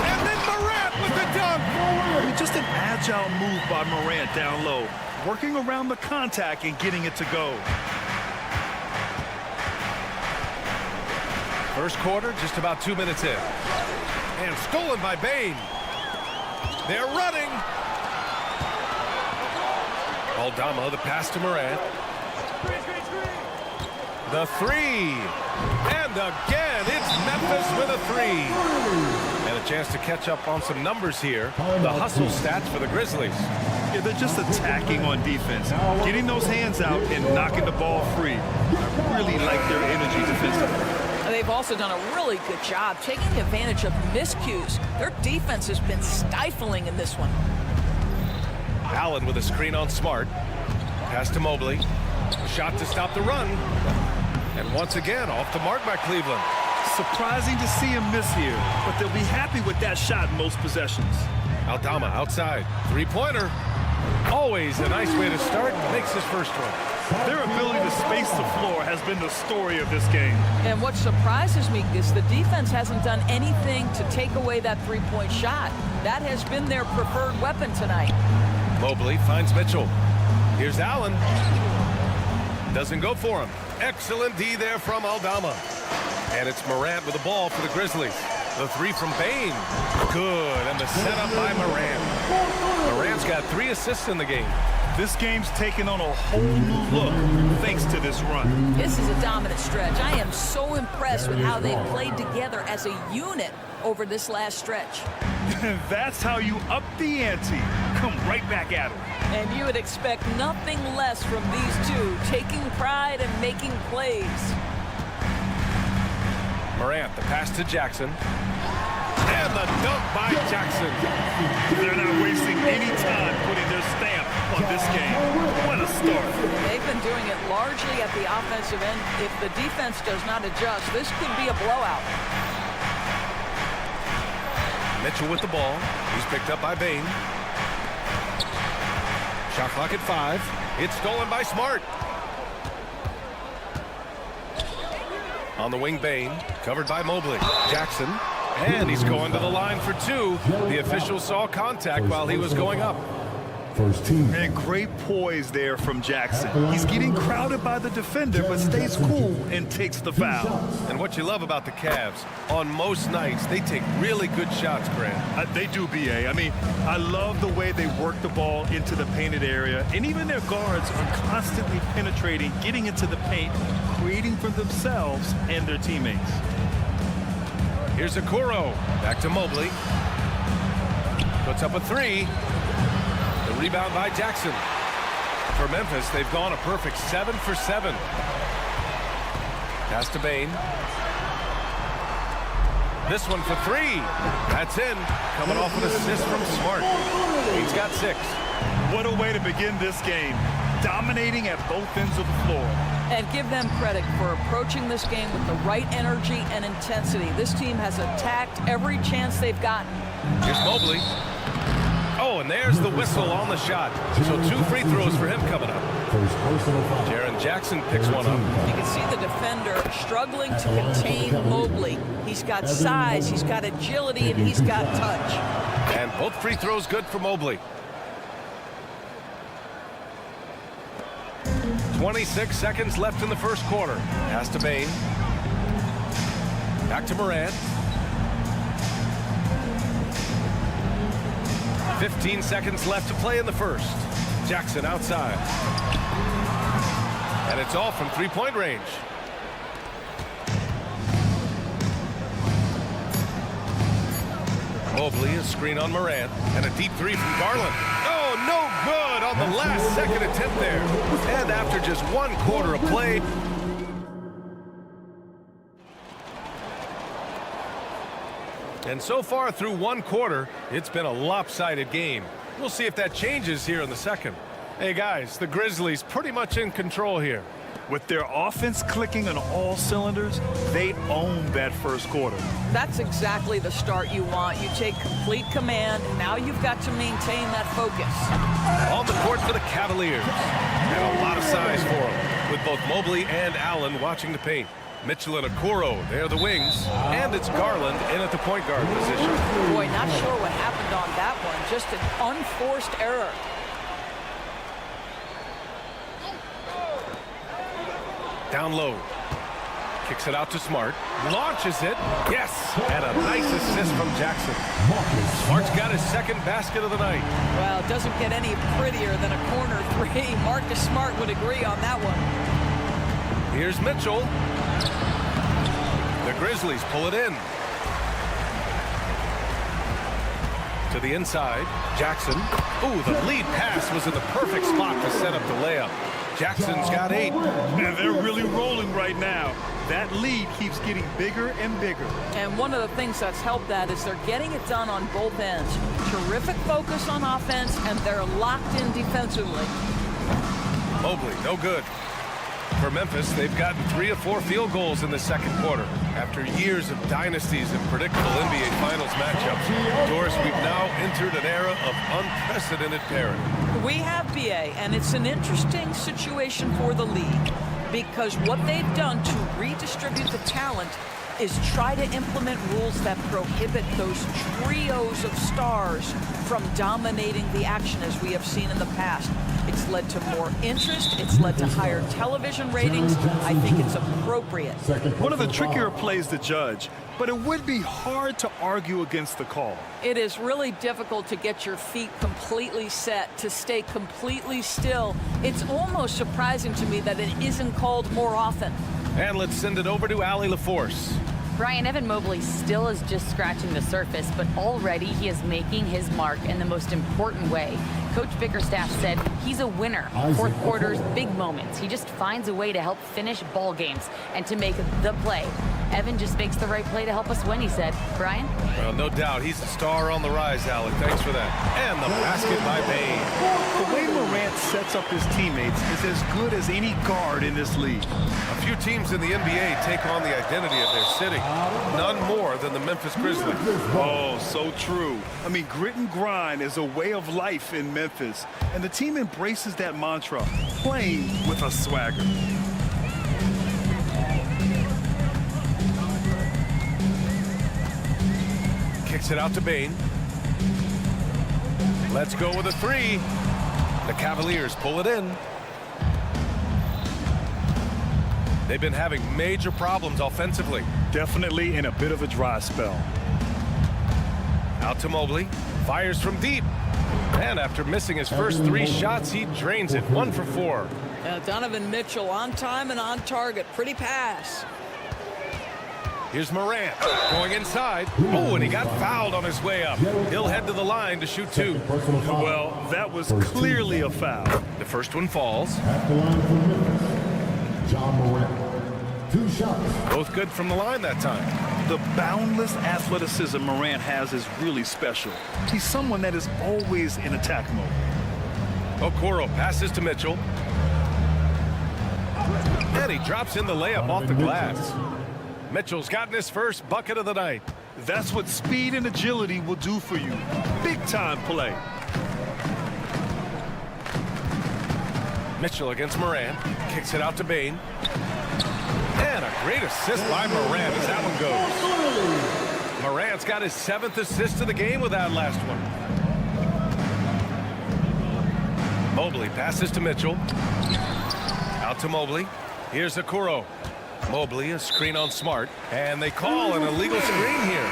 And then Morant with the dunk. I mean, just an agile move by Morant down low. Working around the contact and getting it to go. First quarter, just about 2 minutes in. And stolen by Bane. They're running. Aldama, the pass to Morant. The 3. And again, it's Memphis with a 3. And a chance to catch up on some numbers here. The hustle stats for the Grizzlies. Yeah, they're just attacking on defense. Getting those hands out and knocking the ball free. I really like their energy defensively. They've also done a really good job taking advantage of miscues. Their defense has been stifling in this one. Allen with a screen on Smart. Pass to Mobley. A shot to stop the run. And once again, off the mark by Cleveland. Surprising to see him miss here, but they'll be happy with that shot in most possessions. Aldama outside. Three-pointer. Always a nice way to start. Makes his first one. Their ability to space the floor has been the story of this game. And what surprises me is the defense hasn't done anything to take away that three-point shot. That has been their preferred weapon tonight. Mobley finds Mitchell. Here's Allen. Doesn't go for him. Excellent D there from Aldama. And it's Morant with the ball for the Grizzlies. The 3 from Bane. Good, and the setup by Morant. Morant's got 3 assists in the game. This game's taken on a whole new look thanks to this run. This is a dominant stretch. I am so impressed with how they've played together as a unit over this last stretch. That's how you up the ante. Come right back at them. And you would expect nothing less from these two, taking pride and making plays. Morant, the pass to Jackson. And the dunk by Jackson. They're not wasting any time putting their stamp on this game. What a start. They've been doing it largely at the offensive end. If the defense does not adjust, this could be a blowout. Mitchell with the ball. He's picked up by Bain. Shot clock at 5. It's stolen by Smart. On the wing, Bain. Covered by Mobley. Jackson. And he's going to the line for 2. The official saw contact while he was going up. First team. And great poise there from Jackson. He's getting crowded by the defender, but stays cool and takes the foul. And what you love about the Cavs, on most nights, they take really good shots, Grant. They do, B.A. I mean, I love the way they work the ball into the painted area, and even their guards are constantly penetrating, getting into the paint, creating for themselves and their teammates. Here's Okoro. Back to Mobley. Puts up a 3. The rebound by Jackson. For Memphis, they've gone a perfect 7 for 7. Pass to Bain. This one for 3. That's in. Coming off an assist from Smart. He's got 6. What a way to begin this game. Dominating at both ends of the floor. And give them credit for approaching this game with the right energy and intensity. This team has attacked every chance they've gotten. Here's Mobley. Oh, and there's the whistle on the shot. So 2 free throws for him coming up. Jaren Jackson picks one up. You can see the defender struggling to contain Mobley. He's got size, he's got agility, and he's got touch. And both free throws good for Mobley. 26 seconds left in the first quarter. Pass to Bain. Back to Morant. 15 seconds left to play in the first. Jackson outside. And it's off from 3-point range. Mobley, a screen on Morant, and a deep 3 from Garland. Oh, no good on the last second attempt there. And after just 1 quarter of play, and so far through 1 quarter, it's been a lopsided game. We'll see if that changes here in the second. Hey guys, the Grizzlies pretty much in control here. With their offense clicking on all cylinders, they own that first quarter. That's exactly the start you want. You take complete command. Now you've got to maintain that focus. On the court for the Cavaliers. And a lot of size for them, with both Mobley and Allen watching the paint. Mitchell and Okoro, they're the wings. And it's Garland in at the point guard position. Boy, not sure what happened on that one. Just an unforced error. Down low. Kicks it out to Smart. Launches it. Yes. And a nice assist from Jackson. Smart's got his second basket of the night. Well, it doesn't get any prettier than a corner 3. Marcus Smart would agree on that one. Here's Mitchell. The Grizzlies pull it in. To the inside. Jackson. Ooh, the lead pass was in the perfect spot to set up the layup. Jackson's got 8. And they're really rolling right now. That lead keeps getting bigger and bigger. And one of the things that's helped that is they're getting it done on both ends. Terrific focus on offense, and they're locked in defensively. Mobley, no good. For Memphis, they've gotten 3 of 4 field goals in the second quarter. After years of dynasties and predictable NBA Finals matchups, Doris, we've now entered an era of unprecedented parity. We have, BA, and it's an interesting situation for the league because what they've done to redistribute the talent is try to implement rules that prohibit those trios of stars from dominating the action as we have seen in the past. It's led to more interest. It's led to higher television ratings. I think it's appropriate. One of the trickier plays to judge, but it would be hard to argue against the call. It is really difficult to get your feet completely set, to stay completely still. It's almost surprising to me that it isn't called more often. And let's send it over to Allie LaForce. Brian, Evan Mobley still is just scratching the surface, but already he is making his mark in the most important way. Coach Bickerstaff said he's a winner. Fourth quarters, big moments. He just finds a way to help finish ball games and to make the play Evan just makes the right play to help us win, he said. Brian? Well, no doubt. He's the star on the rise, Alec. Thanks for that. And the basket by Bane. The way Morant sets up his teammates is as good as any guard in this league. A few teams in the NBA take on the identity of their city. None more than the Memphis Grizzlies. Oh, so true. I mean, grit and grind is a way of life in Memphis, and the team embraces that mantra, playing with a swagger. Kicks it out to Bane. Let's go with a three. The Cavaliers pull it in. They've been having major problems offensively. Definitely in a bit of a dry spell. Out to Mobley. Fires from deep. And after missing his first 3 shots, he drains it. 1 for 4. Donovan Mitchell on time and on target. Pretty pass. Here's Morant going inside. Oh, and he got fouled on his way up. He'll head to the line to shoot 2. Well, that was clearly a foul. The first one falls. At the line for Memphis, John Morant. 2 shots. Both good from the line that time. The boundless athleticism Morant has is really special. He's someone that is always in attack mode. Okoro passes to Mitchell. And he drops in the layup off the glass. Mitchell's gotten his first bucket of the night. That's what speed and agility will do for you. Big time play. Mitchell against Morant. Kicks it out to Bane. And a great assist by Morant as that one goes. Morant's got his 7th assist of the game with that last one. Mobley passes to Mitchell. Out to Mobley. Here's Okoro. Mobley, a screen on Smart. And they call an illegal screen here.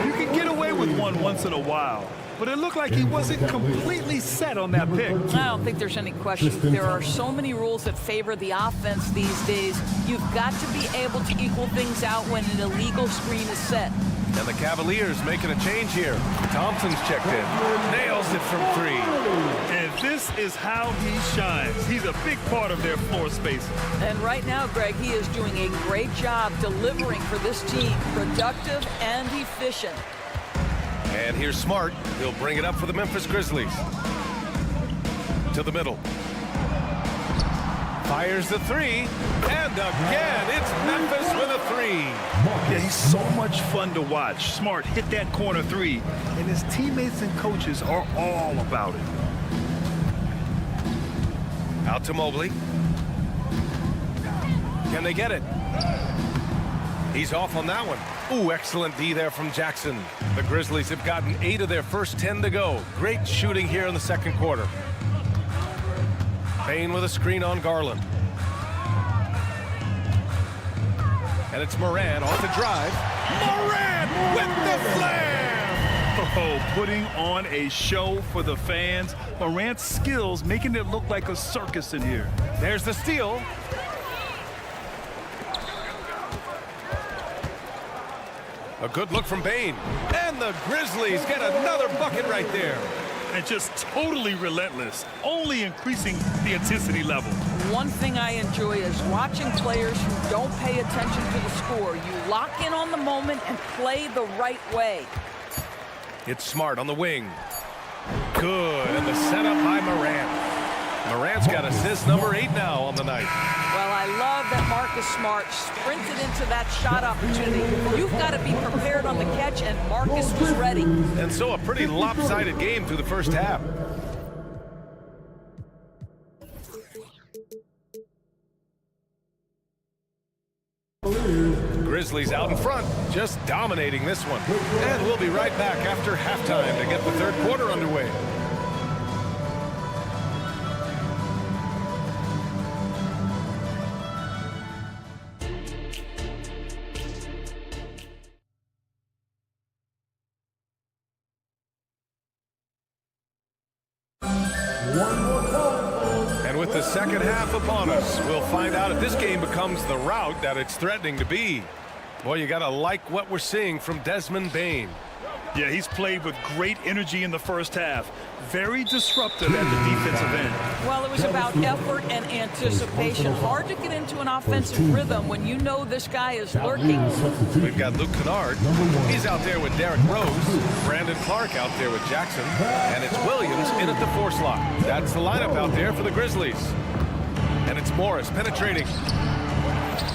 You can get away with one once in a while, but it looked like he wasn't completely set on that pick. I don't think there's any question. There are so many rules that favor the offense these days. You've got to be able to equal things out when an illegal screen is set. And the Cavaliers making a change here. Thompson's checked in. Nails it from 3. And this is how he shines. He's a big part of their floor spacing. And right now, Greg, he is doing a great job delivering for this team. Productive and efficient. And here's Smart. He'll bring it up for the Memphis Grizzlies. To the middle. Fires the 3. And again, it's Memphis with a 3. Yeah, he's so much fun to watch. Smart hit that corner 3, and his teammates and coaches are all about it. Out to Mobley. Can they get it? He's off on that one. Ooh, excellent D there from Jackson. The Grizzlies have gotten 8 of their first 10 to go. Great shooting here in the second quarter. Bane with a screen on Garland. And it's Morant off the drive. Morant with the slam! Oh, putting on a show for the fans. Morant's skills making it look like a circus in here. There's the steal. A good look from Bane. And the Grizzlies get another bucket right there. And just totally relentless, only increasing the intensity level. One thing I enjoy is watching players who don't pay attention to the score. You lock in on the moment and play the right way. It's Smart on the wing. Good, and the setup by Morant. Morant's got assist number 8 now on the night. Well, I love that Marcus Smart sprinted into that shot opportunity. You've got to be prepared on the catch, and Marcus was ready. And so a pretty lopsided game through the first half. Grizzlies out in front, just dominating this one. And we'll be right back after halftime to get the third quarter underway. And with the second half upon us, we'll find out if this game becomes the rout that it's threatening to be. Boy, you gotta like what we're seeing from Desmond Bane. Yeah, he's played with great energy in the first half. Very disruptive at the defensive end. Well, it was about effort and anticipation. Hard to get into an offensive rhythm when you know this guy is lurking. We've got Luke Kennard. He's out there with Derrick Rose. Brandon Clark out there with Jackson. And it's Williams in at the 4 slot. That's the lineup out there for the Grizzlies. And it's Morris penetrating.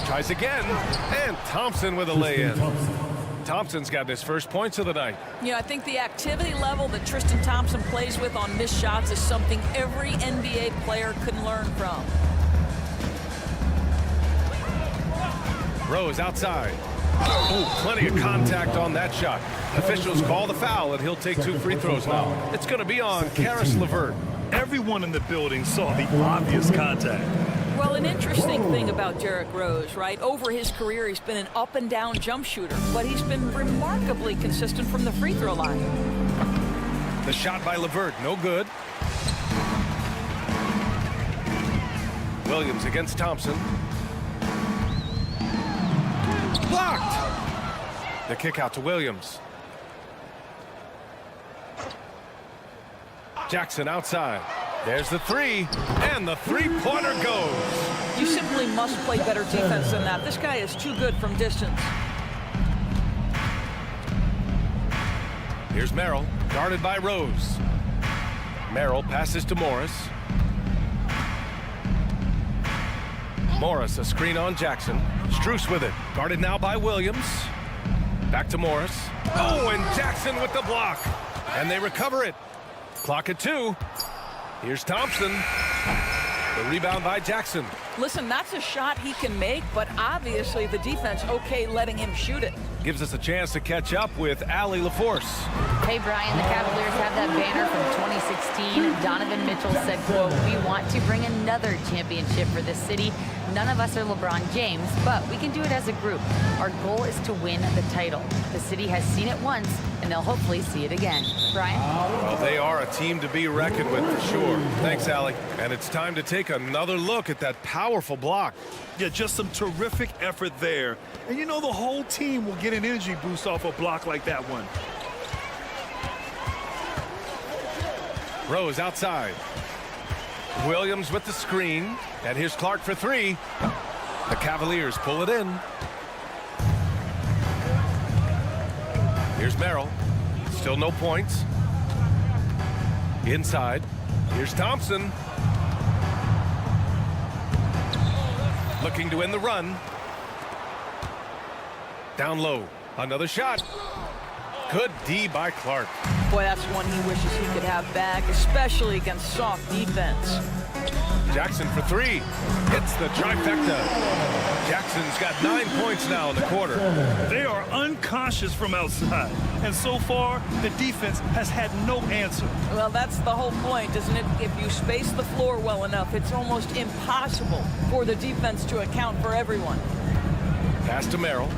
Tries again. And Thompson with a lay-in. Thompson's got his first points of the night. I think the activity level that Tristan Thompson plays with on missed shots is something every NBA player can learn from. Rose outside. Oh, plenty of contact on that shot. Officials call the foul, and he'll take 2 free throws now. It's going to be on Karis LeVert. Everyone in the building saw the obvious contact. Well, an interesting thing about Derrick Rose, right? Over his career, he's been an up-and-down jump shooter, but he's been remarkably consistent from the free throw line. The shot by LeVert, no good. Williams against Thompson. Blocked! The kick out to Williams. Jackson outside. There's the 3, and the 3-pointer goes. You simply must play better defense than that. This guy is too good from distance. Here's Merrill, guarded by Rose. Merrill passes to Morris. Morris, a screen on Jackson. Strus with it, guarded now by Williams. Back to Morris. Oh, and Jackson with the block. And they recover it. Clock at 2. Here's Thompson. The rebound by Jackson. Listen, that's a shot he can make, but obviously the defense okay letting him shoot it. Gives us a chance to catch up with Allie LaForce. Hey, Brian, the Cavaliers have that banner from 2016. Donovan Mitchell said, quote, "We want to bring another championship for this city. None of us are LeBron James, but we can do it as a group. Our goal is to win the title. The city has seen it once, and they'll hopefully see it again." Brian? Well, they are a team to be reckoned with for sure. Thanks, Allie. And it's time to take another look at that powerful block. Yeah, just some terrific effort there. And the whole team will get an energy boost off a block like that one. Rose outside. Williams with the screen. And here's Clark for 3. The Cavaliers pull it in. Here's Merrill. Still no points. Inside. Here's Thompson. Looking to win the run. Down low. Another shot. Good D by Clark. Boy, that's one he wishes he could have back, especially against soft defense. Jackson for 3. Hits the trifecta. Jackson's got 9 points now in the quarter. They are unconscious from outside. And so far, the defense has had no answer. Well, that's the whole point, isn't it? If you space the floor well enough, it's almost impossible for the defense to account for everyone. Pass to Merrill.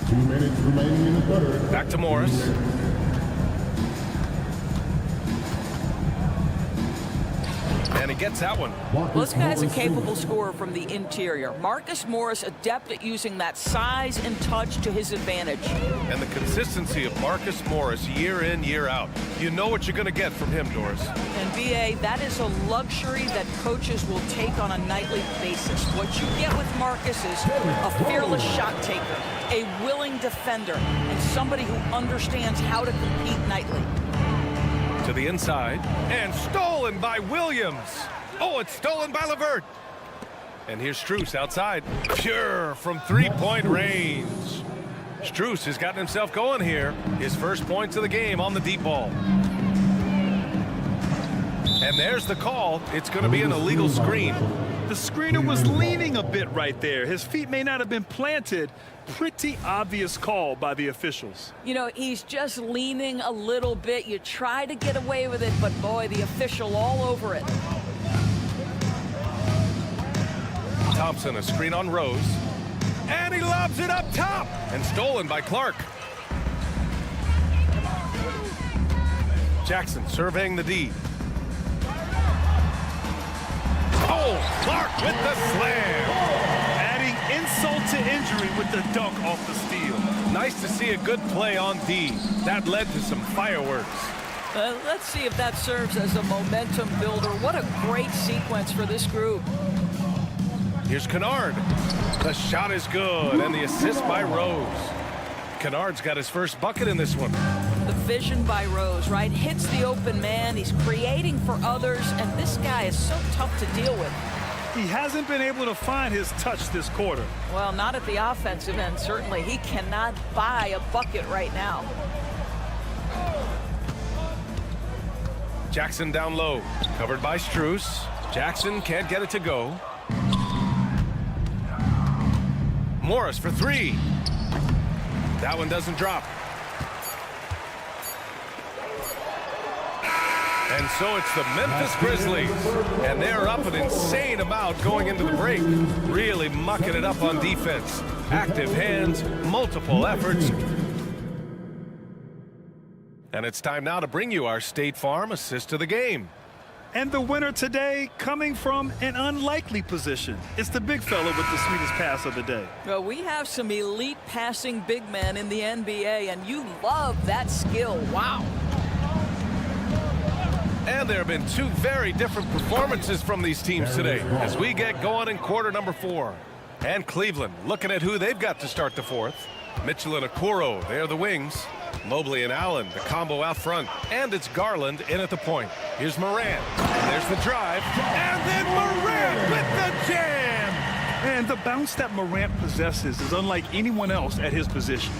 2 minutes remaining in the third. Back to Morris. And he gets that one. Well, this guy's a capable scorer from the interior. Marcus Morris adept at using that size and touch to his advantage. And the consistency of Marcus Morris year in, year out. You know what you're going to get from him, Doris. And B.A., that is a luxury that coaches will take on a nightly basis. What you get with Marcus is a fearless shot taker, a willing defender, and somebody who understands how to compete nightly. To the inside, and stolen by Williams. Oh, it's stolen by LeVert. And here's Strus outside. Pure from 3-point range. Strus has gotten himself going here. His first points of the game on the deep ball. And there's the call. It's going to be an illegal screen. The screener was leaning a bit right there. His feet may not have been planted. Pretty obvious call by the officials. He's just leaning a little bit. You try to get away with it, but boy, the official all over it. Thompson, a screen on Rose. And he lobs it up top. And stolen by Clark. Jackson surveying the D. Oh, Clark with the slam. Adding insult to injury with the dunk off the steal. Nice to see a good play on D. That led to some fireworks. Let's see if that serves as a momentum builder. What a great sequence for this group. Here's Kennard. The shot is good, and the assist by Rose. Kennard's got his first bucket in this one. The vision by Rose, right? Hits the open man. He's creating for others, and this guy is so tough to deal with. He hasn't been able to find his touch this quarter. Well, not at the offensive end, certainly. He cannot buy a bucket right now. Jackson down low, covered by Strus. Jackson can't get it to go. Morris for three. That one doesn't drop. And so it's the Memphis Grizzlies, and they're up an insane amount going into the break. Really mucking it up on defense. Active hands, multiple efforts. And it's time now to bring you our State Farm assist of the game. And the winner today coming from an unlikely position. It's the big fella with the sweetest pass of the day. Well, we have some elite passing big men in the NBA, and you love that skill. Wow. And there have been two very different performances from these teams today as we get going in quarter number 4. And Cleveland looking at who they've got to start the fourth. Mitchell and Okoro, they're the wings. Mobley and Allen, the combo out front. And it's Garland in at the point. Here's Morant. There's the drive. And then Morant with the jam! And the bounce that Morant possesses is unlike anyone else at his position.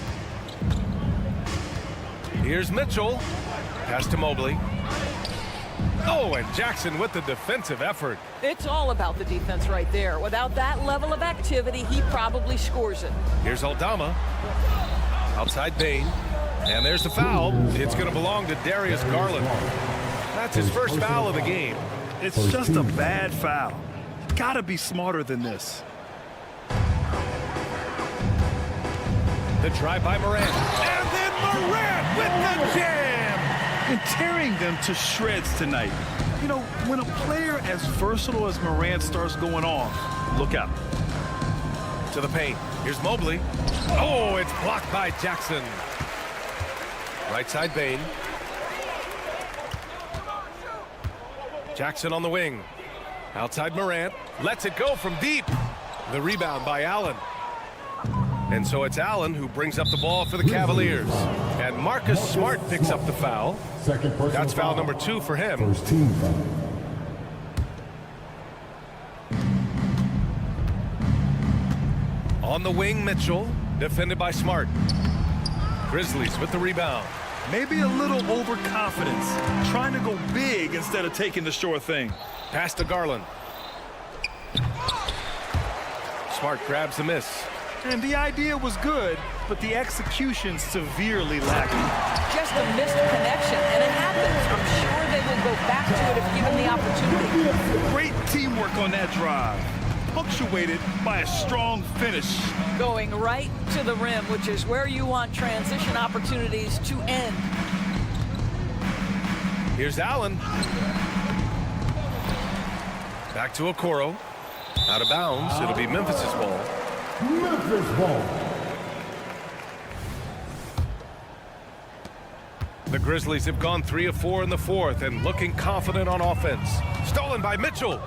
Here's Mitchell. Pass to Mobley. Oh, and Jackson with the defensive effort. It's all about the defense right there. Without that level of activity, he probably scores it. Here's Aldama. Outside Bain. And there's the foul. It's going to belong to Darius Garland. That's his first foul of the game. It's just a bad foul. Gotta be smarter than this. The drive by Morant. And then Morant with the jam! And tearing them to shreds tonight. You know, when a player as versatile as Morant starts going off, look out. To the paint. Here's Mobley. Oh, it's blocked by Jackson. Right side Bain. Jackson on the wing. Outside Morant. Lets it go from deep. The rebound by Allen. And so it's Allen who brings up the ball for the Cavaliers. And Marcus Smart picks up the foul. That's foul number 2 for him. First team foul. On the wing, Mitchell. Defended by Smart. Grizzlies with the rebound. Maybe a little overconfidence. Trying to go big instead of taking the sure thing. Pass to Garland. Smart grabs the miss. And the idea was good, but the execution severely lacking. Just a missed connection, and it happens. I'm sure they will go back to it if given the opportunity. Great teamwork on that drive, punctuated by a strong finish. Going right to the rim, which is where you want transition opportunities to end. Here's Allen. Back to Okoro. Out of bounds. It'll be Memphis's ball. Memphis ball. The Grizzlies have gone 3 of 4 in the fourth and looking confident on offense. Stolen by Mitchell.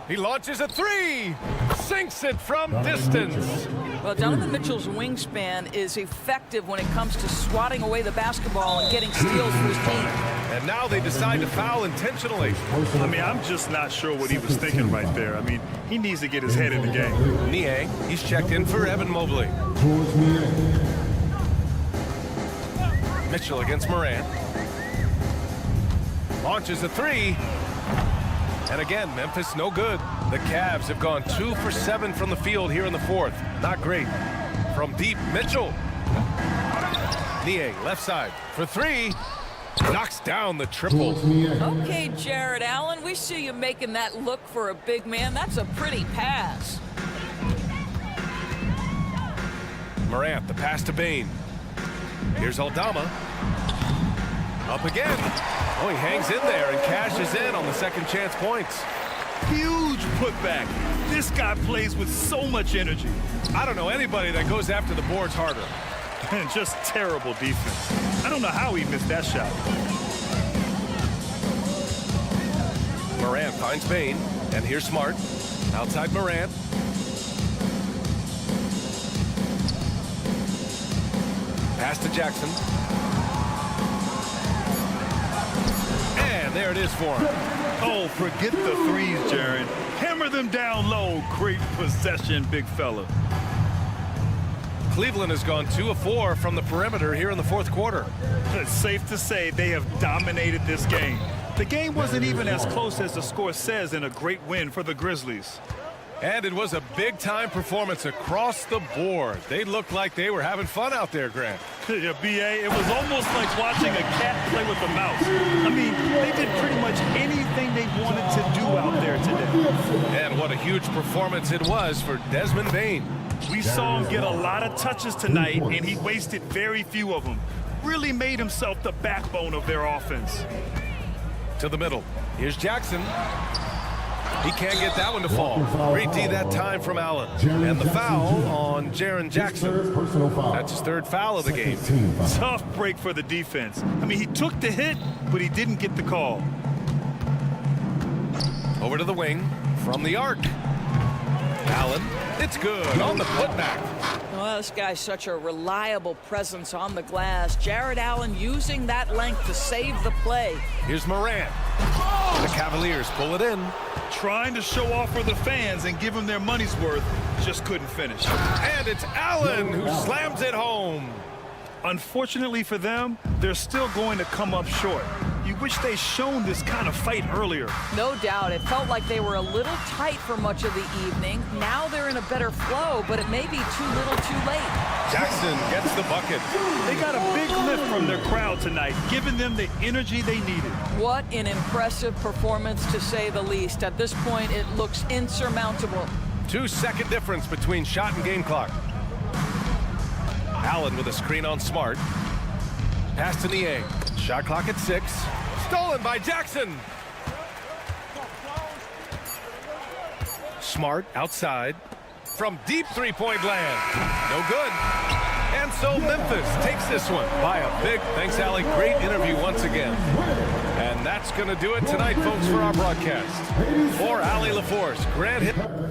He launches a 3. Sinks it from distance. Well, Donovan Mitchell's wingspan is effective when it comes to swatting away the basketball and getting steals for his team. And now they decide to foul intentionally. I mean, I'm just not sure what he was thinking right there. I mean, he needs to get his head in the game. Niang, he's checked in for Evan Mobley. Mitchell against Morant. Launches a 3. And again, Memphis no good. The Cavs have gone 2 for 7 from the field here in the fourth. Not great. From deep, Mitchell. Niang, left side for 3. Knocks down the triple. Okay, Jared Allen, we see you making that look for a big man. That's a pretty pass. Morant, the pass to Bain. Here's Aldama. Up again. Oh, he hangs in there and cashes in on the second chance points. Huge putback. This guy plays with so much energy. I don't know anybody that goes after the boards harder. And just terrible defense. I don't know how he missed that shot. Morant finds Bain, and here's Smart. Outside Morant. Pass to Jackson. And there it is for him. Oh, forget the threes, Jaron. Hammer them down low. Great possession, big fella. Cleveland has gone 2 of 4 from the perimeter here in the fourth quarter. It's safe to say they have dominated this game. The game wasn't even as close as the score says in a great win for the Grizzlies. And it was a big-time performance across the board. They looked like they were having fun out there, Grant. Yeah, B.A., it was almost like watching a cat play with a mouse. I mean, they did pretty much anything they wanted to do out there today. And what a huge performance it was for Desmond Bain. We saw him get a lot of touches tonight, and he wasted very few of them. Really made himself the backbone of their offense. To the middle. Here's Jackson. He can't get that one to fall. Great D that time from Allen. And the foul on Jaren Jackson. That's his third foul of the game. Tough break for the defense. I mean, he took the hit, but he didn't get the call. Over to the wing from the arc. Allen, it's good on the putback. Well, this guy's such a reliable presence on the glass. Jared Allen using that length to save the play. Here's Morant. The Cavaliers pull it in. Trying to show off for the fans and give them their money's worth, just couldn't finish. And it's Allen who slams it home. Unfortunately for them, they're still going to come up short. You wish they'd shown this kind of fight earlier. No doubt. It felt like they were a little tight for much of the evening. Now they're in a better flow, but it may be too little too late. Jackson gets the bucket. They got a big lift from their crowd tonight, giving them the energy they needed. What an impressive performance, to say the least. At this point, it looks insurmountable. 2-second difference between shot and game clock. Allen with a screen on Smart. Pass to Niang. Shot clock at 6. Stolen by Jackson. Smart outside. From deep three-point land. No good. And so Memphis takes this one by a big, thanks, Allie. Great interview once again. And that's going to do it tonight, folks, for our broadcast. For Allie LaForce, Grant Hill.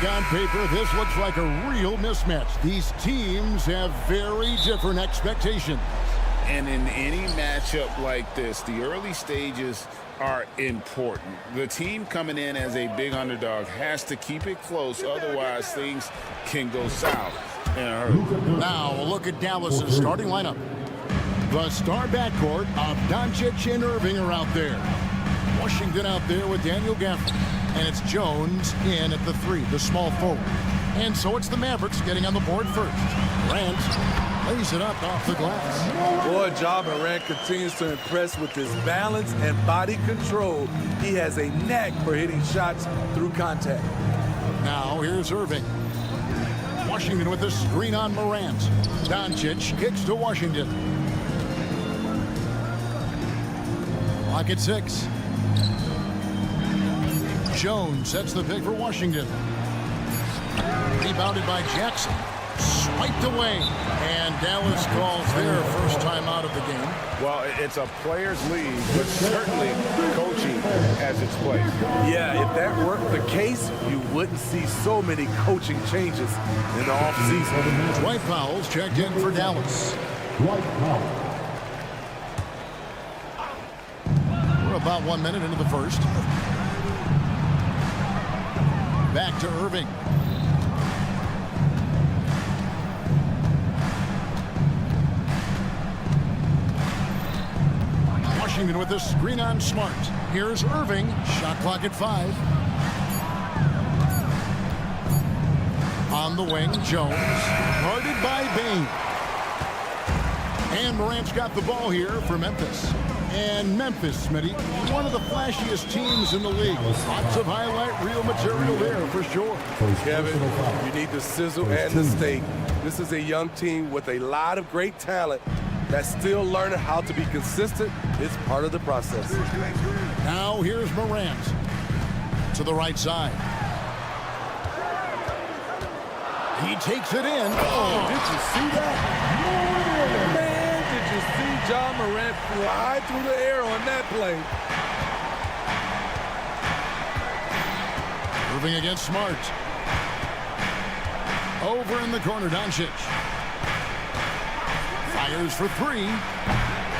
On paper, this looks like a real mismatch. These teams have very different expectations. And in any matchup like this, the early stages are important. The team coming in as a big underdog has to keep it close, otherwise things can go south in a hurry. Now, look at Dallas's starting lineup. The star backcourt of Doncic and Irving are out there. Washington out there with Daniel Gafford. And it's Jones in at the 3, the small forward. And so it's the Mavericks getting on the board first. Morant lays it up off the glass. Boy, Ja Morant continues to impress with his balance and body control. He has a knack for hitting shots through contact. Now here's Irving. Washington with the screen on Morant. Doncic kicks to Washington. Clock at 6. Jones sets the pick for Washington. Rebounded by Jackson. Swiped away. And Dallas calls their first time out of the game. Well, it's a players' league, but certainly coaching has its place. Yeah, if that weren't the case, you wouldn't see so many coaching changes in the offseason. Dwight Powell's checked in for Dallas. We're about 1 minute into the first. Back to Irving. Washington with the screen on Smart. Here's Irving. Shot clock at 5. On the wing, Jones. Guarded by Bain. And Morant's got the ball here for Memphis. And Memphis, Smitty, one of the flashiest teams in the league. Lots of highlight reel material there for sure. Kevin, you need the sizzle and the steak. This is a young team with a lot of great talent that's still learning how to be consistent. It's part of the process. Now here's Morant to the right side. He takes it in. Oh, did you see that? Man, did you see Ja Morant fly through the air on that play? Moving against Smart. Over in the corner, Doncic. Fires for 3.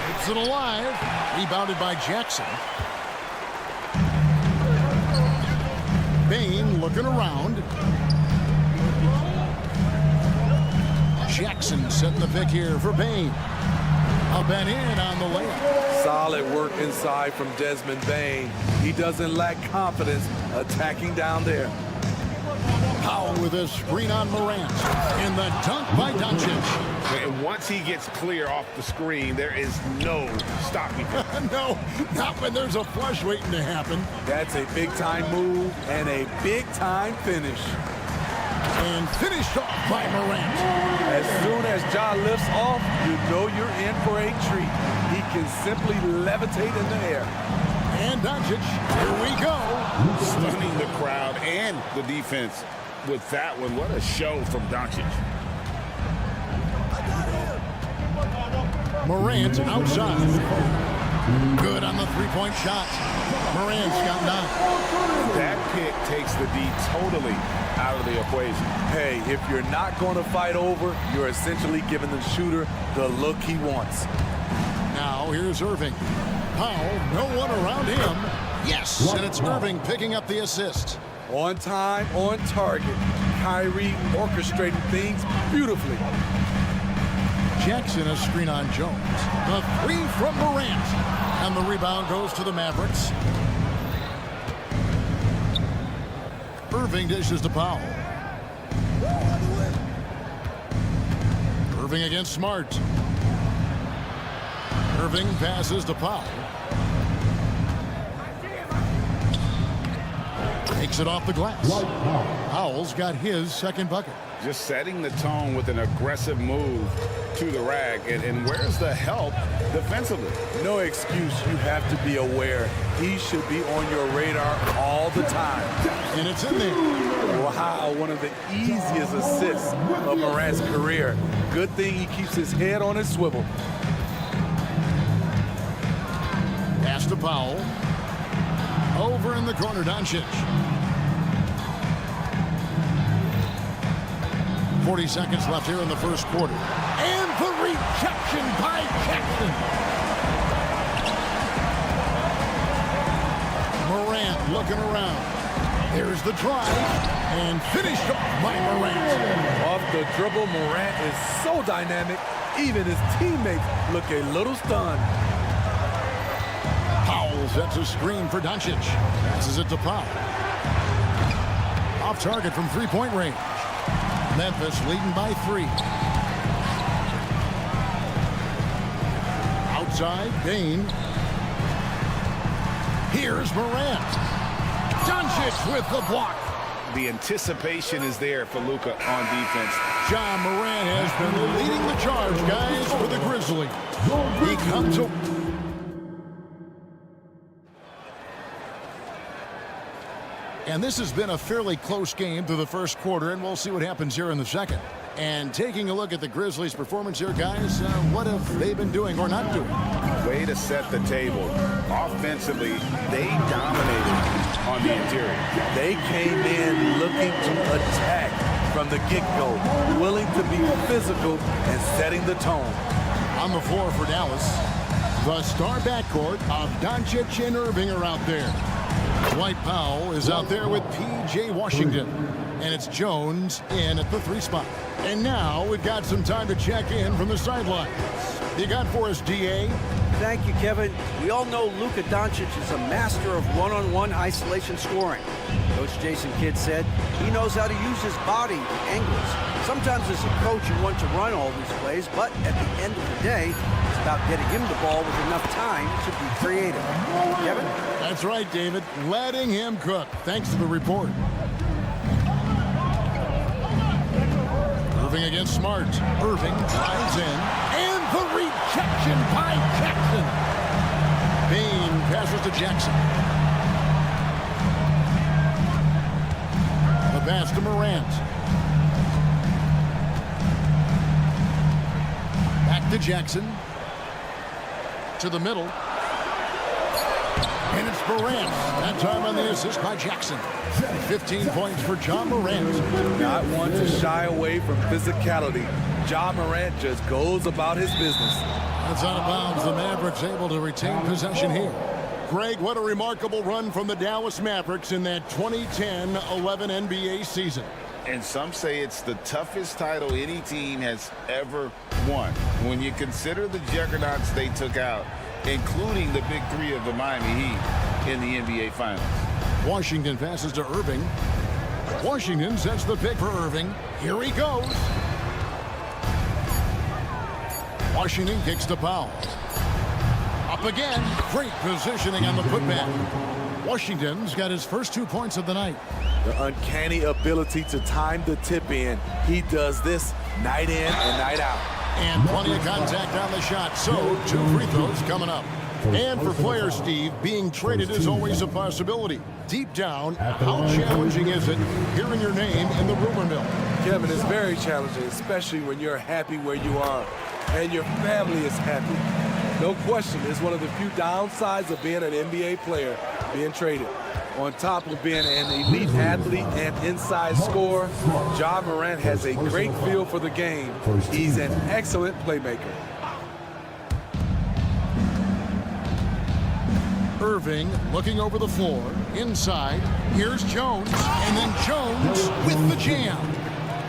Keeps it alive. Rebounded by Jackson. Bain looking around. Jackson setting the pick here for Bain. Up and in on the layup. Solid work inside from Desmond Bain. He doesn't lack confidence attacking down there. Powell with a screen on Morant. And the dunk by Doncic. And once he gets clear off the screen, there is no stopping him. No, not when there's a flush waiting to happen. That's a big-time move and a big-time finish. And finished off by Morant. As soon as Ja lifts off, you know you're in for a treat. He can simply levitate in the air. And Doncic, here we go. Stunning the crowd and the defense with that one. What a show from Doncic. Morant outside. Good on the three-point shot. Morant's got 9. That pick takes the D totally out of the equation. Hey, if you're not going to fight over, you're essentially giving the shooter the look he wants. Now here's Irving. Powell, no one around him. Yes, and it's Irving picking up the assist. On time, on target. Kyrie orchestrating things beautifully. Jackson a screen on Jones. The 3 from Morant. And the rebound goes to the Mavericks. Irving dishes to Powell. Irving against Smart. Irving passes to Powell. Takes it off the glass. Powell's got his second bucket. Just setting the tone with an aggressive move to the rack. And where's the help defensively? No excuse. You have to be aware. He should be on your radar all the time. And it's in there. Wow, one of the easiest assists of Morant's career. Good thing he keeps his head on his swivel. Pass to Powell. Over in the corner, Doncic. 40 seconds left here in the first quarter. And the rejection by Jackson. Morant looking around. There's the drive. And finished off by Morant. Off the dribble, Morant is so dynamic. Even his teammates look a little stunned. Powell sets a screen for Doncic. Passes it to Powell. Off target from three-point range. Memphis leading by 3. Outside, Bain. Here's Morant. Doncic with the block. The anticipation is there for Luka on defense. John Morant has been leading the charge, guys, for the Grizzlies. He comes to... And this has been a fairly close game through the first quarter, and we'll see what happens here in the second. And taking a look at the Grizzlies' performance here, guys, what have they been doing or not doing? Way to set the table. Offensively, they dominated on the interior. They came in looking to attack from the get-go, willing to be physical and setting the tone. On the floor for Dallas, the star backcourt of Doncic and Irving are out there. Dwight Powell is out there with P.J. Washington. And it's Jones in at the 3 spot. And now we've got some time to check in from the sidelines. You got for us, D.A.? Thank you, Kevin. We all know Luka Doncic is a master of one-on-one isolation scoring. Coach Jason Kidd said he knows how to use his body and angles. Sometimes as a coach you want to run all these plays, but at the end of the day, it's about getting him the ball with enough time to be creative. Kevin? That's right, David. Letting him cook. Thanks to the report. Irving against Smart. Irving drives in. And the rejection by Jackson. Bain passes to Jackson. The pass to Morant. Back to Jackson. To the middle. And it's Morant. That time on the assist by Jackson. 15 points for John Morant. Not one to shy away from physicality. John Morant just goes about his business. That's out of bounds. The Mavericks able to retain possession here. Greg, what a remarkable run from the Dallas Mavericks in that 2010-11 NBA season. And some say it's the toughest title any team has ever won. When you consider the juggernauts they took out, including the big 3 of the Miami Heat in the NBA Finals. Washington passes to Irving. Washington sets the pick for Irving. Here he goes. Washington kicks to Powell. Up again. Great positioning on the putback. Washington's got his first 2 points of the night. The uncanny ability to time the tip in. He does this night in and night out. And plenty of contact on the shot. So 2 free throws coming up. And for players, Steve, being traded is always a possibility. Deep down, how challenging is it hearing your name in the rumor mill? Kevin, it's very challenging, especially when you're happy where you are and your family is happy. No question, it's one of the few downsides of being an NBA player, being traded. On top of being an elite athlete and inside scorer, John Morant has a great feel for the game. He's an excellent playmaker. Irving looking over the floor. Inside. Here's Jones. And then Jones with the jam.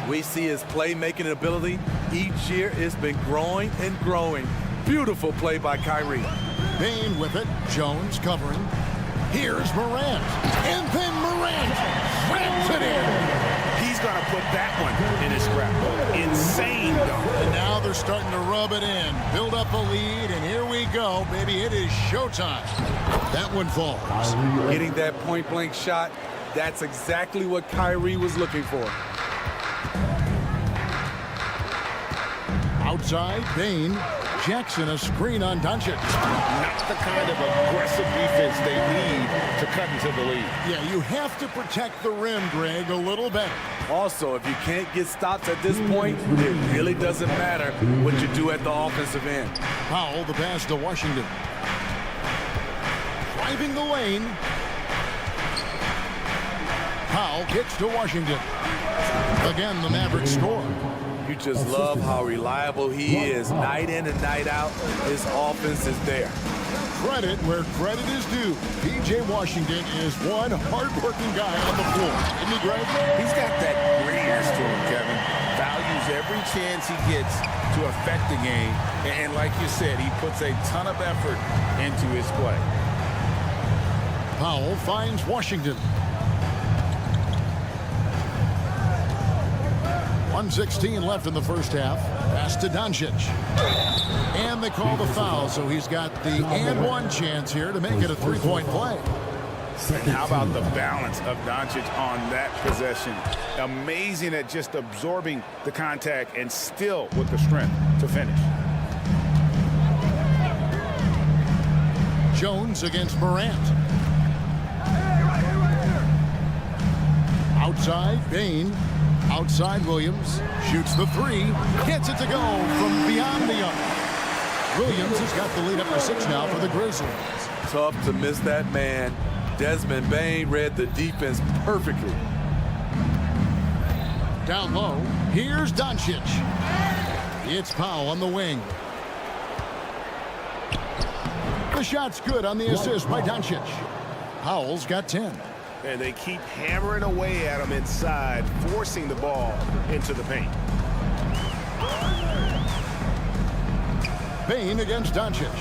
We see his playmaking ability. Each year it's been growing and growing. Beautiful play by Kyrie. Bain with it. Jones covering. Here's Morant. And then Morant slams it in. He's going to put that one in his scrapbook. Insane dunk. And now they're starting to rub it in. Build up a lead, and here we go, baby. It is showtime. That one falls. Getting that point-blank shot, that's exactly what Kyrie was looking for. Outside, Bain Jackson, a screen on Doncic. Not the kind of aggressive defense they need to cut into the lead. Yeah, you have to protect the rim, Greg, a little better. Also, if you can't get stops at this point, it really doesn't matter what you do at the offensive end. Powell, the pass to Washington. Driving the lane. Powell kicks to Washington. Again, the Mavericks score. You just love how reliable he is. Night in and night out, his offense is there. Credit where credit is due. P.J. Washington is one hard-working guy on the floor. Isn't he, Greg? He's got that grittiness to him, Kevin. Values every chance he gets to affect the game. And like you said, he puts a ton of effort into his play. Powell finds Washington. 1:16 left in the first half. Pass to Doncic. And they call the foul, so he's got the and one chance here to make it a three-point play. And how about the balance of Doncic on that possession? Amazing at just absorbing the contact and still with the strength to finish. Jones against Morant. Outside, Bane. Outside, Williams shoots the three. Gets it to go from beyond the arc. Williams has got the lead up to 6 now for the Grizzlies. Tough to miss that man. Desmond Bane read the defense perfectly. Down low, here's Doncic. It's Powell on the wing. The shot's good on the assist by Doncic. Powell's got 10. And they keep hammering away at him inside, forcing the ball into the paint. Bane against Doncic.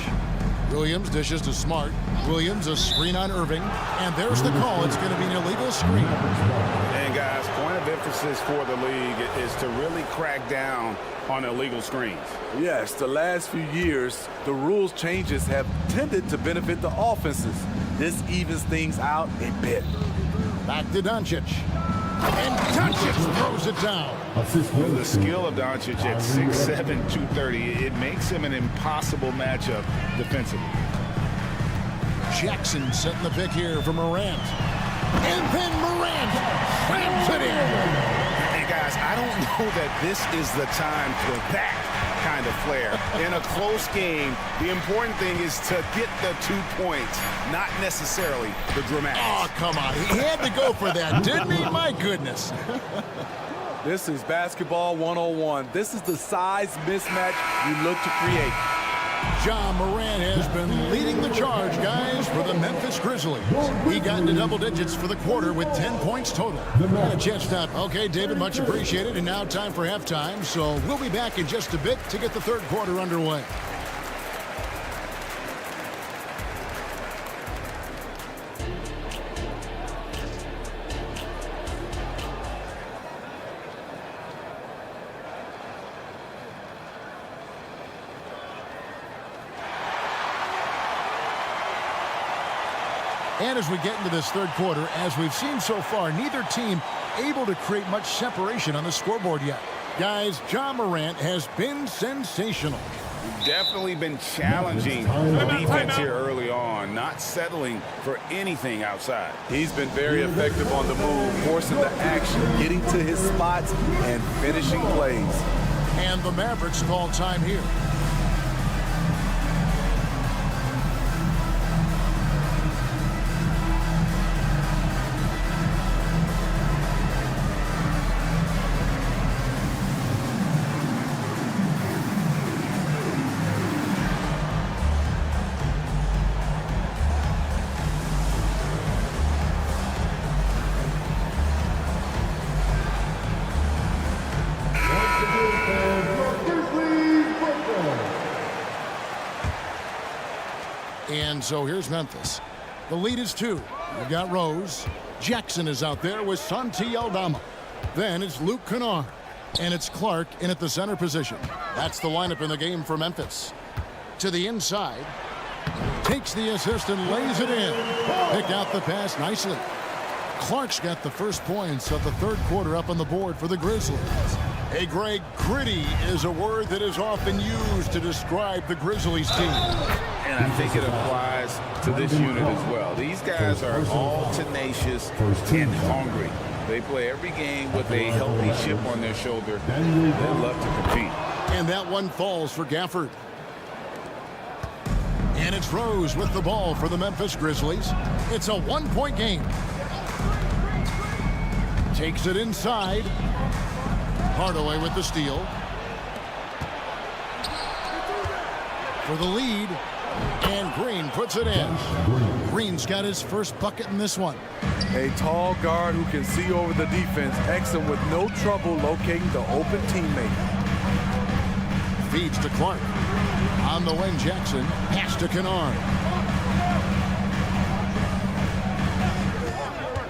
Williams dishes to Smart. Williams a screen on Irving. And there's the call. It's going to be an illegal screen. And guys, point of emphasis for the league is to really crack down on illegal screens. Yes, the last few years, the rules changes have tended to benefit the offenses. This evens things out a bit. Back to Doncic. And Doncic throws it down. The skill of Doncic at 6'7", 230, it makes him an impossible matchup defensively. Jackson setting the pick here for Morant. And then Morant slams it in. And guys, I don't know that this is the time for that kind of flair. In a close game, the important thing is to get the 2 points, not necessarily the dramatics. Oh, come on. He had to go for that, didn't he? My goodness. This is basketball 101. This is the size mismatch you look to create. John Morant has been leading the charge, guys, for the Memphis Grizzlies. He got into double digits for the quarter with 10 points total. And a chance stop. Okay, David, much appreciated. And now time for halftime. So we'll be back in just a bit to get the third quarter underway. And as we get into this third quarter, as we've seen so far, neither team able to create much separation on the scoreboard yet. Guys, John Morant has been sensational. Definitely been challenging the defense here early on, not settling for anything outside. He's been very effective on the move, forcing the action, getting to his spots, and finishing plays. And the Mavericks call time here. And so here's Memphis. The lead is 2. We've got Rose. Jackson is out there with Santi Aldama. Then it's Luke Kennard. And it's Clark in at the center position. That's the lineup in the game for Memphis. To the inside. Takes the assist and lays it in. Picked out the pass nicely. Clark's got the first points of the third quarter up on the board for the Grizzlies. Hey, Greg, gritty is a word that is often used to describe the Grizzlies team. And I think it applies to this unit as well. These guys are all tenacious and hungry. They play every game with a healthy chip on their shoulder. They love to compete. And that one falls for Gafford. And it's Rose with the ball for the Memphis Grizzlies. It's a one-point game. Takes it inside. Hardaway with the steal. For the lead. And Green puts it in. Green's got his first bucket in this one. A tall guard who can see over the defense. Exum with no trouble locating the open teammate. Feeds to Clark. On the wing, Jackson. Pass to Kennard.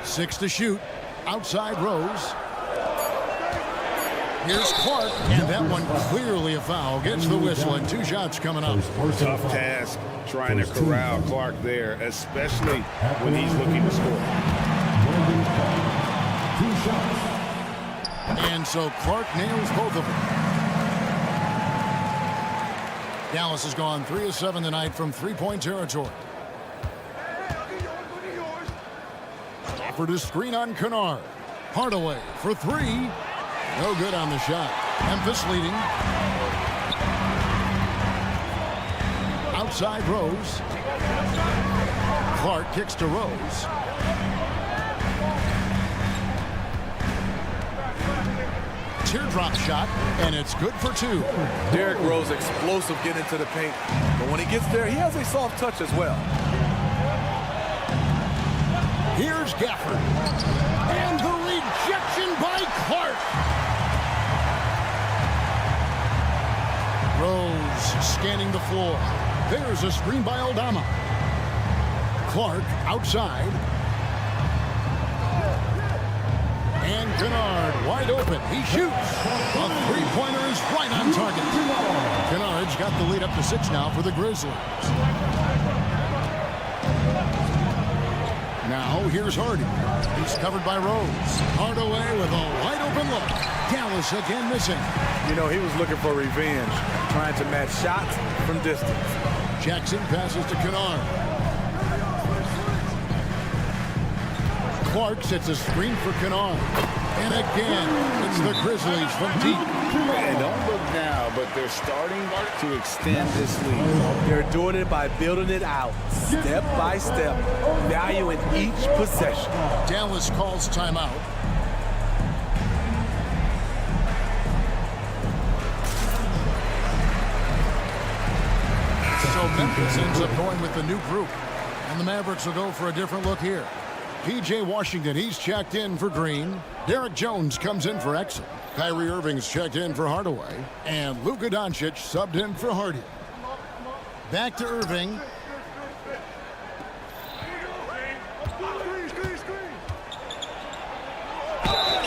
6 to shoot. Outside Rose. Here's Clark, and that one clearly a foul. Gets the whistle, and 2 shots coming up. Tough task trying to corral Clark there, especially when he's looking to score. And so Clark nails both of them. Dallas has gone 3 of 7 tonight from three-point territory. For the screen on Kennard. Hardaway for 3. No good on the shot. Memphis leading. Outside Rose. Clark kicks to Rose. Teardrop shot, and it's good for 2. Derrick Rose explosive getting into the paint. But when he gets there, he has a soft touch as well. Here's Gafford. And the rejection by Clark. Rose scanning the floor. There's a screen by Aldama. Clark outside. And Kennard wide open. He shoots. A three-pointer is right on target. Kennard's got the lead up to 6 now for the Grizzlies. Now here's Hardy. He's covered by Rose. Hardaway with a wide open look. Dallas again missing. You know, he was looking for revenge, trying to match shots from distance. Jackson passes to Kennard. Clark sets a screen for Kennard. And again, it's the Grizzlies from deep. And don't look now, but they're starting to extend this lead. They're doing it by building it out, step by step, valuing each possession. Dallas calls timeout. So Memphis ends up going with the new group. And the Mavericks will go for a different look here. P.J. Washington, he's checked in for Green. Derek Jones comes in for Exum. Kyrie Irving's checked in for Hardaway. And Luka Doncic subbed in for Hardy. Back to Irving.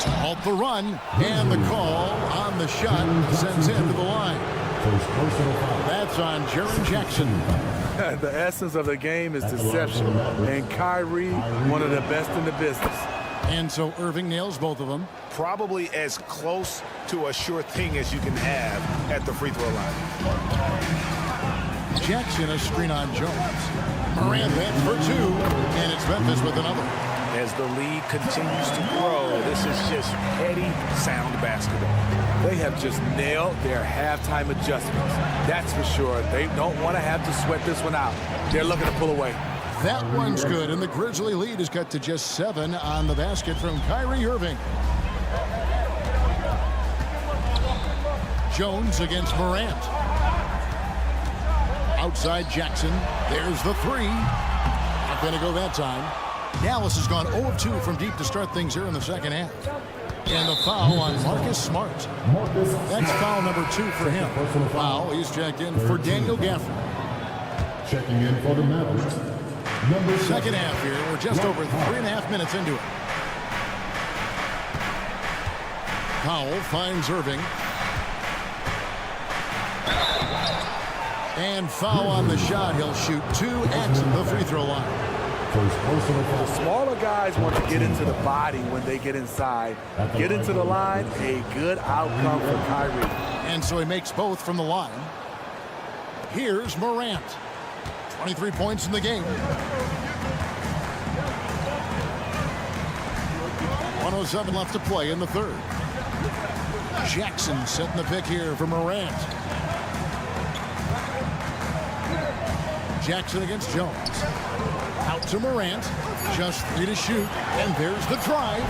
To halt the run. And the call on the shot sends him to the line. That's on Jaren Jackson. The essence of the game is deception. And Kyrie, one of the best in the business. And so Irving nails both of them. Probably as close to a sure thing as you can have at the free throw line. Jackson a screen on Jones. Morant that for 2. And it's Memphis with another. As the lead continues to grow, this is just heady, sound basketball. They have just nailed their halftime adjustments. That's for sure. They don't want to have to sweat this one out. They're looking to pull away. That one's good, and the Grizzly lead is cut to just 7 on the basket from Kyrie Irving. Jones against Morant. Outside Jackson. There's the 3. Not going to go that time. Dallas has gone 0 of 2 from deep to start things here in the second half. And the foul on Marcus Smart. That's foul number 2 for him. Foul, he's checked in for Daniel Gafford. Checking in for the Mavericks. Second half here, we're just over 3.5 minutes into it. Powell finds Irving. And foul on the shot. He'll shoot 2 at the free throw line. First personal foul. The smaller guys want to get into the body when they get inside. Get into the line, a good outcome for Kyrie. And so he makes both from the line. Here's Morant. 23 points in the game. 1:07 left to play in the third. Jackson setting the pick here for Morant. Jackson against Jones. Out to Morant. Just 3 to shoot. And there's the drive.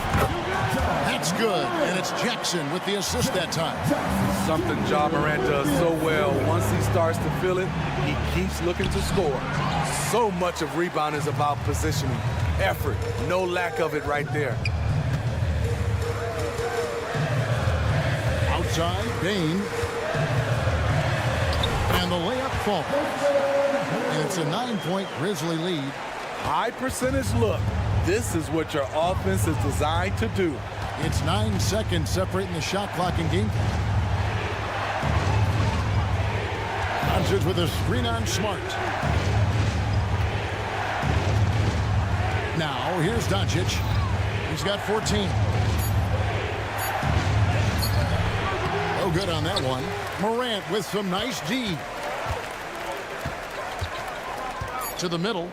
That's good. And it's Jackson with the assist that time. Something Ja Morant does so well. Once he starts to feel it, he keeps looking to score. So much of rebound is about positioning. Effort. No lack of it right there. Outside, Bain. And the layup falls. And it's a 9-point Grizzly lead. High percentage look. This is what your offense is designed to do. It's 9 seconds separating the shot clock and game. Doncic with a screen on Smart. Now, here's Doncic. He's got 14. No good on that one. Morant with some nice D. To the middle.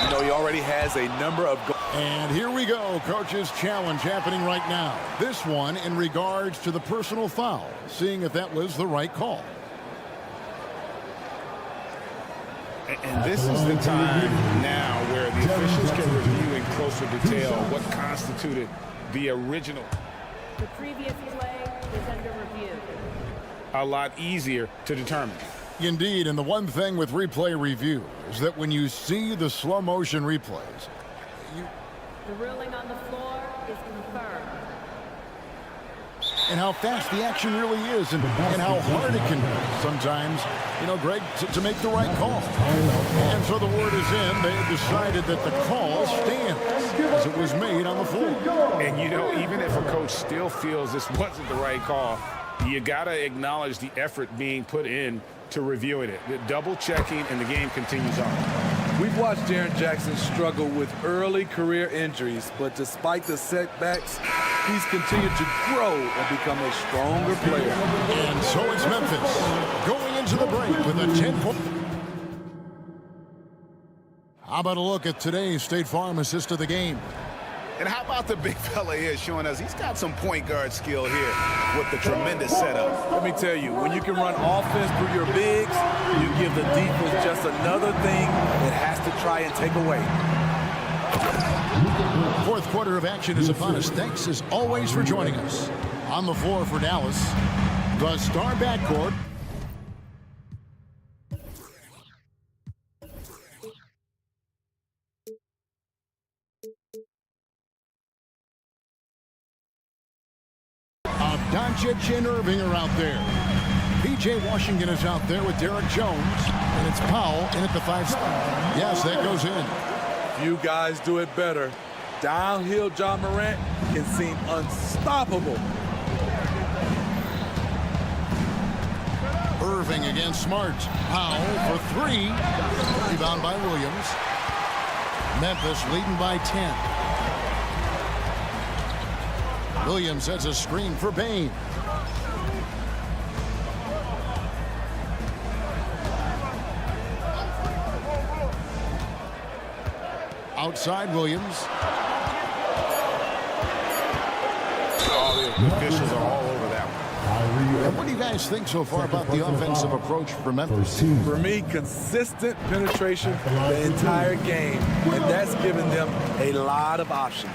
You know, he already has a number of goals. And here we go. Coach's challenge happening right now. This one in regards to the personal foul. Seeing if that was the right call. And this is the time now where the officials can review in closer detail what constituted the original. The previous play is under review. A lot easier to determine. Indeed, and the one thing with replay review is that when you see the slow motion replays, The ruling on the floor is confirmed. and how fast the action really is and how hard it can be sometimes, you know, Greg, to make the right call. And so the word is in. They have decided that the call stands as it was made on the floor. And, you know, even if a coach still feels this wasn't the right call, you got to acknowledge the effort being put in to reviewing it. The double checking, and the game continues on. We've watched Jaren Jackson struggle with early career injuries, but despite the setbacks, he's continued to grow and become a stronger player. And so it's Memphis going into the break with a 10-point. How about a look at today's State Farm assist of the game? And how about the big fella here showing us he's got some point guard skill here with the tremendous setup. Let me tell you, when you can run offense through your bigs, you give the defense just another thing it has to try and take away. Fourth quarter of action is upon us. Thanks as always for joining us. On the floor for Dallas, the star backcourt. Doncic and Irving are out there. P.J. Washington is out there with Derek Jones. And it's Powell in at the 5 spot. Yes, that goes in. You guys do it better. Downhill Ja Morant can seem unstoppable. Irving against Smart. Powell for 3. Rebound by Williams. Memphis leading by 10. Williams sets a screen for Bain. Outside Williams. Oh, the officials are all over that one. And what do you guys think so far about the offensive approach for Memphis? For me, consistent penetration the entire game, and that's given them a lot of options.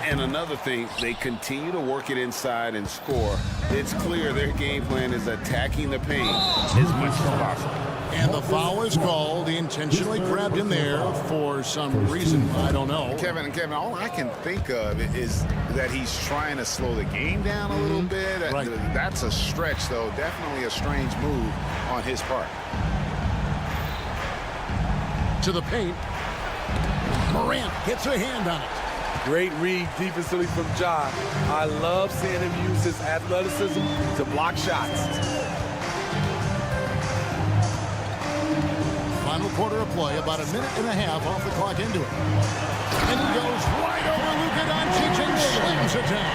And another thing, they continue to work it inside and score. It's clear their game plan is attacking the paint as much as possible. And the foul is called. He intentionally grabbed him there for some reason. I don't know. Kevin, all I can think of is that he's trying to slow the game down a little bit. Right. That's a stretch, though. Definitely a strange move on his part. To the paint. Morant gets a hand on it. Great read defensively from Ja. I love seeing him use his athleticism to block shots. Final quarter of play, about a minute and a half off the clock into it. And he goes right over Luka Doncic and slams it down.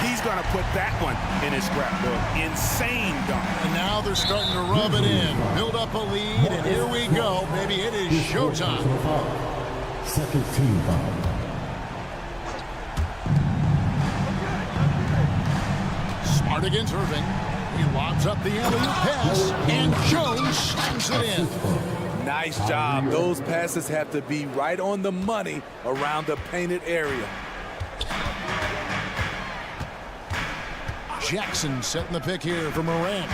He's going to put that one in his scrapbook. Insane dunk. And now they're starting to rub it in. Build up a lead, and here we go. Baby, it is showtime. Second team foul. Smart against Irving. He lobs up the alley-oop pass, and Jones slams it in. Nice job. Those passes have to be right on the money around the painted area. Jackson setting the pick here for Morant.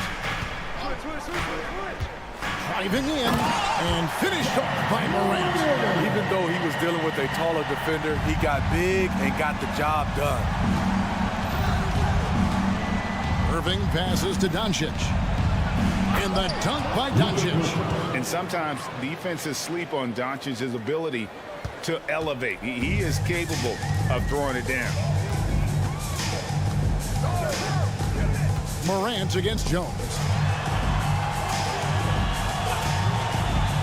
Driving in and finished off by Morant. Even though he was dealing with a taller defender, he got big and got the job done. Irving passes to Doncic. And the dunk by Doncic. And sometimes defenses sleep on Doncic's ability to elevate. He is capable of throwing it down. Morant against Jones.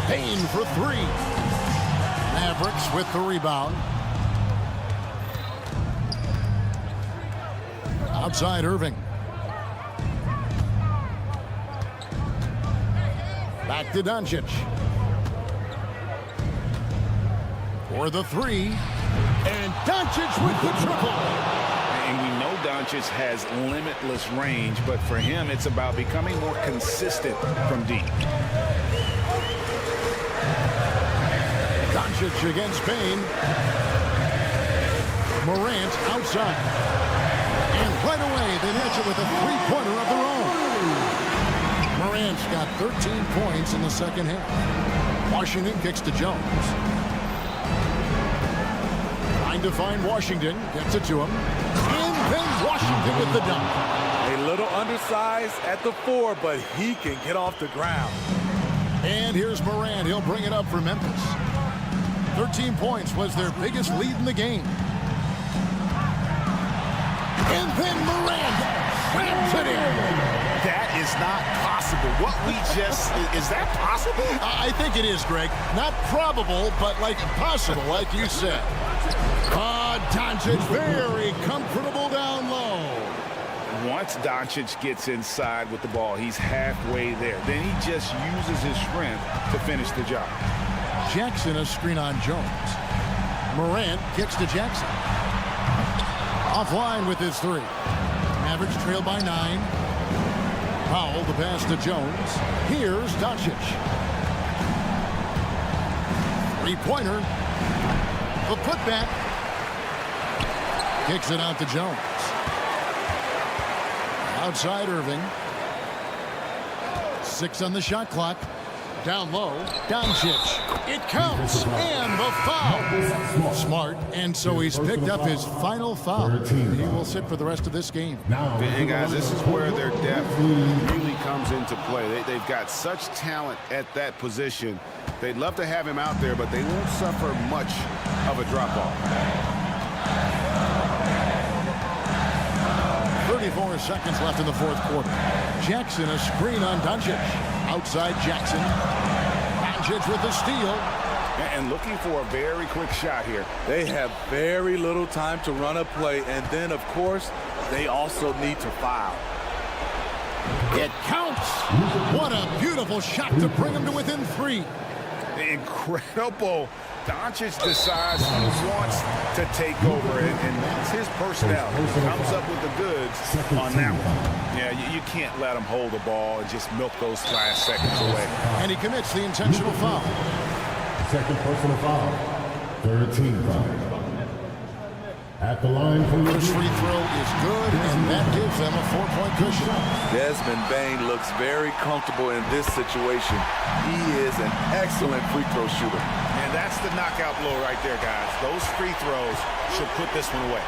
Payne for three. Mavericks with the rebound. Outside Irving. Back to Doncic. For the three. And Doncic with the triple. And we know Doncic has limitless range, but for him, it's about becoming more consistent from deep. Doncic against Payne. Morant outside. And right away, they match it with a three-pointer of their own. Morant's got 13 points in the second half. Washington kicks to Jones. Trying to find Washington. Gets it to him. And then Washington with the dunk. A little undersized at the four, but he can get off the ground. And here's Morant. He'll bring it up for Memphis. 13 points was their biggest lead in the game. And then Morant slams it in. That is not possible. What we just, is that possible? I think it is, Greg. Not probable, but like possible, like you said. Doncic very comfortable down low. Once Doncic gets inside with the ball, he's halfway there. Then he just uses his strength to finish the job. Jackson a screen on Jones. Morant kicks to Jackson. Offline with his three. Mavericks trail by 9. Powell the pass to Jones. Here's Doncic. Three-pointer. The putback. Kicks it out to Jones. Outside Irving. 6 on the shot clock. Down low. Doncic. It counts. And the foul. Smart. And so he's picked up his final foul. He will sit for the rest of this game. And guys, this is where their depth really comes into play. They've got such talent at that position. They'd love to have him out there, but they won't suffer much of a drop-off. 34 seconds left in the fourth quarter. Jackson a screen on Doncic. Outside Jackson. Doncic with the steal. And looking for a very quick shot here. They have very little time to run a play, and then, of course, they also need to foul. It counts. What a beautiful shot to bring him to within 3. Incredible. Doncic decides he wants to take over, and that's his personality. He comes up with the goods on that one. Yeah, you can't let him hold the ball and just milk those last seconds away. And he commits the intentional foul. Second personal foul. Third team foul. At the line for the first free throw is good, and that gives them a 4-point cushion. Desmond Bane looks very comfortable in this situation. He is an excellent free throw shooter. And that's the knockout blow right there, guys. Those free throws should put this one away.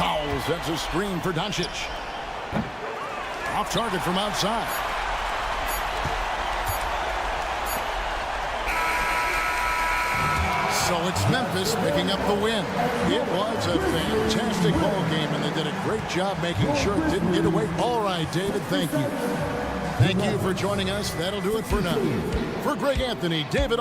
Powell sets a screen for Doncic. Off target from outside. So it's Memphis picking up the win. It was a fantastic ball game, and they did a great job making sure it didn't get away. All right, David, thank you. Thank you for joining us. That'll do it for now. For Greg Anthony, David...